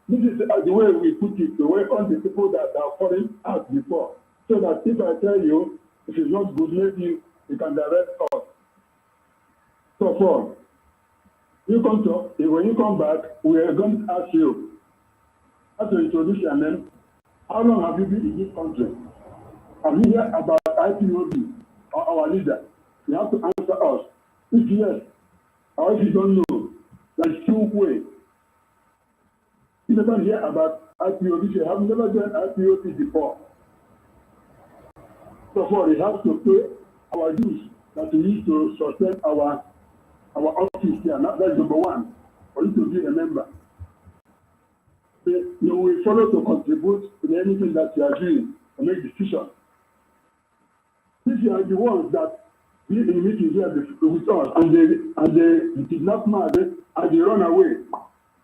this is the way we put it, the way all the people that are falling out before. So that if I tell you, if it's not good, maybe you can direct us. So far, when you come back, we are going to ask you, as to introduce your name, how long have you been in this country? Have you heard about IPOB or our leader? You have to answer us. If yes, or if you don't know, there's two ways. You never hear about IPOB, you have never done IPOB before. So far, we have to pay our dues that we need to sustain our office here. That's number one, for you to be a member. You will follow to contribute to anything that you are doing to make decisions. If you are the ones that be in the meeting here with us and they did not matter and they run away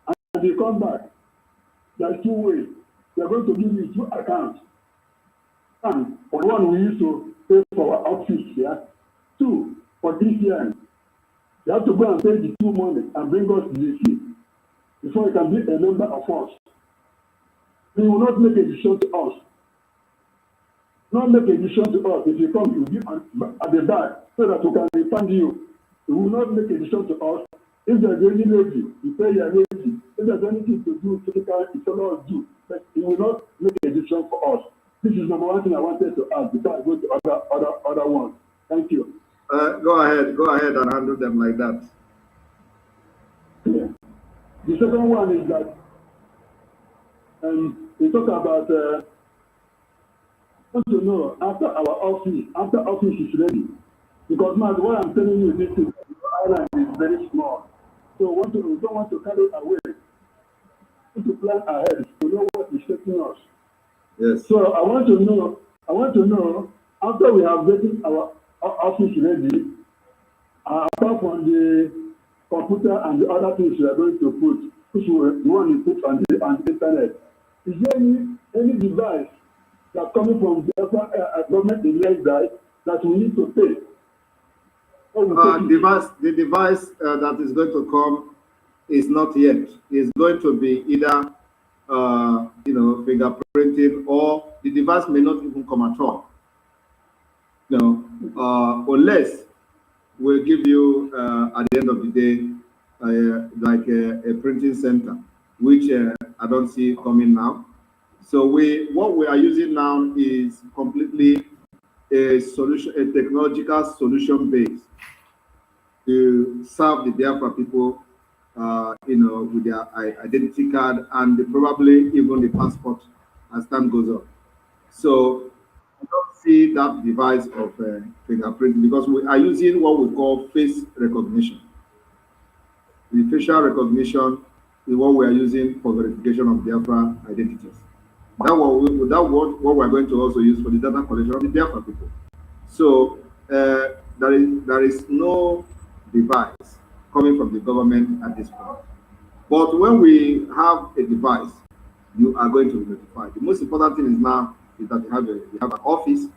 and they come back, there are two ways. They are going to give you two accounts. And for one, we used to pay for our office here. Two, for this year, you have to go and pay the two money and bring us the receipt before you can be a member of us. You will not make a decision to us. Not make a decision to us. If you come, you will be at the back so that we can refund you. You will not make a decision to us. If there's any levy, you pay your levy. If there's anything to do, it's all do. But you will not make a decision for us. This is number one thing I wanted to ask before I go to other ones. Thank you. Go ahead and handle them like that. Yeah. The second one is that we talk about want to know after office is ready. Because now what I'm telling you, this island is very small. So we don't want to carry away. We need to plan ahead to know what is taking us. Yes. So I want to know after we have gotten our office ready, apart from the computer and the other things you are going to put, which you want to put on the internet. Is there any device that coming from the government in that we need to pay? The device that is going to come is not yet. It's going to be either fingerprinting, or the device may not even come at all. Unless we'll give you at the end of the day like a printing center, which I don't see coming now. So what we are using now is completely a technological solution based to serve the Biafra people, with their identity card and probably even the passport as time goes on. So I don't see that device of fingerprinting, because we are using what we call face recognition. The facial recognition is what we are using for verification of Biafra identities. That's what we're going to also use for the data collection of the Biafra people. So there is no device coming from the government at this point. But when we have a device, you are going to be notified. The most important thing is now is that you have an office,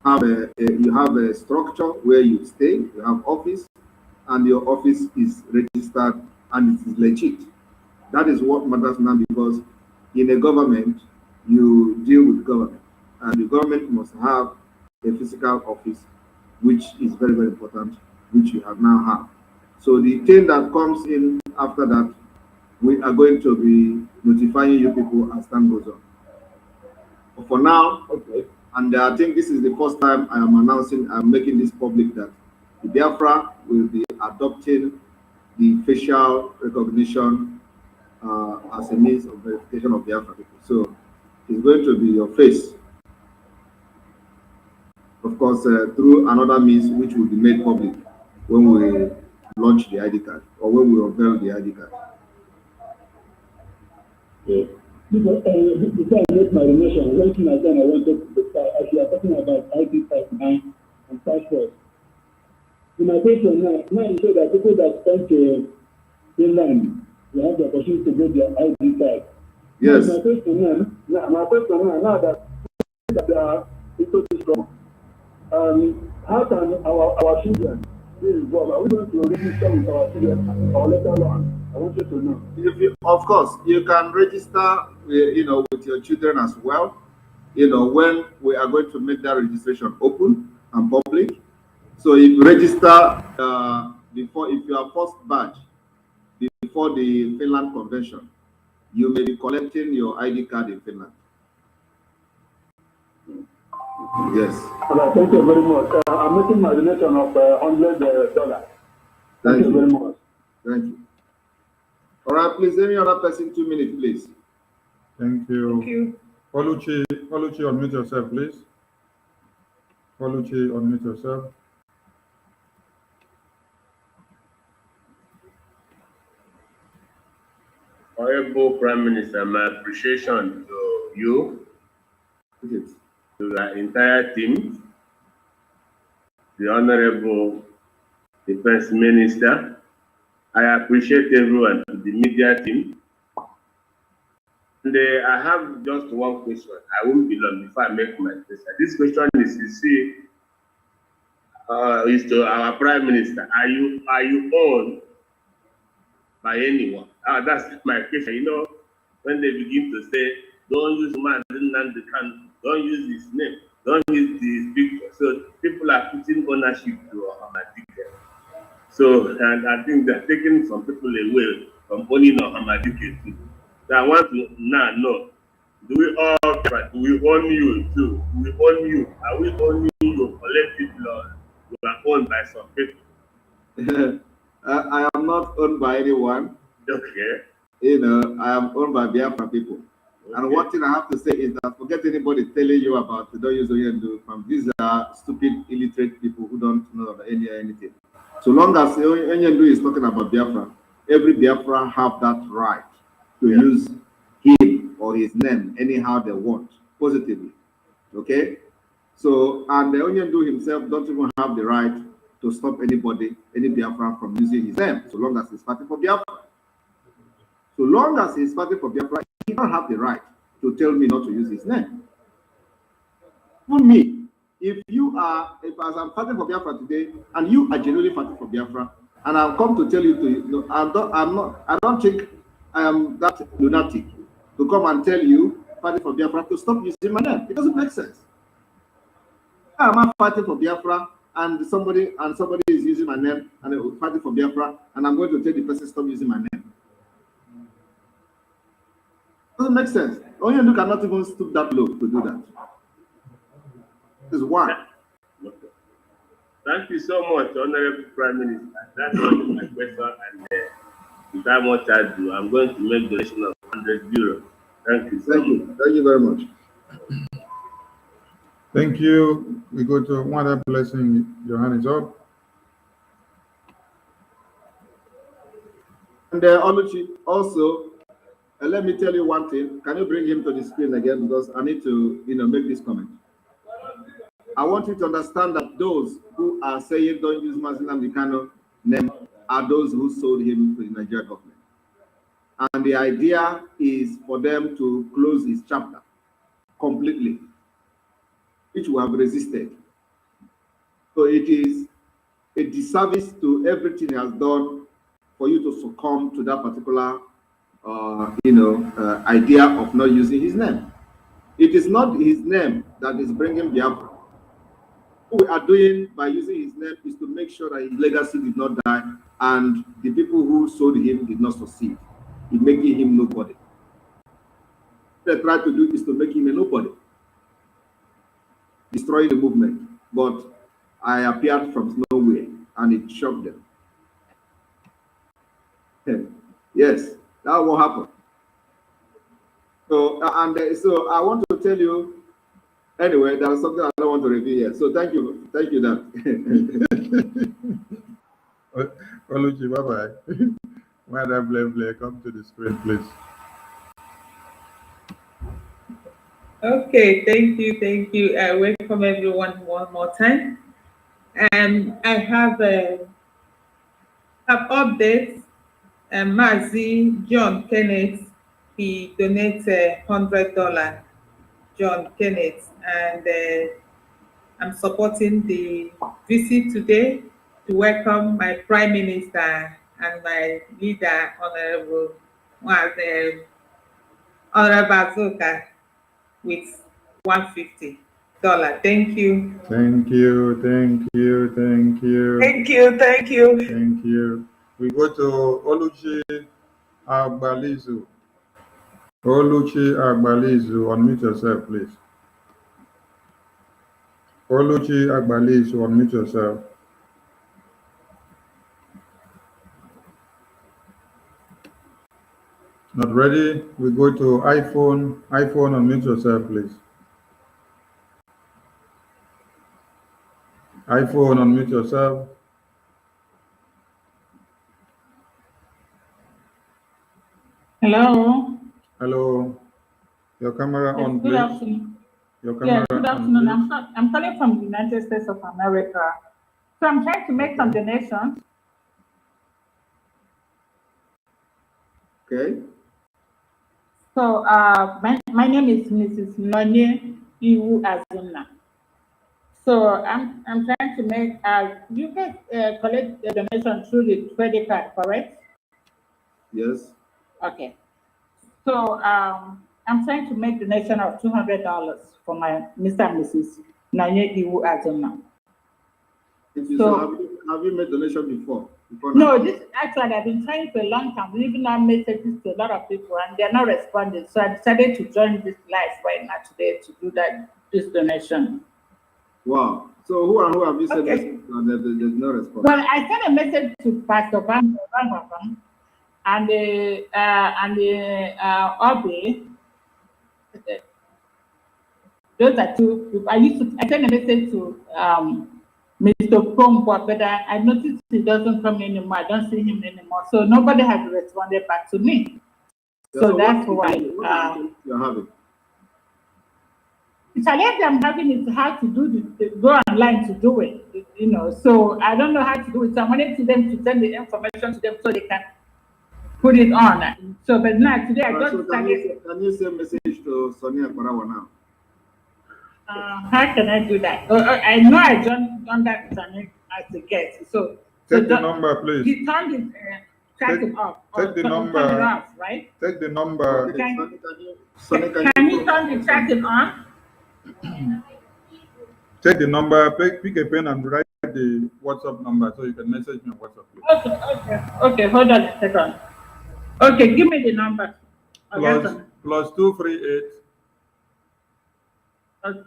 you have a structure where you stay, you have office, and your office is registered and it is legit. That is what matters now, because in a government, you deal with government, and the government must have a physical office, which is very, very important, which you have now have. So the thing that comes in after that, we are going to be notifying you people as time goes on. But for now, okay, and I think this is the first time I'm making this public, that the Biafra will be adopting the facial recognition as a means of verification of Biafra people. So it's going to be your face, of course, through another means which will be made public when we launch the ID card, or when we unveil the ID card. Yeah. Before I make my donation, one thing again I wanted to as you are talking about ID card and passport. In my question now you say that people that come to Finland, they have the opportunity to get their ID card. Yes. My question now that they are into this problem, how can our children be involved? Are we going to register with our children or later on? I want you to know. Of course, you can register, with your children as well. When we are going to make that registration open and public. So if you register if you are first batch before the Finland Convention, you may be collecting your ID card in Finland. Yes. Well, thank you very much. I'm making my donation of $100. Thank you very much. Thank you. All right, please, any other person, 2 minutes, please. Thank you. Thank you. Oluchi, unmute yourself, please. Oluchi, unmute yourself. Honorable Prime Minister, my appreciation to you, to the entire team, the Honorable Defense Minister. I appreciate everyone, the media team. And I have just one question. I won't be long before I make my question. This question is to our Prime Minister. Are you owned by anyone? That's my question. When they begin to say, don't use man, don't use his name, don't use his picture. So people are putting ownership to Ahmadiyya. So, and I think they're taking some people away from owning Ahmadiyya too. So I want to now know, do we own you too? Do we own you? Are we owning you collectively, or we are owned by some people? I am not owned by anyone. Okay. I am owned by Biafra people. Okay. And one thing I have to say is that forget anybody telling you about don't use Oyendu. These are stupid, illiterate people who don't know about anything. So long as Oyendu is talking about Biafra, every Biafra have that right to use him or his name anyhow they want, positively. Okay? So, and the Oyendu himself don't even have the right to stop anybody, any Biafran from using his name, so long as he's fighting for Biafra. So long as he's fighting for Biafra, he don't have the right to tell me not to use his name. For me, if as I'm fighting for Biafra today, and you are genuinely fighting for Biafra, and I've come to tell you I don't think I am that lunatic to come and tell you fighting for Biafra to stop using my name. It doesn't make sense. I'm not fighting for Biafra, and somebody is using my name, and they're fighting for Biafra, and I'm going to tell the person stop using my name. Doesn't make sense. Only cannot even stoop that low to do that. This is why. Thank you so much, Honorable Prime Minister. That's only my question, and without much ado, I'm going to make donation of 100 euros. Thank you. Thank you. Thank you very much. Thank you. We go to one other blessing. Your hand is up. And Oluchi, also, let me tell you one thing. Can you bring him to the screen again? Because I need to, make this comment. I want you to understand that those who are saying don't use Mazinam Dikano name are those who sold him to the Nigerian government. And the idea is for them to close his chapter completely, which we have resisted. So it is a disservice to everything he has done for you to succumb to that particular, idea of not using his name. It is not his name that is bringing Biafra. What we are doing by using his name is to make sure that his legacy did not die and the people who sold him did not succeed in making him nobody. What they try to do is to make him a nobody, destroy the movement. But I appeared from nowhere and it shocked them. Yes, that's what happened. So, so I want to tell you, anyway, there is something I don't want to reveal here. So thank you, Dan. Oluchi, bye-bye. Madam Blay, come to the screen, please. Okay, thank you. I welcome everyone one more time. I have updates. Mazi John Kenneth, he donates $100. John Kenneth, and I'm supporting the visit today to welcome my Prime Minister and my leader, Honorable Azuka, with $150. Thank you. Thank you. Thank you. Thank you. We go to Oluchi Agbalizu. Oluchi Agbalizu, unmute yourself, please. Oluchi Agbalizu, unmute yourself. Not ready? We go to iPhone. iPhone, unmute yourself, please. iPhone, unmute yourself. Hello. Hello. Your camera Yes, on, good please. afternoon. Your camera Good afternoon. I'm calling from the United States of America. So I'm trying to make some donations. Okay. So my name is Mrs. Nonye Iwu Azuna. So I'm trying to make you guys collect the donation through the credit card, correct? Yes. Okay. So I'm trying to make donation of $200 for my Mr. and Mrs. Nonye Iwu Azuna. So have you made donation before? No, this actually I've been trying for a long time, leaving out messages to a lot of people and they're not responding. So I decided to join this live right now today to do this donation. Wow. So who have you sent message to and there's no response? Well, I sent a message to Pastor Bang and Obi. Those are two people. I sent a message to Mr. Pombo, but I noticed he doesn't come anymore. I don't see him anymore. So nobody has responded back to me. So that's why. You're having. the challenge I'm having is how to do go online to do it, you know. So I don't know how to do it. So I wanted to them to send the information to them so they can put it on. So, but now today I got So can you send message to Sonia Parawa now? How can I do that? I know I done that as a guest. So take the number, please. He turned it it off. Take the number. Turn it off, right? Take the number. Can you turn the chatting on? Take the number. Pick a pen and write the WhatsApp number so you can message me on WhatsApp, please. Okay. Hold on a second. Okay, give me the number. Plus 238.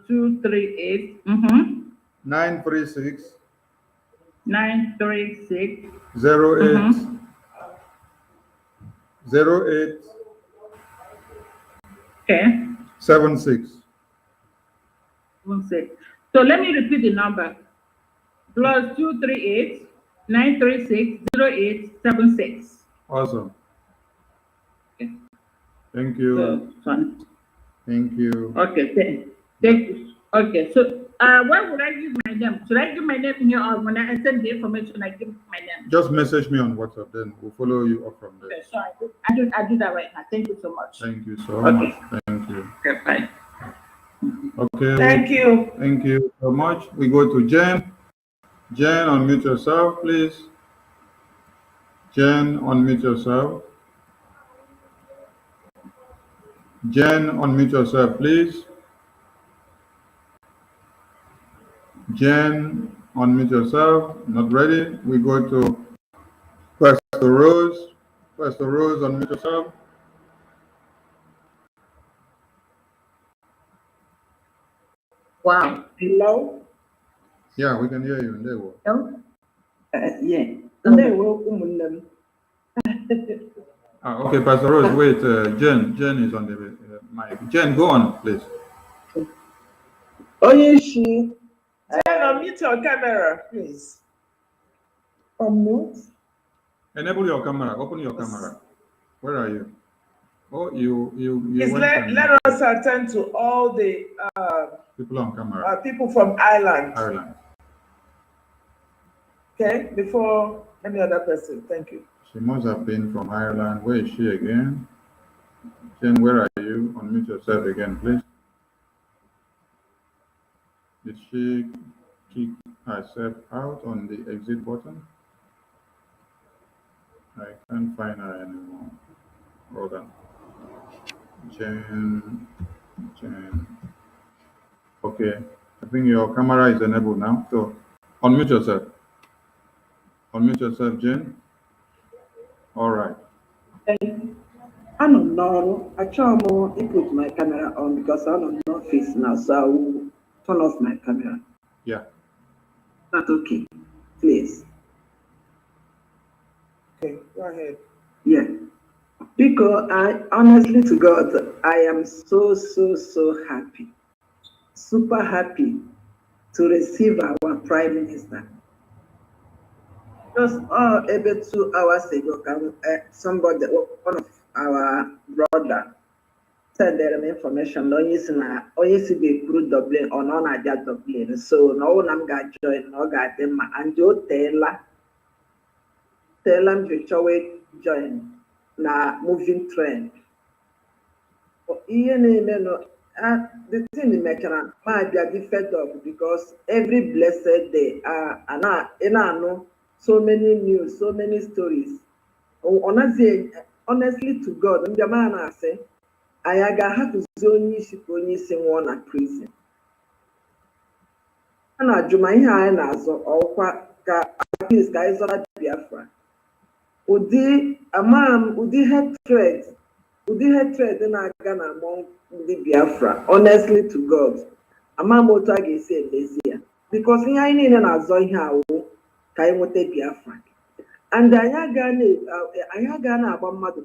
238. 936. 936. 08. 08. Okay. 76. 16. So let me repeat the number. Plus 238 936 0876. Awesome. Okay. Thank you. Thank you. Okay, thank you. Okay, so where would I give my name? Should I give my name here, or when I send the information, I give my name? Just message me on WhatsApp, then we'll follow you up from there. Okay, so I do that right now. Thank you so much. Thank you so much. Thank you. Okay, bye. Okay. Thank you. Thank you so much. We go to Jen. Jen, unmute yourself, please. Jen, unmute yourself. Jen, unmute yourself, please. Jen, unmute yourself. Not ready. We go to Pastor Rose. Pastor Rose, unmute yourself. Wow. Hello? Yeah, we can hear you. There we go. Yeah. Hello. Okay, Pastor Rose, wait. Jen is on the mic. Jen, go on, please. Oh, yes, she. Jen, unmute your camera, please. Unmute. Enable your camera. Open your camera. Where are you? Oh, you Please let us attend to all the people on camera. People from Ireland. Ireland. Okay, before any other person. Thank you. She must have been from Ireland. Where is she again? Jen, where are you? Unmute yourself again, please. Did she kick herself out on the exit button? I can't find her anymore. Hold on. Jen. Okay. I think your camera is enabled now. So unmute yourself. Unmute yourself, Jen. All right. I'm not. I try to put my camera on because I'm not office now, so I will turn off my camera. Yeah. That's okay. Please. Okay, go ahead. Yeah. Because I honestly to God, I am so happy. Super happy to receive our Prime Minister. Just about 2 hours ago, somebody, one of our brother, sent them information. No, yes, be through Dublin or non Dublin. So no one got join, no got them, and you tell them to join na moving train. The thing mentioned might be fed up because every blessed day, so many news, so many stories. Honestly to God, the man I say, I have to zone one at prison. And I do my hair as or at least guys are Biafra. Udi hatred in our Ghana among the Biafra, honestly to God. Moto say lazy because I need an azoy Kaimote Biafra. And I Ghana about mother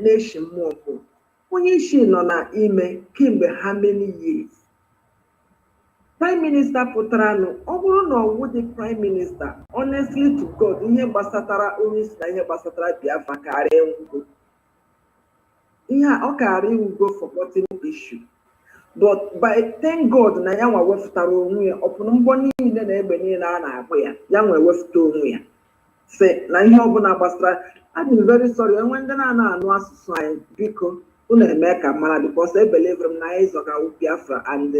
nation more. When you see on email, Kimbe how many years? Prime Minister Potrano, overall with the Prime Minister, honestly to God, ihe basatara onye si na ihe basatara Biafra karịa ngwo. Ihe ọ karịa ngwo forgotten issue. But by thank God na ya nwa wefutara onwe ya ọpụrụ mgbọ niile na egbe niile a na-agba ya ya nwa ewefuta onwe ya sị na ihe ọbụla gbasara I'm very sorry enwe ndị na-ana anụ asụsụ anyị biko unu eme ka mara because I believe m na anyị zọga Biafra and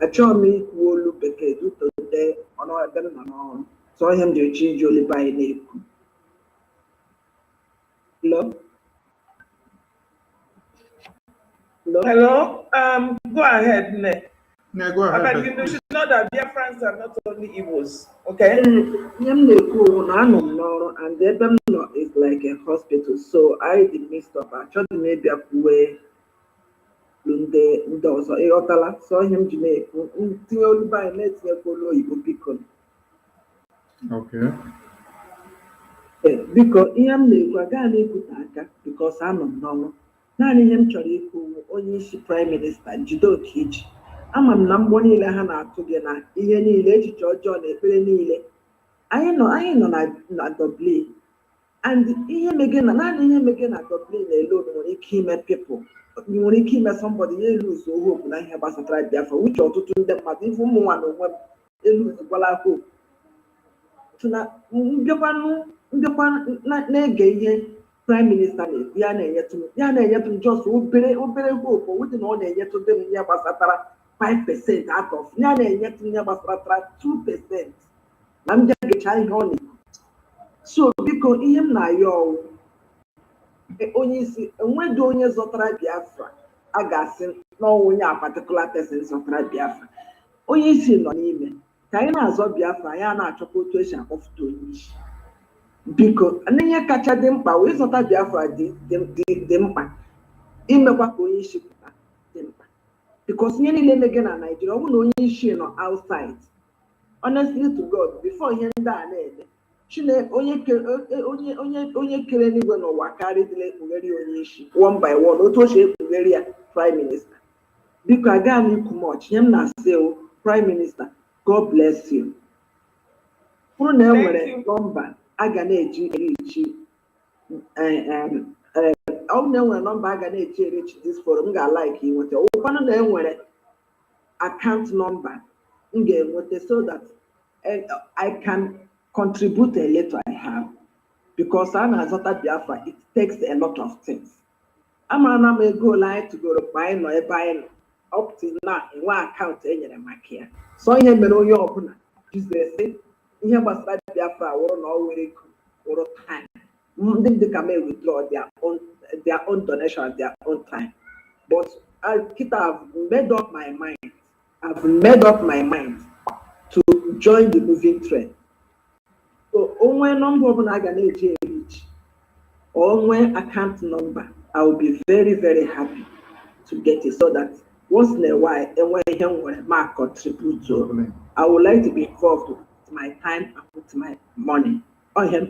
achọghị m ikwu olu bekee duto ndị ọnọdụ m nọ n'ọrụ so ihe m ji echi iji olibe anyị na-ekwu. Hello? Go ahead, Ne. Ne, go ahead. But you should know that Biafrans are not only Igbos, okay? I'm and the is like a hospital, so I the midst of actually maybe a way Lunde so Eotala saw him to make until by let's follow you. Okay. Because I'm the because I'm normal. Naanị ihe m chọrọ ikwu onye isi prime minista jide Okiji ama m na mgbọ niile ha na-atụ gị na ihe niile echiche ọjọọ na ekpere niile anyị nọ na Dublin and ihe mege na naanị ihe mege na Dublin alone nwere ike ime people nwere ike ime somebody ya eluzu hope na ihe gbasatara Biafra uche ọtụtụ ndị mmadụ ifu ụmụ nwa na onwe m eluzukwala hope tụna mbịakwa na-ege ihe Prime Minister ya na-enyetụ just obere hope wụdị na ọ na-enyetụ ndị m ya gbasatara 5% out of ya na-enyetụ ya gbasatara 2% na m ga-egecha ihe ọ na-ekwu. So biko ihe m na-ayọ onye isi enweghị onye zọtara Biafra a ga-asị n'ọnwụ onye a particular person zọtara Biafra. Onye isi nọ n'ime ka anyị na-azọ Biafra ya na-achọkwa otu esi akpọfụta onye isi biko ihe kacha dị mkpa wee zọta Biafra dị mkpa imekwa ka onye isi pụta dị mkpa because ihe niile na-ege na Nigeria ọ bụrụ na onye isi nọ outside honestly to God before ihe ndị a na-eme onye kere n'igwe n'ụwa karịdịla ekpugheri onye isi one by one otu o si ekpugheri ya prime minister biko aga m ikwu much ihe m na-asị prime minister God bless you. Bụrụ na enwere nọmba a ga na-eji erichi ọ na-enwere nọmba a ga na-eji erichi this forum m ga-like inweta ụkwanụ na enwere account number m ga-enweta so that I can contribute a little I have because a na-azọta Biafra it takes a lot of things. Amara na m ego ole anyị tụgoro mgbe anyị nọ ebe anyị nọ up to now enwe akaụntụ enyere maka ya so ihe mere onye ọbụla jizere ihe gbasara Biafra wụrụ na ọ were ego wụrụ time ndị dịka m withdraw their own donation at their own time but I've made up my mind to join the moving trend. So onwe number ọbụla a ga na-eji reach onwe account number I will be very very happy to get it so that once in a while enwe ihe nwere ma contribute to I would like to be involved with my time and with my money. Him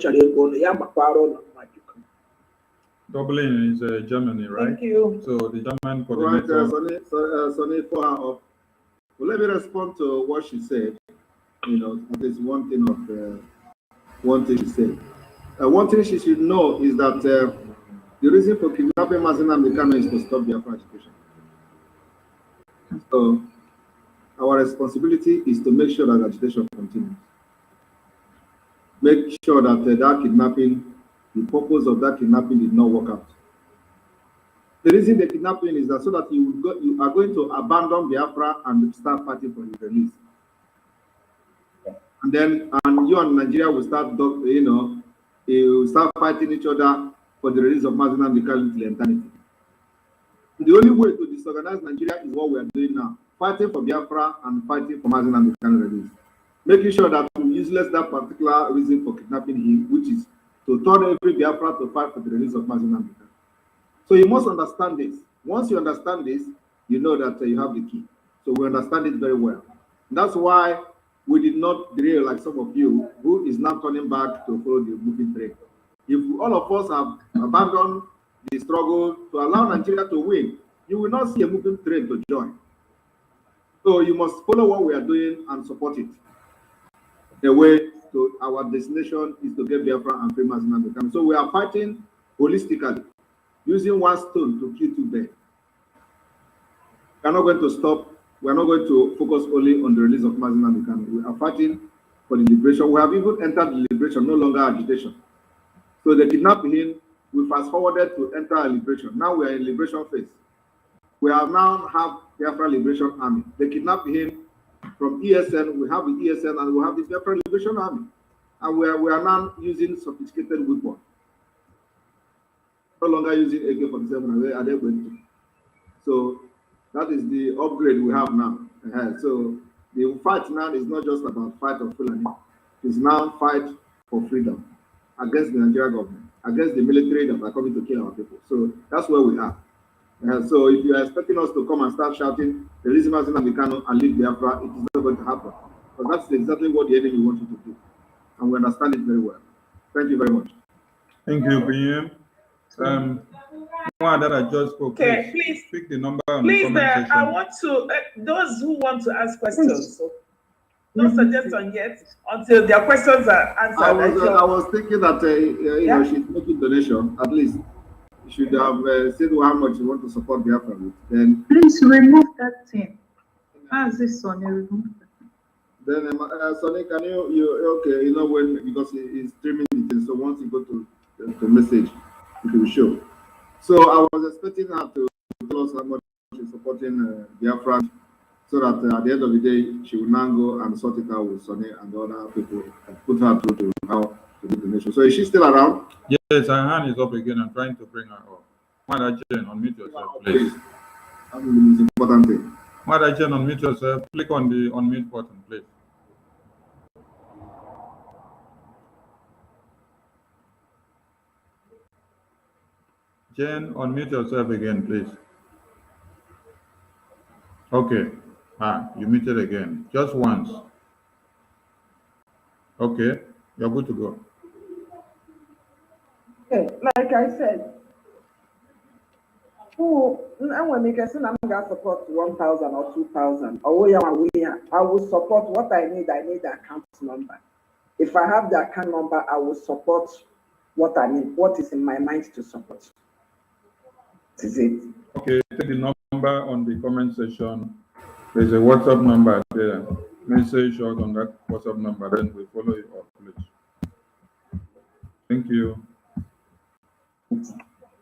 Dublin is Germany, right? Thank you. So the German Right, coordinator. Sonny, for her off. Well, let me respond to what she said. You know, there's one thing she said. One thing she should know is that the reason for kidnapping Mazina Mikano is to stop their education. So our responsibility is to make sure that agitation continues. Make sure that that kidnapping, the purpose of that kidnapping did not work out. The reason the kidnapping is that so that you are going to abandon Biafra and start fighting for his release. And then you and Nigeria will start, you will start fighting each other for the release of Mazina Mikano until eternity. The only way to disorganize Nigeria is what we are doing now. Fighting for Biafra and fighting for Mazina Mikano release. Making sure that we useless that particular reason for kidnapping him, which is to turn every Biafra to fight for the release of Mazina Mikano. So you must understand this. Once you understand this, you know that you have the key. So we understand it very well. That's why we did not derail like some of you who is now turning back to follow the moving train. If all of us have abandoned the struggle to allow Nigeria to win, you will not see a moving train to join. So you must follow what we are doing and support it. The way to our destination is to get Biafra and free Mazina Mikano. So we are fighting holistically, using one stone to kill two birds. We are not going to stop. We are not going to focus only on the release of Mazi Nnamdi Kanu. We are fighting for the liberation. We have even entered the liberation, no longer agitation. So they kidnapped him. We fast forwarded to enter a liberation. Now we are in liberation phase. We have now have Biafra Liberation Army. They kidnapped him from ESN. We have the ESN and we have the Biafra Liberation Army. And we are now using sophisticated weapons. No longer using AK-47 are they going to. So that is the upgrade we have now. So the fight now is not just about fight of Fulani. It's now fight for freedom against the Nigerian government, against the military that are coming to kill our people. So that's where we are. So if you are expecting us to come and start shouting, release Mazi Nnamdi Kanu and leave Biafra, it is not going to happen. Because that's exactly what the enemy wants you to do. And we understand it very well. Thank you very much. Thank you, PM. One that I just spoke. Okay, please pick the number on please, the comment section. I want to, those who want to ask questions, no suggestion yet until their questions are answered. I was thinking that you know, she's making donation. At least you should have said how much you want to support Biafra with. Then please remove that thing. How's this, Sonny? Remove that. Then Sonny, can you okay? You know when, because he's streaming the thing. So once you go to the message, it will show. So I was expecting her to tell us how much she's supporting Biafra, so that at the end of the day, she will now go and sort it out with Sonny and the other people and put her through to how to do the nation. So is she still around? Yes, her hand is up again. I'm trying to bring her up. Mother Jane, unmute yourself, please. That's the most important thing. Mother Jane, unmute yourself. Click on the unmute button, please. Jane, unmute yourself again, please. Okay. You muted again. Just once. Okay. You're good to go. Okay, like I said, when you say I'm going to support 1,000 or 2,000, I will support what I need. I need the account number. If I have the account number, I will support what I need, what is in my mind to support. This is it. Okay, take the number on the comment section. There's a WhatsApp number there. Message out on that WhatsApp number, then we follow you up, please. Thank you.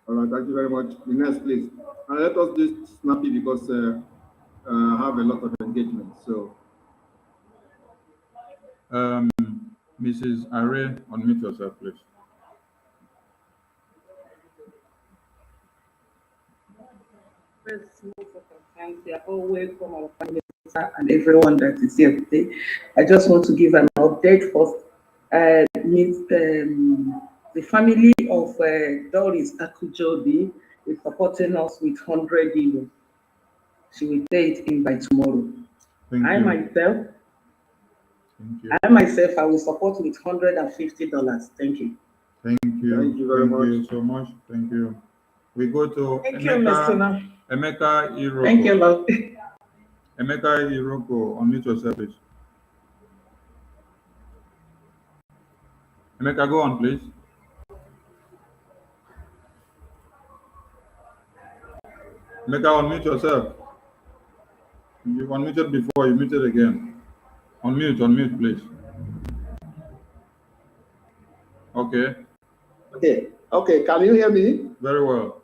All right, thank you very much. The next, please. And let us do snappy because I have a lot of engagement. So, Mrs. Are, unmute yourself, please. We are all welcome, our Prime Minister and everyone that is here today. I just want to give an update first. The family of Doris Akujobi is supporting us with 100 euros. She will pay it in by tomorrow. I myself, I will support with $150. Thank you. Thank you. Thank you very much. Thank you so much. Thank you. We go to thank you, Mr. Emeka Iroko. Thank you, Lord. Emeka Iroko, unmute yourself, please. Emeka, go on, please. Emeka, unmute yourself. You unmuted before, you muted again. Unmute, please. Okay, can you hear me? Very well.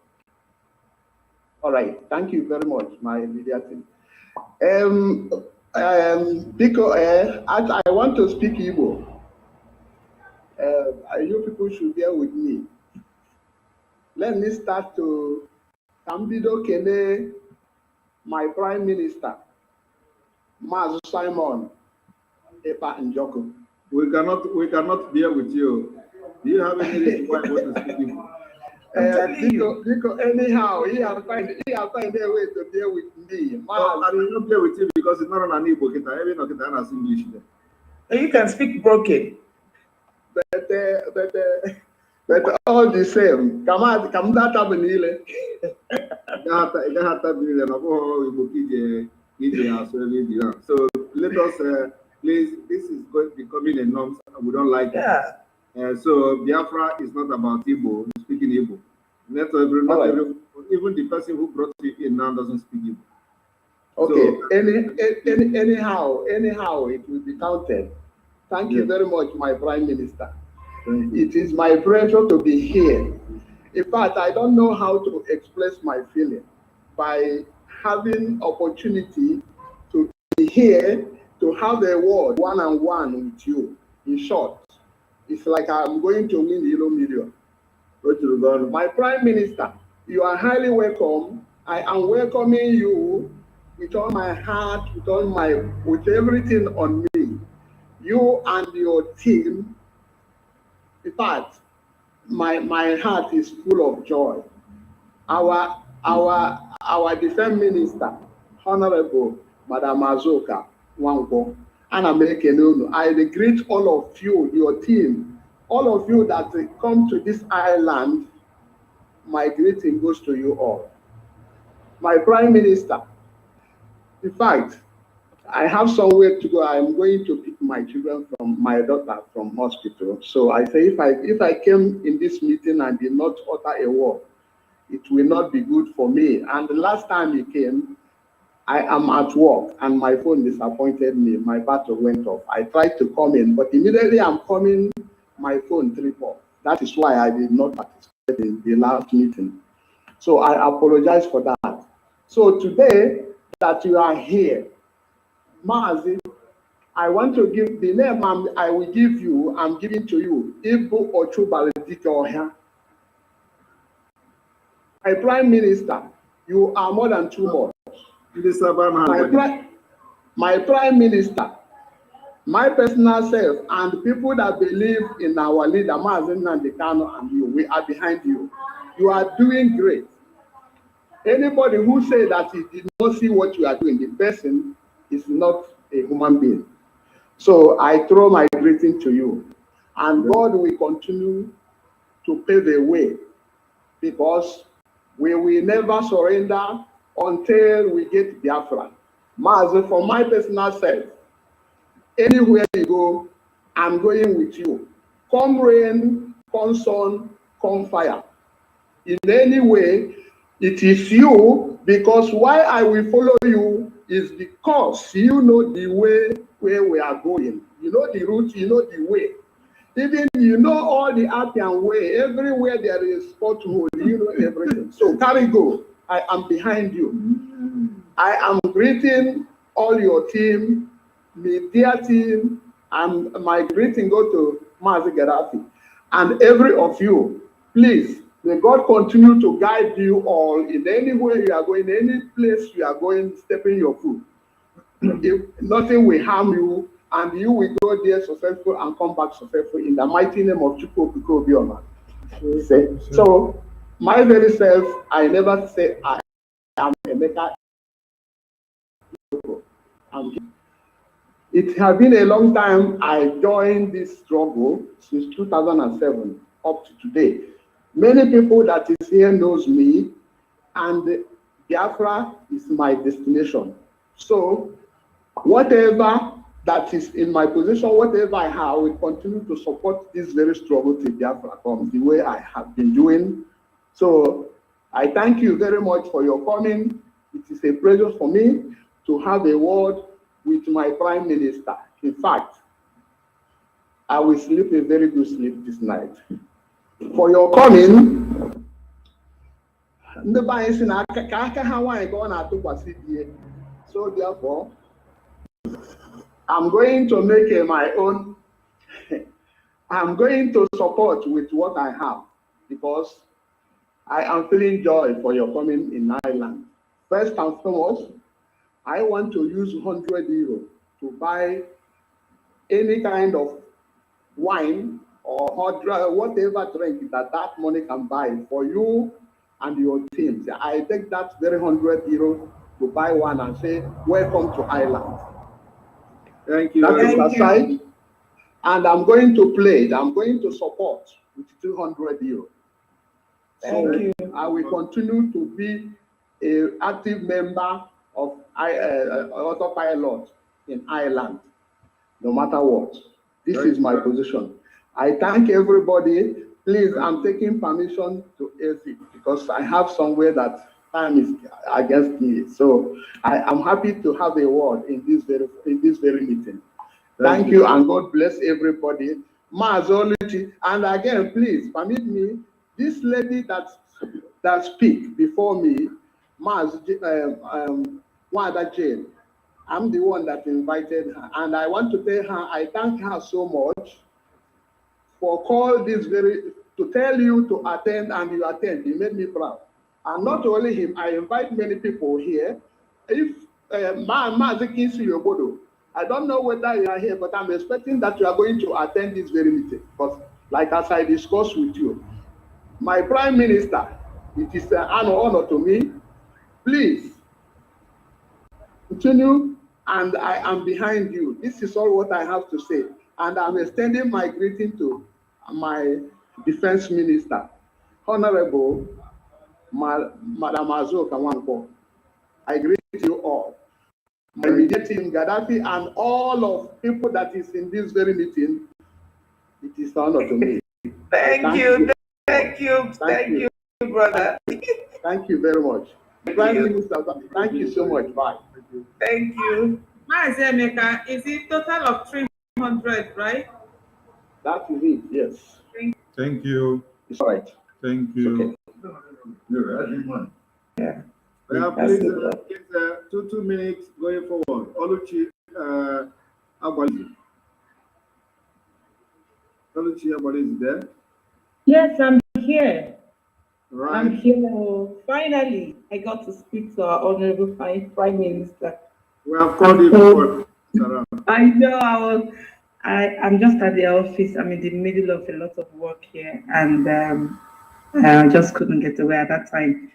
All right, thank you very much, my media team. Because I want to speak Igbo. You people should bear with me. Let me start to Kambido Kene, my Prime Minister, Maz Simon Epa Njoko. We cannot bear with you. Do you have any reason why you want to speak Igbo? Because anyhow, he has find a way to deal with me. I will not deal with you because it's not on an Igbo. Every not in English there. You can speak broken. But all the same, come that Abinile. So let us please. This is going to be becoming a norm. We don't like it. So Biafra is not about Igbo. Speaking Igbo. Not even the person who brought you in now doesn't speak Igbo. Okay, anyhow, it will be counted. Thank you very much, my Prime Minister. It is my pleasure to be here. In fact, I don't know how to express my feeling by having opportunity to be here, to have a word one-on-one with you. In short, it's like I'm going to win the million. My Prime Minister, you are highly welcome. I am welcoming you with all my heart, with everything on me. You and your team. In fact, my heart is full of joy. Our defense minister, Honorable Madam Azoka Wangbo, and I greet all of you, your team, all of you that come to this island. My greeting goes to you all. My Prime Minister, in fact, I have somewhere to go. I'm going to pick my my daughter from hospital. So I say, if I came in this meeting and did not utter a word, it will not be good for me. And the last time he came, I am at work and my phone disappointed me. My battery went off. I tried to come in, but immediately I'm coming, my phone tripped off. That is why I did not participate in the last meeting. So I apologize for that. So today that you are here, Mazi, I want to give the name I will give you, I'm giving to you, Ibu Ochubaledikohia. My Prime Minister, you are more than too much. My Prime Minister, my personal self, and people that believe in our leader, Mazen Nandekano, and you, we are behind you. You are doing great. Anybody who says that he did not see what you are doing, the person is not a human being. So I throw my greeting to you. And God will continue to pave the way, because we will never surrender until we get Biafra. Mazi, for my personal self, anywhere you go, I'm going with you. Come rain, come sun, come fire. In any way, it is you, because why I will follow you is because you know the way where we are going. You know the route, you know the way. Even you know all the Appian way. Everywhere there is pothole, you know everything. So carry go. I am behind you. I am greeting all your team, media team, and my greeting go to Mazi Gaddafi. And every of you, please, may God continue to guide you all in any way you are going, any place you are going, stepping your foot. If nothing will harm you, and you will go there successful and come back successful in the mighty name of Chukwu Bioma. So, my very self, I never say I am a maker. It has been a long time. I joined this struggle since 2007 up to today. Many people that is here knows me, and Biafra is my destination. So whatever that is in my position, whatever I have, I will continue to support this very struggle till Biafra comes, the way I have been doing. So I thank you very much for your coming. It is a pleasure for me to have a word with my Prime Minister. In fact, I will sleep a very good sleep this night. For your coming, so therefore, I'm going to make my own. I'm going to support with what I have, because I am feeling joy for your coming in Ireland. First and foremost, I want to use 100 euro to buy any kind of wine or hot drink, whatever drink that money can buy for you and your team. I take that very 100 euro to buy one and say, welcome to Ireland. Thank you. That is aside. And I'm going to play, I'm going to support with 200 euro. Thank you. I will continue to be an active member of autopilot in Ireland, no matter what. This is my position. I thank everybody. Please, I'm taking permission to exit because I have somewhere that time is against me. So I am happy to have a word in this very meeting. Thank you, and God bless everybody. Mazoliti, and again, please permit me, this lady that speak before me, Wanda Jane, I'm the one that invited her, and I want to tell her I thank her so much for call this to tell you to attend, and you attend. He made me proud. And not only him, I invite many people here. If I don't know whether you are here, but I'm expecting that you are going to attend this very meeting. Because, like as I discussed with you, my Prime Minister, it is an honor to me. Please continue, and I am behind you. This is all what I have to say. And I'm extending my greeting to my Defense Minister, Honorable Madam Azo Kawanko. I greet you all. My immediate team, Gaddafi, and all of people that is in this very meeting, it is an honor to me. Thank you, brother. Thank you very much. Prime Minister, thank you so much. Bye. Thank you. Maazemeka, is it total of 300, right? That is it, yes. Thank you. It's all right. Thank you. Okay. Yeah. Please, 2 minutes going forward. Oluchi Abali. Oluchi Abali is there. Yes, I'm here. Right. I'm here. Finally, I got to speak to our Honorable Prime Minister. We have called you before, Sarah. I know I'm just at the office. I'm in the middle of a lot of work here, and I just couldn't get away at that time.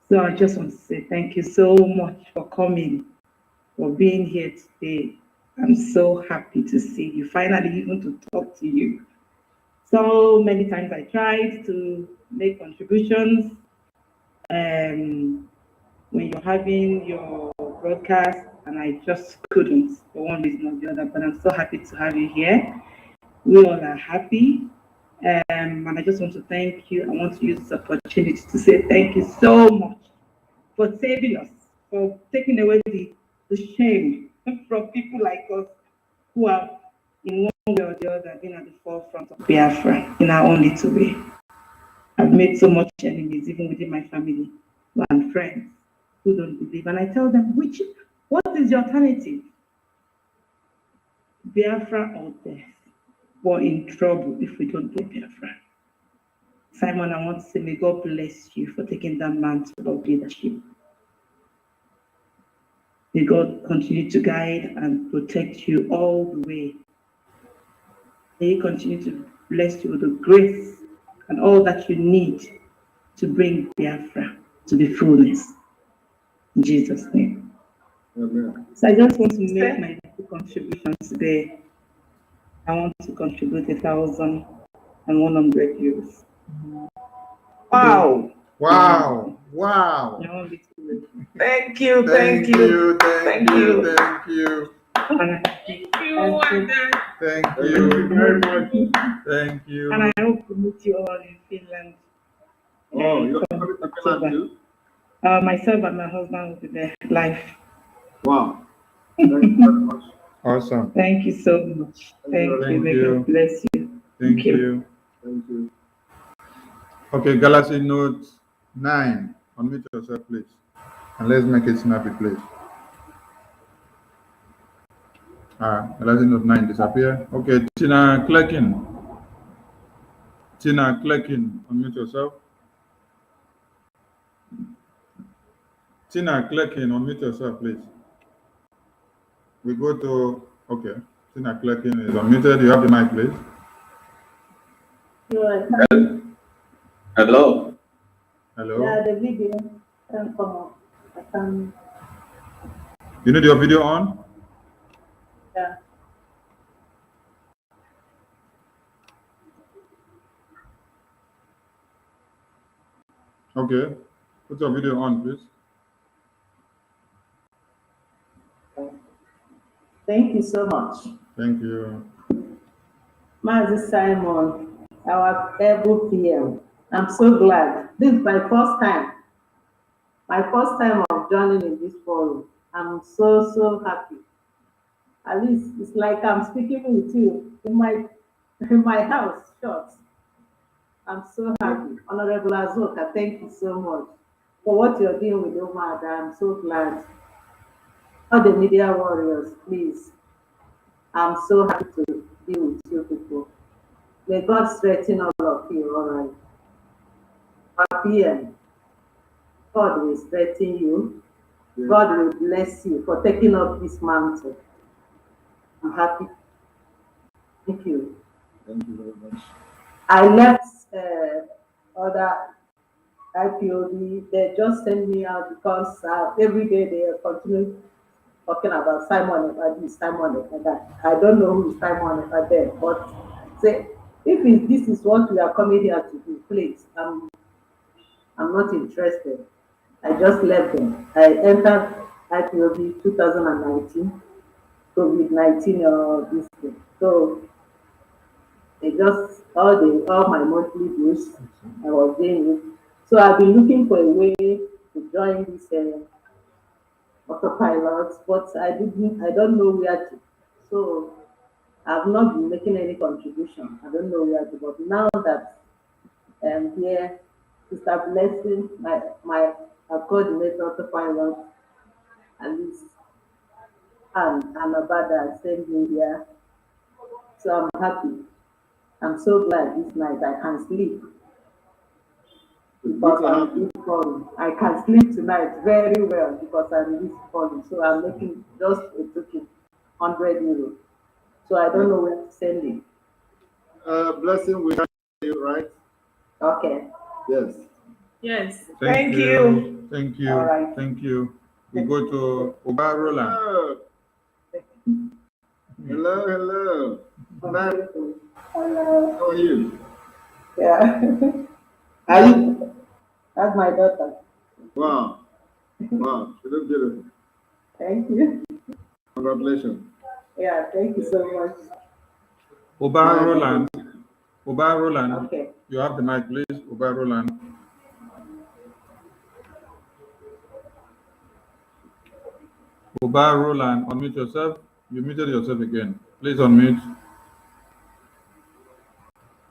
So I just want to say thank you so much for coming, for being here today. I'm so happy to see you, finally, even to talk to you. So many times I tried to make contributions when you're having your broadcast, and I just couldn't for one reason or the other, but I'm so happy to have you here. We all are happy. And I just want to thank you. I want to use this opportunity to say thank you so much for saving us, for taking away the shame from people like us who are in one way or the other been at the forefront of Biafra in our own little way. I've made so much enemies, even within my family and friends who don't believe. And I tell them, what is the alternative? Biafra or death? We're in trouble if we don't do Biafra. Simon, I want to say, may God bless you for taking that mantle of leadership. May God continue to guide and protect you all the way. May He continue to bless you with the grace and all that you need to bring Biafra to the fullness. In Jesus' name. Amen. So I just want to make my contribution today. I want to contribute 1,100 euros. Wow. Wow. Wow. Thank you. Thank you. Thank you. Thank you. Thank you very much. Thank you. And I hope to meet you all in Finland. Oh, you're coming to Finland too? Myself and my husband will be there live. Wow. Thank you very much. Awesome. Thank you so much. Thank you. May God bless you. Thank you. Thank you. Okay, Galaxy Note 9. Unmute yourself, please. And let's make it snappy, please. Galaxy Note 9 disappear. Okay, Tina Clerkin. Unmute yourself. Tina Clerkin, unmute yourself, please. We go to, okay. Tina Clerkin is unmuted. You have the mic, please. Hello. Hello. Yeah, the video can come up. I can. You need your video on? Yeah. Okay. Put your video on, please. Thank you so much. Thank you. Mazi Simon, our able PM. I'm so glad. This is my first time My first time of joining in this forum. I'm so happy. At least it's like I'm speaking with you in my house, short. I'm so happy. Honorable Azoka, thank you so much for what you're doing with Omar. I'm so glad. All the media warriors, please. I'm so happy to be with you people. May God strengthen all of you, all right. Happy and God will strengthen you. God will bless you for taking up this mantle. I'm happy. Thank you. Thank you very much. I left other IPOB. They just send me out because every day they continue talking about Simon Efa this, Simon Efa that. I don't know who is Simon Efa there, but say if this is what we are coming here to do, please, I'm not interested. I just left them. I entered IPOB 2019, COVID-19 or this thing. So they just all my monthly bills I was doing it. So I've been looking for a way to join this autopilot, but I don't know where to. So I've not been making any contribution. I don't know where to. But now that I'm here, Sister Blessing, my coordinator autopilot, at least, and Abada sent me here. So I'm happy. I'm so glad this night I can sleep. Because I'm in this forum. I can sleep tonight very well because I'm in this forum. So I'm making just a token, 100 euros. So I don't know where to send it. Blessing, we have you, right? Okay. Yes. Yes. Thank you. Thank you. All right. Thank you. We go to Oba Roland. Hello. Hello. How are you? Yeah. Are you? That's my daughter. Wow. Wow. She looks beautiful. Thank you. Congratulations. Yeah, thank you so much. Oba Roland. Oba Roland. Okay. You have the mic, please. Oba Roland. Oba Roland, unmute yourself. You muted yourself again. Please unmute.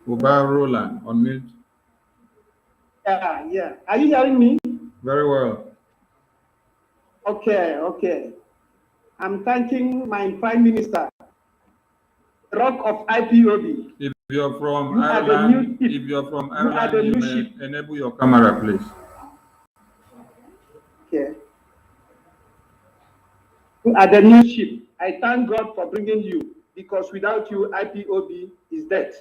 Oba Roland, unmute. Yeah. Are you hearing me? Very well. Okay. I'm thanking my Prime Minister, Rock of IPOB. If you're from You are the Ireland, new ship. you may enable your camera, please. Okay. You are the new ship. I thank God for bringing you because without you, IPOB is dead.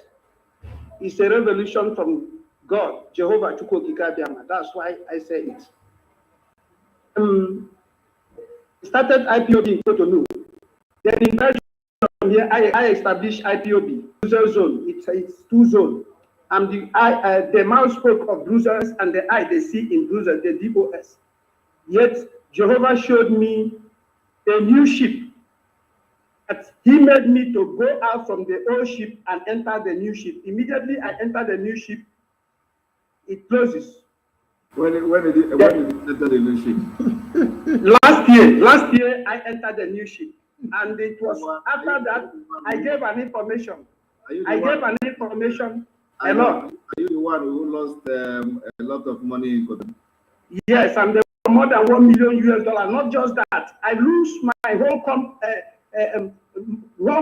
It's a revolution from God, Jehovah Chukwokika. That's why I say it. Started IPOB in Cotonou. Then in Belgium, here I established IPOB, Brussels zone. It's two zones. I'm the mouth spoke of Brussels and the eye they see in Brussels, the DOS. Yet Jehovah showed me a new ship. That he made me to go out from the old ship and enter the new ship. Immediately I enter the new ship, it closes. When did you enter the new ship? Last year I entered the new ship. And it was after that I gave an information. Hello. Are you the one who lost a lot of money in Cotonou? Yes, I'm the more than $1 million. Not just that, I lose my whole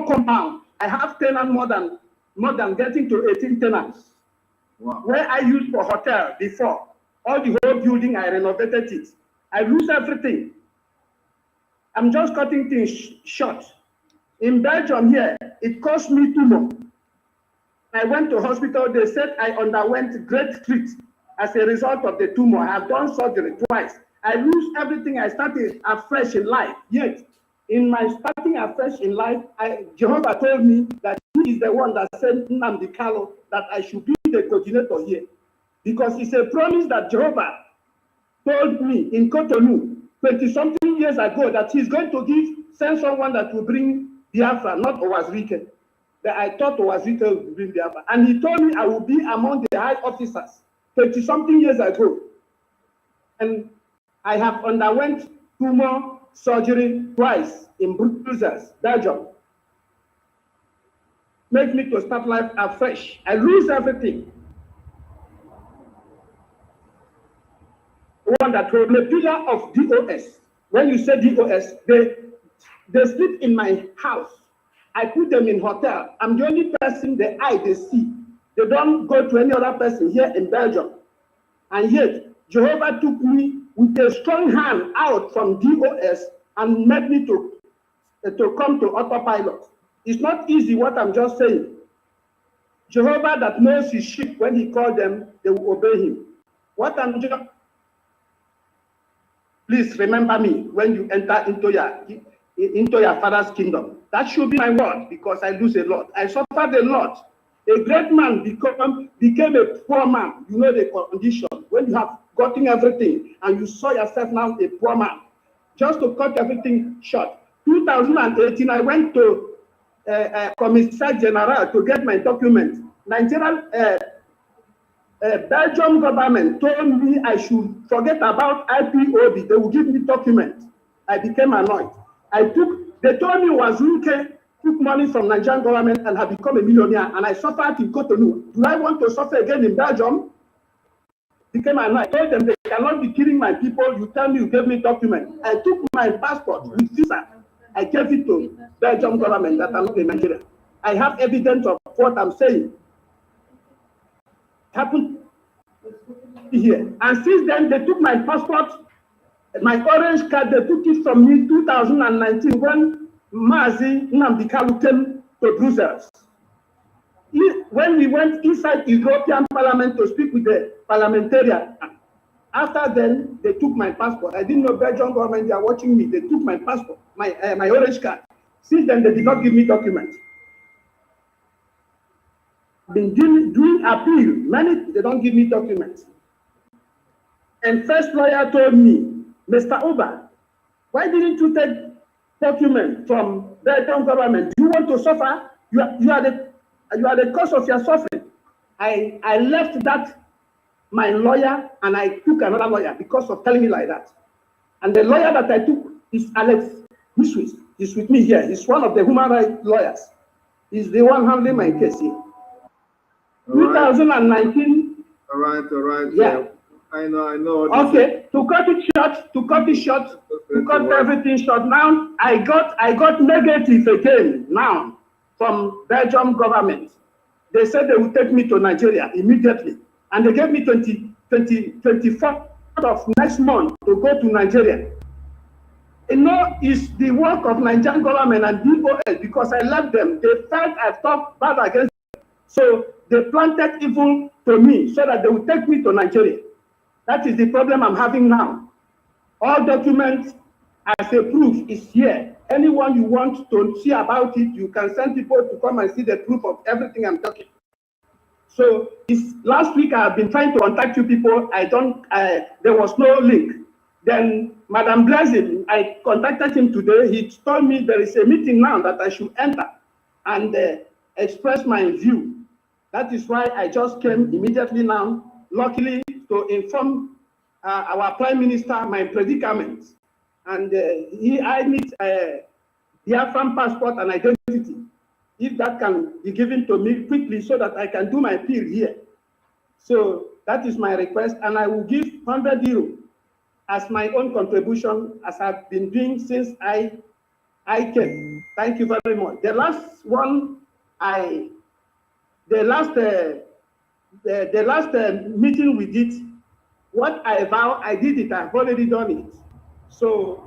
compound. I have tenants more than getting to 18 tenants. Wow. Where I used for hotel before, all the whole building I renovated it. I lose everything. I'm just cutting things short. In Belgium here, it cost me tumor. I went to hospital. They said I underwent great treat as a result of the tumor. I have done surgery twice. I lose everything. I started afresh in life. Yet, in my starting afresh in life, Jehovah told me that he is the one that sent Nnamdi Kanu that I should be the coordinator here. Because it's a promise that Jehovah told me in Cotonou 20-something years ago that he's going to send someone that will bring Biafra, not Owazrike. That I thought Owazrike would bring Biafra. And he told me I will be among the high officers 20-something years ago. And I have underwent tumor surgery twice in Brussels, Belgium. Make me to start life afresh. I lose everything. One that was a pillar of DOS. When you say DOS, they sleep in my house. I put them in hotel. I'm the only person they see. They don't go to any other person here in Belgium. And yet, Jehovah took me with a strong hand out from DOS and made me to come to autopilot. It's not easy what I'm just saying. Jehovah that knows his sheep, when he calls them, they will obey him. What I'm just... Please remember me when you enter into your father's kingdom. That should be my word, because I lose a lot. I suffered a lot. A great man became a poor man. You know the condition. When you have gotten everything and you saw yourself now a poor man. Just to cut everything short. 2018, I went to Commissar General to get my documents. Nigerian Belgium government told me I should forget about IPOB. They will give me documents. I became annoyed. They told me Wazuke took money from Nigerian government and have become a millionaire, and I suffered in Cotonou. Do I want to suffer again in Belgium? Became annoyed. I told them they cannot be killing my people. You tell me you gave me documents. I took my passport with visa. I gave it to Belgium government that I'm not in Nigeria. I have evidence of what I'm saying. Happened here. And since then, they took my passport, my orange card, they took it from me 2019 when Mazi Nnamdi came to Brussels. When we went inside the European Parliament to speak with the parliamentarian, after then, they took my passport. I didn't know Belgian government, they are watching me. They took my passport, my orange card. Since then, they did not give me documents. Been doing appeal, they don't give me documents. And first lawyer told me, Mr. Oba, why didn't you take documents from Belgian government? Do you want to suffer? You are the cause of your suffering. I left that my lawyer and I took another lawyer because of telling me like that. And the lawyer that I took is Alex Miswis. He's with me here. He's one of the human rights lawyers. He's the one handling my case here. 2019. All right. Yeah. I know. Okay, to cut everything short. Now I got negative again now from Belgium government. They said they would take me to Nigeria immediately, and they gave me 24th of next month to go to Nigeria. You know, it's the work of Nigerian government and DOS, because I left them. They felt I talked bad against them. So they planted evil to me so that they would take me to Nigeria. That is the problem I'm having now. All documents as a proof is here. Anyone you want to see about it, you can send people to come and see the proof of everything I'm talking. So last week I've been trying to contact you people. There was no link. Then Madam Blessing, I contacted him today. He told me there is a meeting now that I should enter and express my view. That is why I just came immediately now, luckily, to inform our Prime Minister my predicament. And I need a Biafran passport and identity. If that can be given to me quickly so that I can do my appeal here. So that is my request, and I will give 100 euro as my own contribution, as I've been doing since I came. Thank you very much. The last one, the last meeting we did, what I vow, I did it. I've already done it. So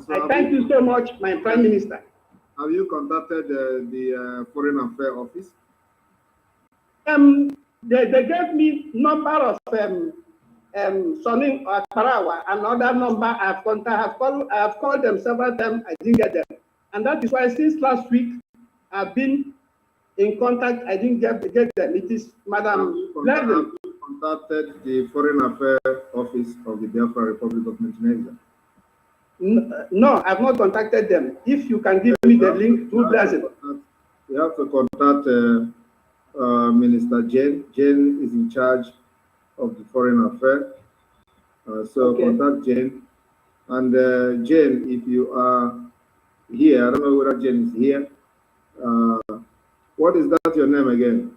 I thank you so much, my Prime Minister. Have you contacted the Foreign Affairs Office? They gave me number of Sonny Parawa, another number I've called them several times. I didn't get them, and that is why since last week I've been in contact. I didn't get them. It is Madam Have you contacted the Foreign Affairs Office of the Biafra Republic of Montenegro? No, I've not contacted them. If you can give me the link, to bless it. You have to contact Minister Jane. Jane is in charge of the Foreign Affairs. So Okay. contact Jane And Jane, if you are here, I don't know whether Jane is here. What is that your name again?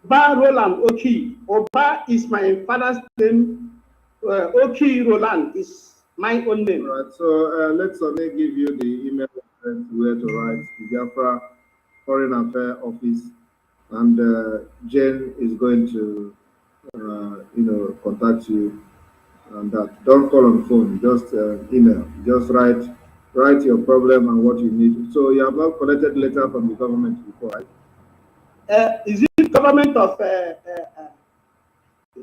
Ba Roland Oki. Oba is my father's name. Oki Roland is my own name. All right, so let Sonny give you the email address where to write the BIAFRA Foreign Affairs Office, and Jane is going to, contact you. And that don't call on phone, just email. Just write your problem and what you need. So you have not collected letter from the government before, right? Is it government of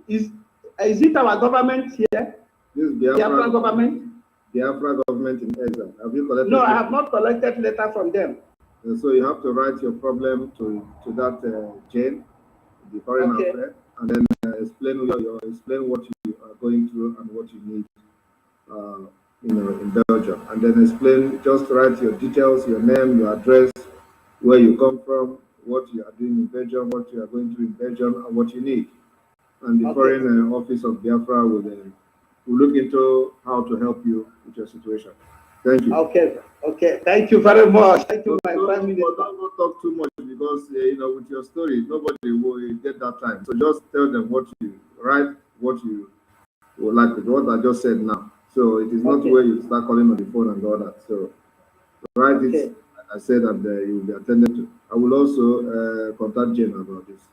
is it our government here? This Biafra government? Biafra government in exile. Have you collected? No, I have not collected letter from them. So you have to write your problem to that Jane, the foreign affairs, and then explain what you are going through and what you need, in Belgium, and then explain. Just write your details, your name, your address, where you come from, what you are doing in Belgium, what you are going through in Belgium, and what you need. And the foreign office of Biafra will look into how to help you with your situation. Thank you. Okay. Thank you very much. Thank you, my Prime Minister. Don't talk too much because with your story, nobody will get that time. So just tell them what you write, what you would like, what I just said now. So it is not where you start calling on the phone and all that. So write it. Like I said, and you will be attended to. I will also contact Jane about this.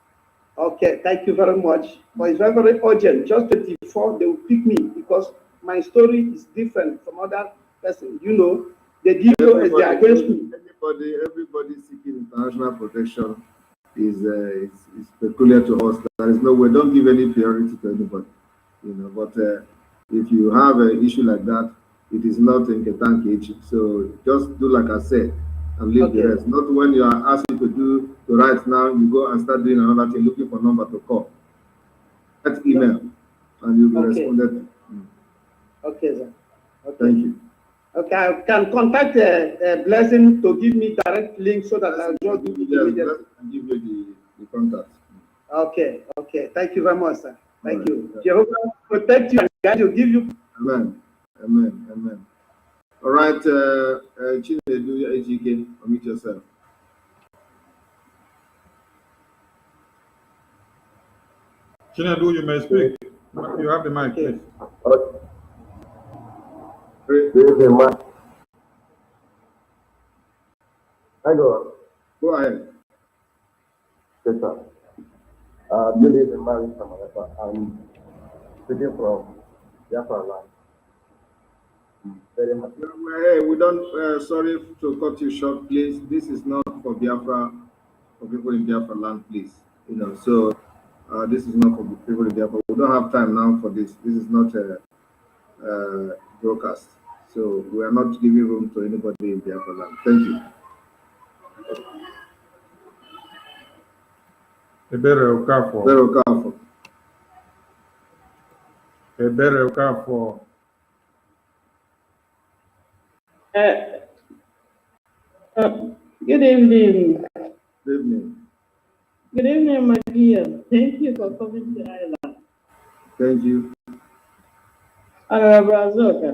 Okay, thank you very much. But it's very, very urgent. Just before they will pick me because my story is different from other person. The DOS they are against me. Everybody seeking international protection is peculiar to us. There is no way. Don't give any priority to anybody. But if you have an issue like that, it is not in Ketanki. So just do like I said and leave the rest. Not when you are asked to write now, you go and start doing another thing, looking for number to call. That email, and you'll be responded to. Okay, sir. Thank you. Okay, I can contact Blessing to give me direct link so that I'll just do it immediately. And give you the contact. Okay. Thank you very much, sir. Thank you. Jehovah protect you and guide you, give you. Amen. All right, Chinedu AGK, unmute yourself. Chinedu, you may speak. You have the mic, please. Go ahead. Yes, sir. Good evening, I'm speaking from Biafra land. Very much. Hey, we don't, sorry to cut you short, please. This is not for Biafra, for people in Biafra land, please. So this is not for people in Biafra. We don't have time now for this. This is not a broadcast. So we are not giving room to anybody in Biafra land. Thank you. Ebere Okafor. Good evening. Good evening. Good evening, my dear. Thank you for coming to Ireland. Thank you. Honorable Azoka.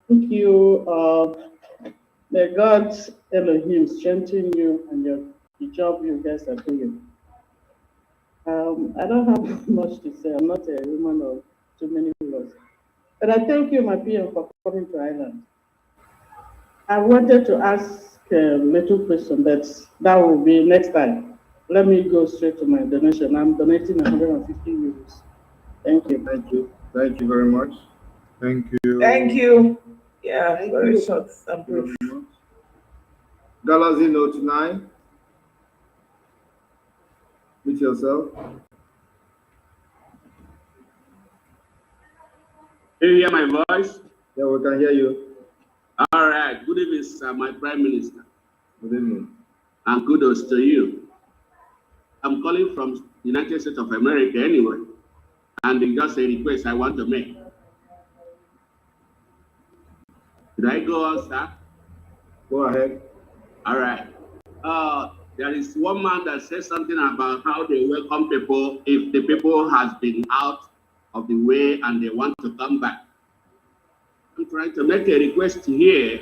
Thank you. May God Elohim strengthen you and the job you guys are doing. I don't have much to say. I'm not a woman of too many words. But I thank you, my PM, for coming to Ireland. I wanted to ask a little question, but that will be next time. Let me go straight to my donation. I'm donating 150 euros. Thank you. Thank you very much. Thank you. Thank you. Yeah, very short and brief. Galaxy Note 9. Meet yourself. Can you hear my voice? Yeah, we can hear you. All right. Good evening, sir, my Prime Minister. Good evening. And kudos to you. I'm calling from the United States of America anyway. And it's just a request I want to make. Did I go on, sir? Go ahead. All right. There is one man that says something about how they welcome people if the people has been out of the way and they want to come back. I'm trying to make a request here.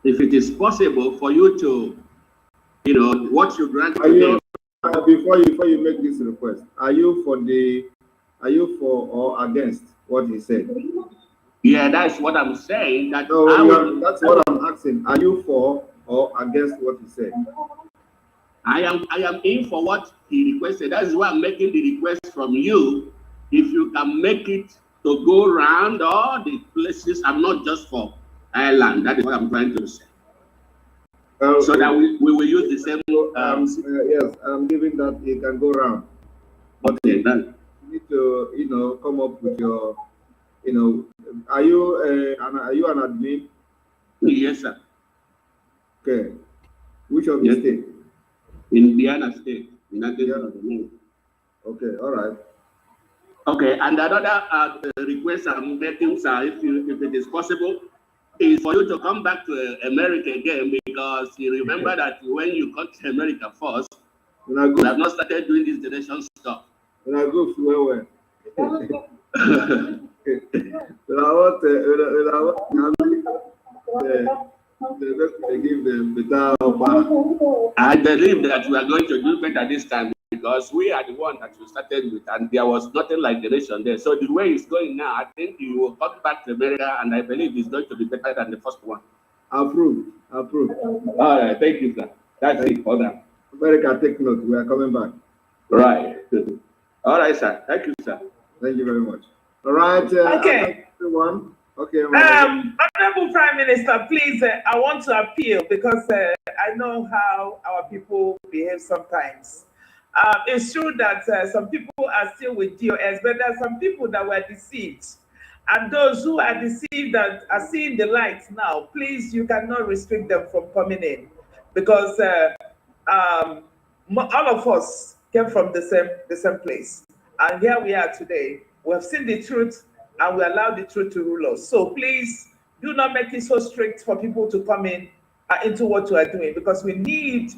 If it is possible for you to, what you grant today. Before you make this request, are you for or against what he said? Yeah, that's what I'm saying. That's what I'm asking. Are you for or against what he said? I am in for what he requested. That is why I'm making the request from you. If you can make it to go around all the places, I'm not just for Ireland. That is what I'm trying to say. So that we will use the same. Yes, I'm giving that it can go around. But okay, then you need to, come up with your, are you an admin? Yes, sir. Okay. Which of the state? Indiana State, United States of America. Okay, all right. Okay, and another request I'm making, sir, if it is possible, is for you to come back to America again, because you remember that when you got to America first, you have not started doing this generation stuff. When I go to where? They give them better offer. I believe that we are going to do better this time, because we are the one that you started with, and there was nothing like the nation there. So the way it's going now, I think you will come back to America, and I believe it's going to be better than the first one. Approved. All right, thank you, sir. That's it for now. America, take note. We are coming back. Right. All right, sir. Thank you, sir. Thank you very much. All right. Okay. Everyone. Okay. Honorable Prime Minister, please, I want to appeal, because I know how our people behave sometimes. It's true that some people are still with DOS, but there are some people that were deceived. And those who are deceived that are seeing the light now, please, you cannot restrict them from coming in, because all of us came from the same place. And here we are today. We have seen the truth, and we allow the truth to rule us. So please do not make it so strict for people to come in into what we are doing, because we need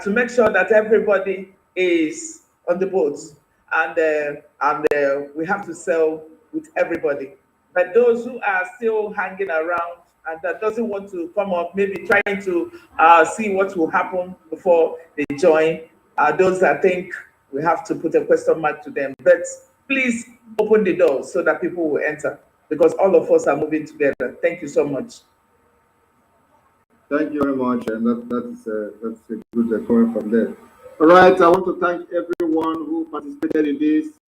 to make sure that everybody is on the boat, and we have to sell with everybody. But those who are still hanging around and that doesn't want to come up, maybe trying to see what will happen before they join, those I think we have to put a question mark to them. But please open the door so that people will enter, because all of us are moving together. Thank you so much. Thank you very much, and that's a good comment from there. All right, I want to thank everyone who participated in this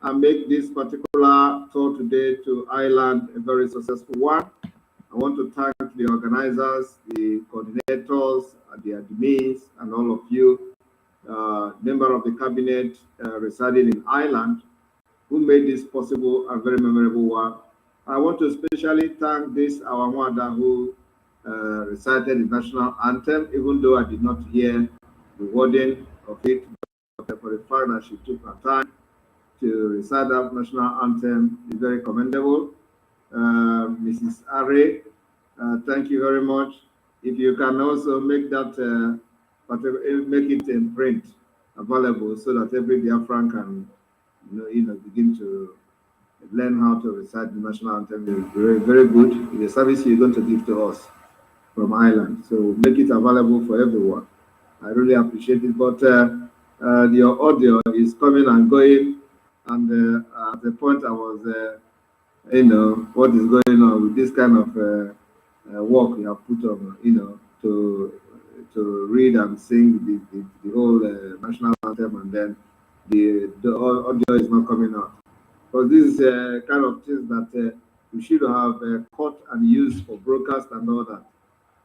and make this particular tour today to Ireland a very successful one. I want to thank the organizers, the coordinators, the admins, and all of you, member of the cabinet residing in Ireland, who made this possible and very memorable one. I want to especially thank this our mother who recited the national anthem, even though I did not hear the wording of it, but for the fact that she took her time to recite that national anthem is very commendable. Mrs. Are, thank you very much. If you can also make that, make it in print available so that every Biafran can, begin to learn how to recite the national anthem. It's very, very good. It's a service you're going to give to us from Ireland. So make it available for everyone. I really appreciate it. But your audio is coming and going. And at the point I was, what is going on with this kind of work we have put on, to read and sing the whole national anthem, and then the audio is not coming out. Because this is kind of things that we should have caught and used for broadcast and all that.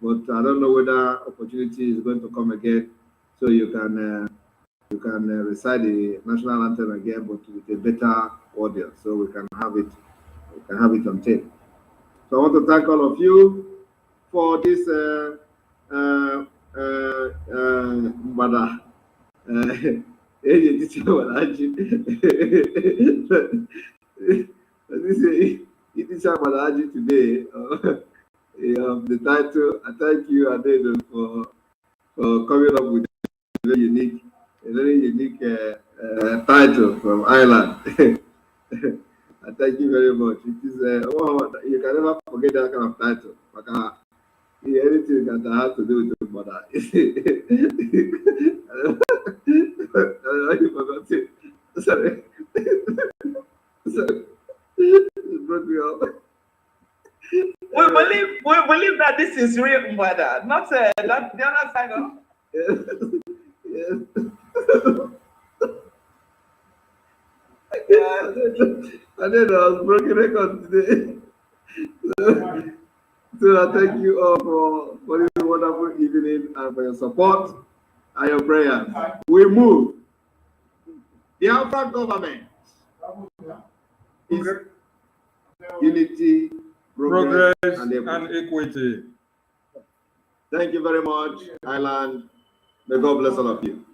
But I don't know whether opportunity is going to come again, so you can recite the national anthem again, but with a better audio, so we can have it on tape. So I want to thank all of you for this today. The title. I thank you, Adedo, for coming up with a very unique title from Ireland. Thank you very much. It is you can never forget that kind of title. Anything that has to do with the mother. I forgot it. Sorry. Sorry. It brought me up. We believe that this is real mother, not the other side of. Yes. I did. I was broken record today. So I thank you all for this wonderful evening and for your support and your prayers. We move. The Biafran government is unity, progress and equity. Thank you very much, Island. May God bless all of you.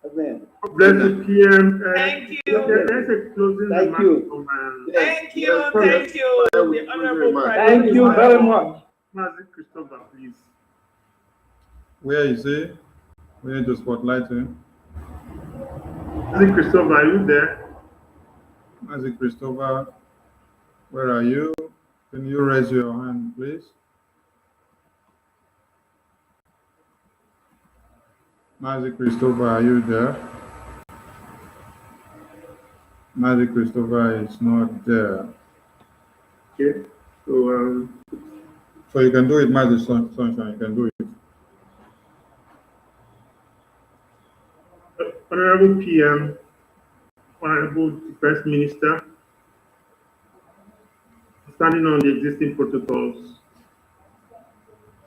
Amen. Bless the PM. Thank you. There's a closing Thank you. Thank you. Thank you. The Honorable Prime Thank you very much. Mazi Christopher, please. Where is he? We need to spotlight him. Mazi Christopher, are you there? Mazi Christopher, where are you? Can you raise your hand, please? Mazi Christopher, are you there? Mazi Christopher is not there. Okay. So you can do it, Mazi Sunshine, you can do it. Honorable PM, Honorable First Minister, standing on the existing protocols,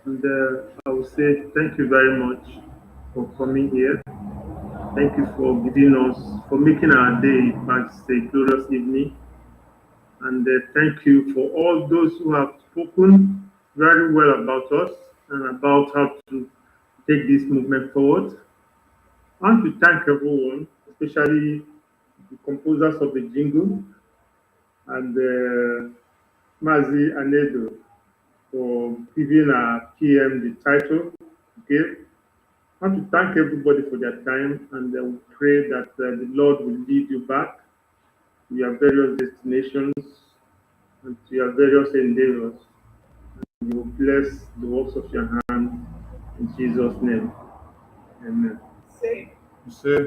and I will say thank you very much for coming here. Thank you for giving us, for making our day a glorious evening. And thank you for all those who have spoken very well about us and about how to take this movement forward. I want to thank everyone, especially the composers of the jingle and Mazi Anedo for giving our PM the title. Okay. I want to thank everybody for their time, and we pray that the Lord will lead you back to your various destinations and to your various endeavors. And you will bless the works of your hand in Jesus' name. Amen. Say. You say.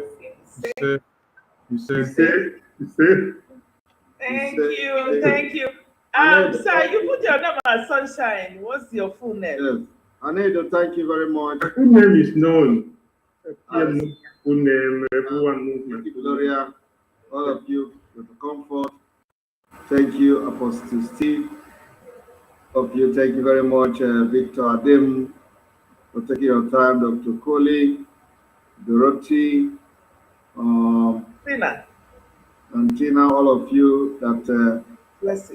Thank you. Sir, you put your name as Sunshine. What's your full name? Yes. Anedo, thank you very much. My full name is known. Full name, everyone knows my full Gloria, all of you with the comfort. Thank you, Apostle Steve. Of you, thank you very much, Victor Adim, for taking your time, Dr. Coley, Dorothy, Tina. And Tina, all of you that took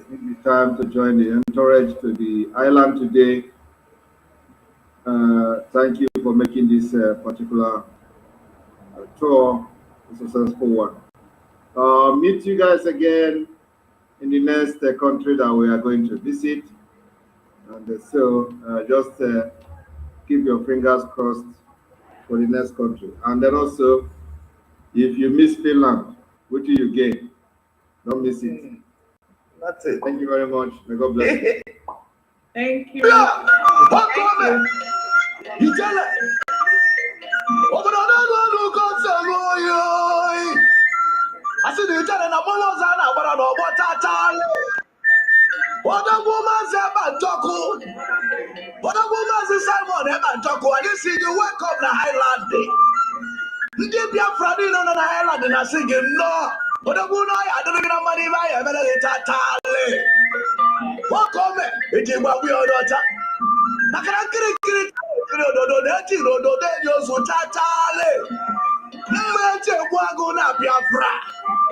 the time to join the entourage to the island today. Thank you for making this particular tour a successful one. Meet you guys again in the next country that we are going to visit. And so just keep your fingers crossed for the next country. And then also, if you miss Finland, what do you gain? Don't miss it. That's it. Thank you very much. May God bless you. Thank you. Simon Ebanjoko, and you see the wake up the Highland Day. The Biafra no na Highland and I sing no. But I don't get money by a better tale. What come? It is what we are not. I can't get it. Biafra.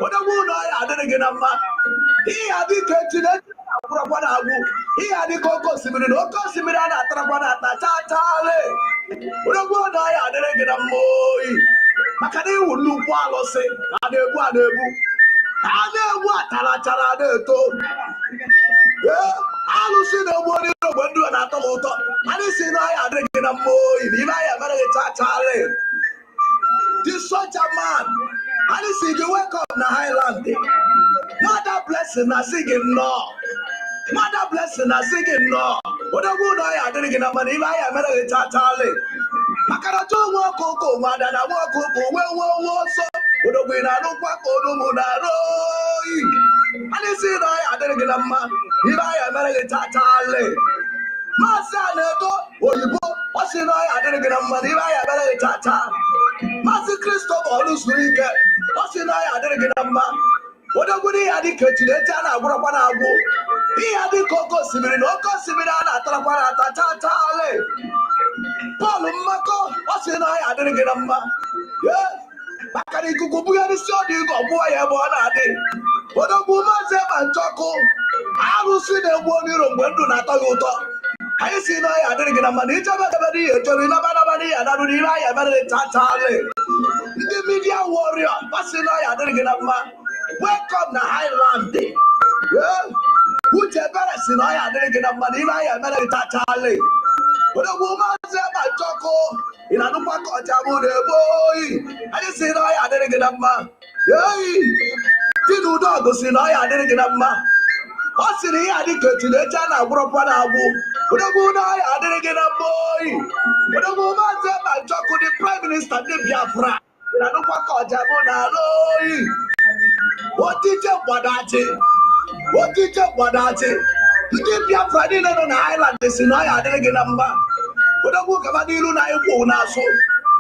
What a woman I didn't get a man. He had the kitchen. He had the cocoa similar, no cosimina, Trapana, Tatale. What a woman I didn't get a boy. Makade would look while or say, Adebu. Adebu, Talata. I don't see no one when do an atomota. I didn't see no I drinking a boy. If I am a tatale. This such a man. I didn't see you wake up in the Highland. Mother blessing na singing no. Mother blessing na singing no. What a good I didn't get a money. I am a tatale. Makarato walk cocoa, mother, and I walk cocoa. Well, so. What a winner, no quack or no monaro. And you see, I didn't get a man. If I am a tatale. Masanego, Oyibo, what's in I didn't get a money. If I am a tata. Master Christopher, Lusurike, what's in I didn't get a man. What a good idea to the Tana, what a one. He had the cocoa similar, no cosimina, Trapana, Tatale. Paul Mako, what's in I didn't get a man. Yeah, Bakari Kukubuya, the show you go, boy, I want a day. What a woman said, and Choco. I will see the one year of Wendu Nataluto. I see no, I didn't get a money, Jabari, Jorina Banabani, and I don't even have a Tatale. The media warrior, what's in I didn't get a man. Welcome to Highland Day. Yeah. Which embarrassing I didn't get a money, I am a tatale. But a woman said, my choco, in a new pack of Jamu, boy. I didn't say, I didn't get a man. Yay. Tinu dog was in I didn't get a man. What's in here? I didn't get to the China, Bropan Abu. But a woman, I didn't get a boy. But a woman said, my choco, the Prime Minister, the Biafra. In a new pack of Jamu, what did you want that? What did you want that? You did Biafra on the island, this is I didn't get a number. But a book about the Luna, so.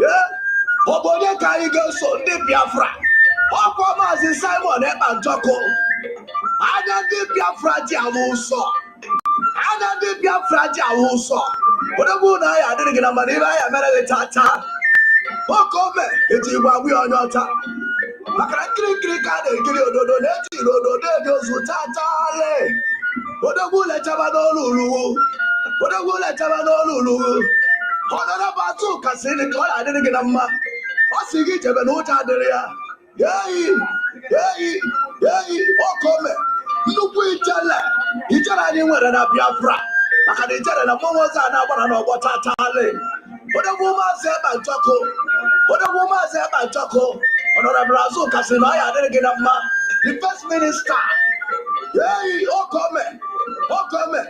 Yeah? Oboye carry go so, did Biafra. Okoma is Simon Eban Joko. I don't did Biafra Jamuso. I don't did Biafra Jamuso. But a good I didn't get a money, I am a tata. Okome, it's you what we are not. Makarikirika de Girodo, Rodo, Zutale. What a wool at Tabadolu. What a wool at Tabadolu. Honor Bazuka, Seneca, I didn't get a ma. What's the gate of an otaria? Yay, yay, yay, Okome. Look, we tell her. You tell her you were a Biafra. I can tell her the moments are now one of what Tale. What a woman said by Choco. What a woman said by Choco. Honorable Azuka, I didn't get a ma. The first minister. Yay, Okome. Okome.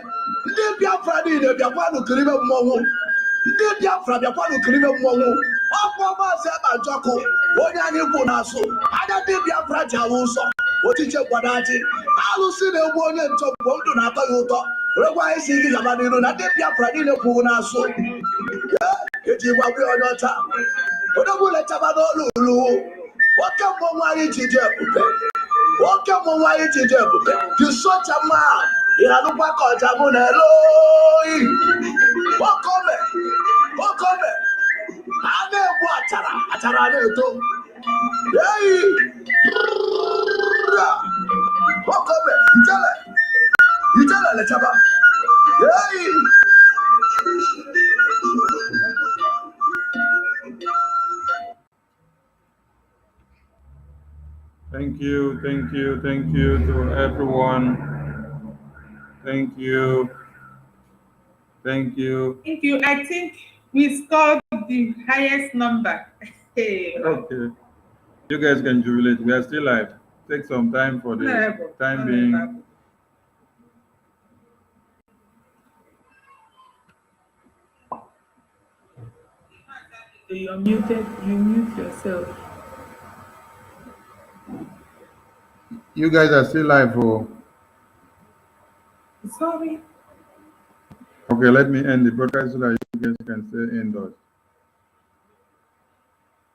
Did Biafra did the Biafra Kriba Momo. Did Biafra Biafra Kriba Momo. Okoma said by Choco. What are you going to do? I did Biafra Jawuso. What did you want to do? I will see the one and talk about to Nataluto. Otherwise, he is a man who not did Biafra in a Puna so. Yeah, it is what we are not. What a bullet about Lulu. What can one way to do? What can one way to do? To such a man. In a look back on Jamunello. What come? What come? I never Atara. Yay! What come? You tell her, Chaba. Yay! Thank you to everyone. Thank you. Thank you. I think we scored the highest number. Okay. You guys can jubilate. We are still live. Take some time for the time being. You're muted. You mute yourself. You guys are still live. Oh. Sorry. Okay, let me end the broadcast so that you guys can stay indoors.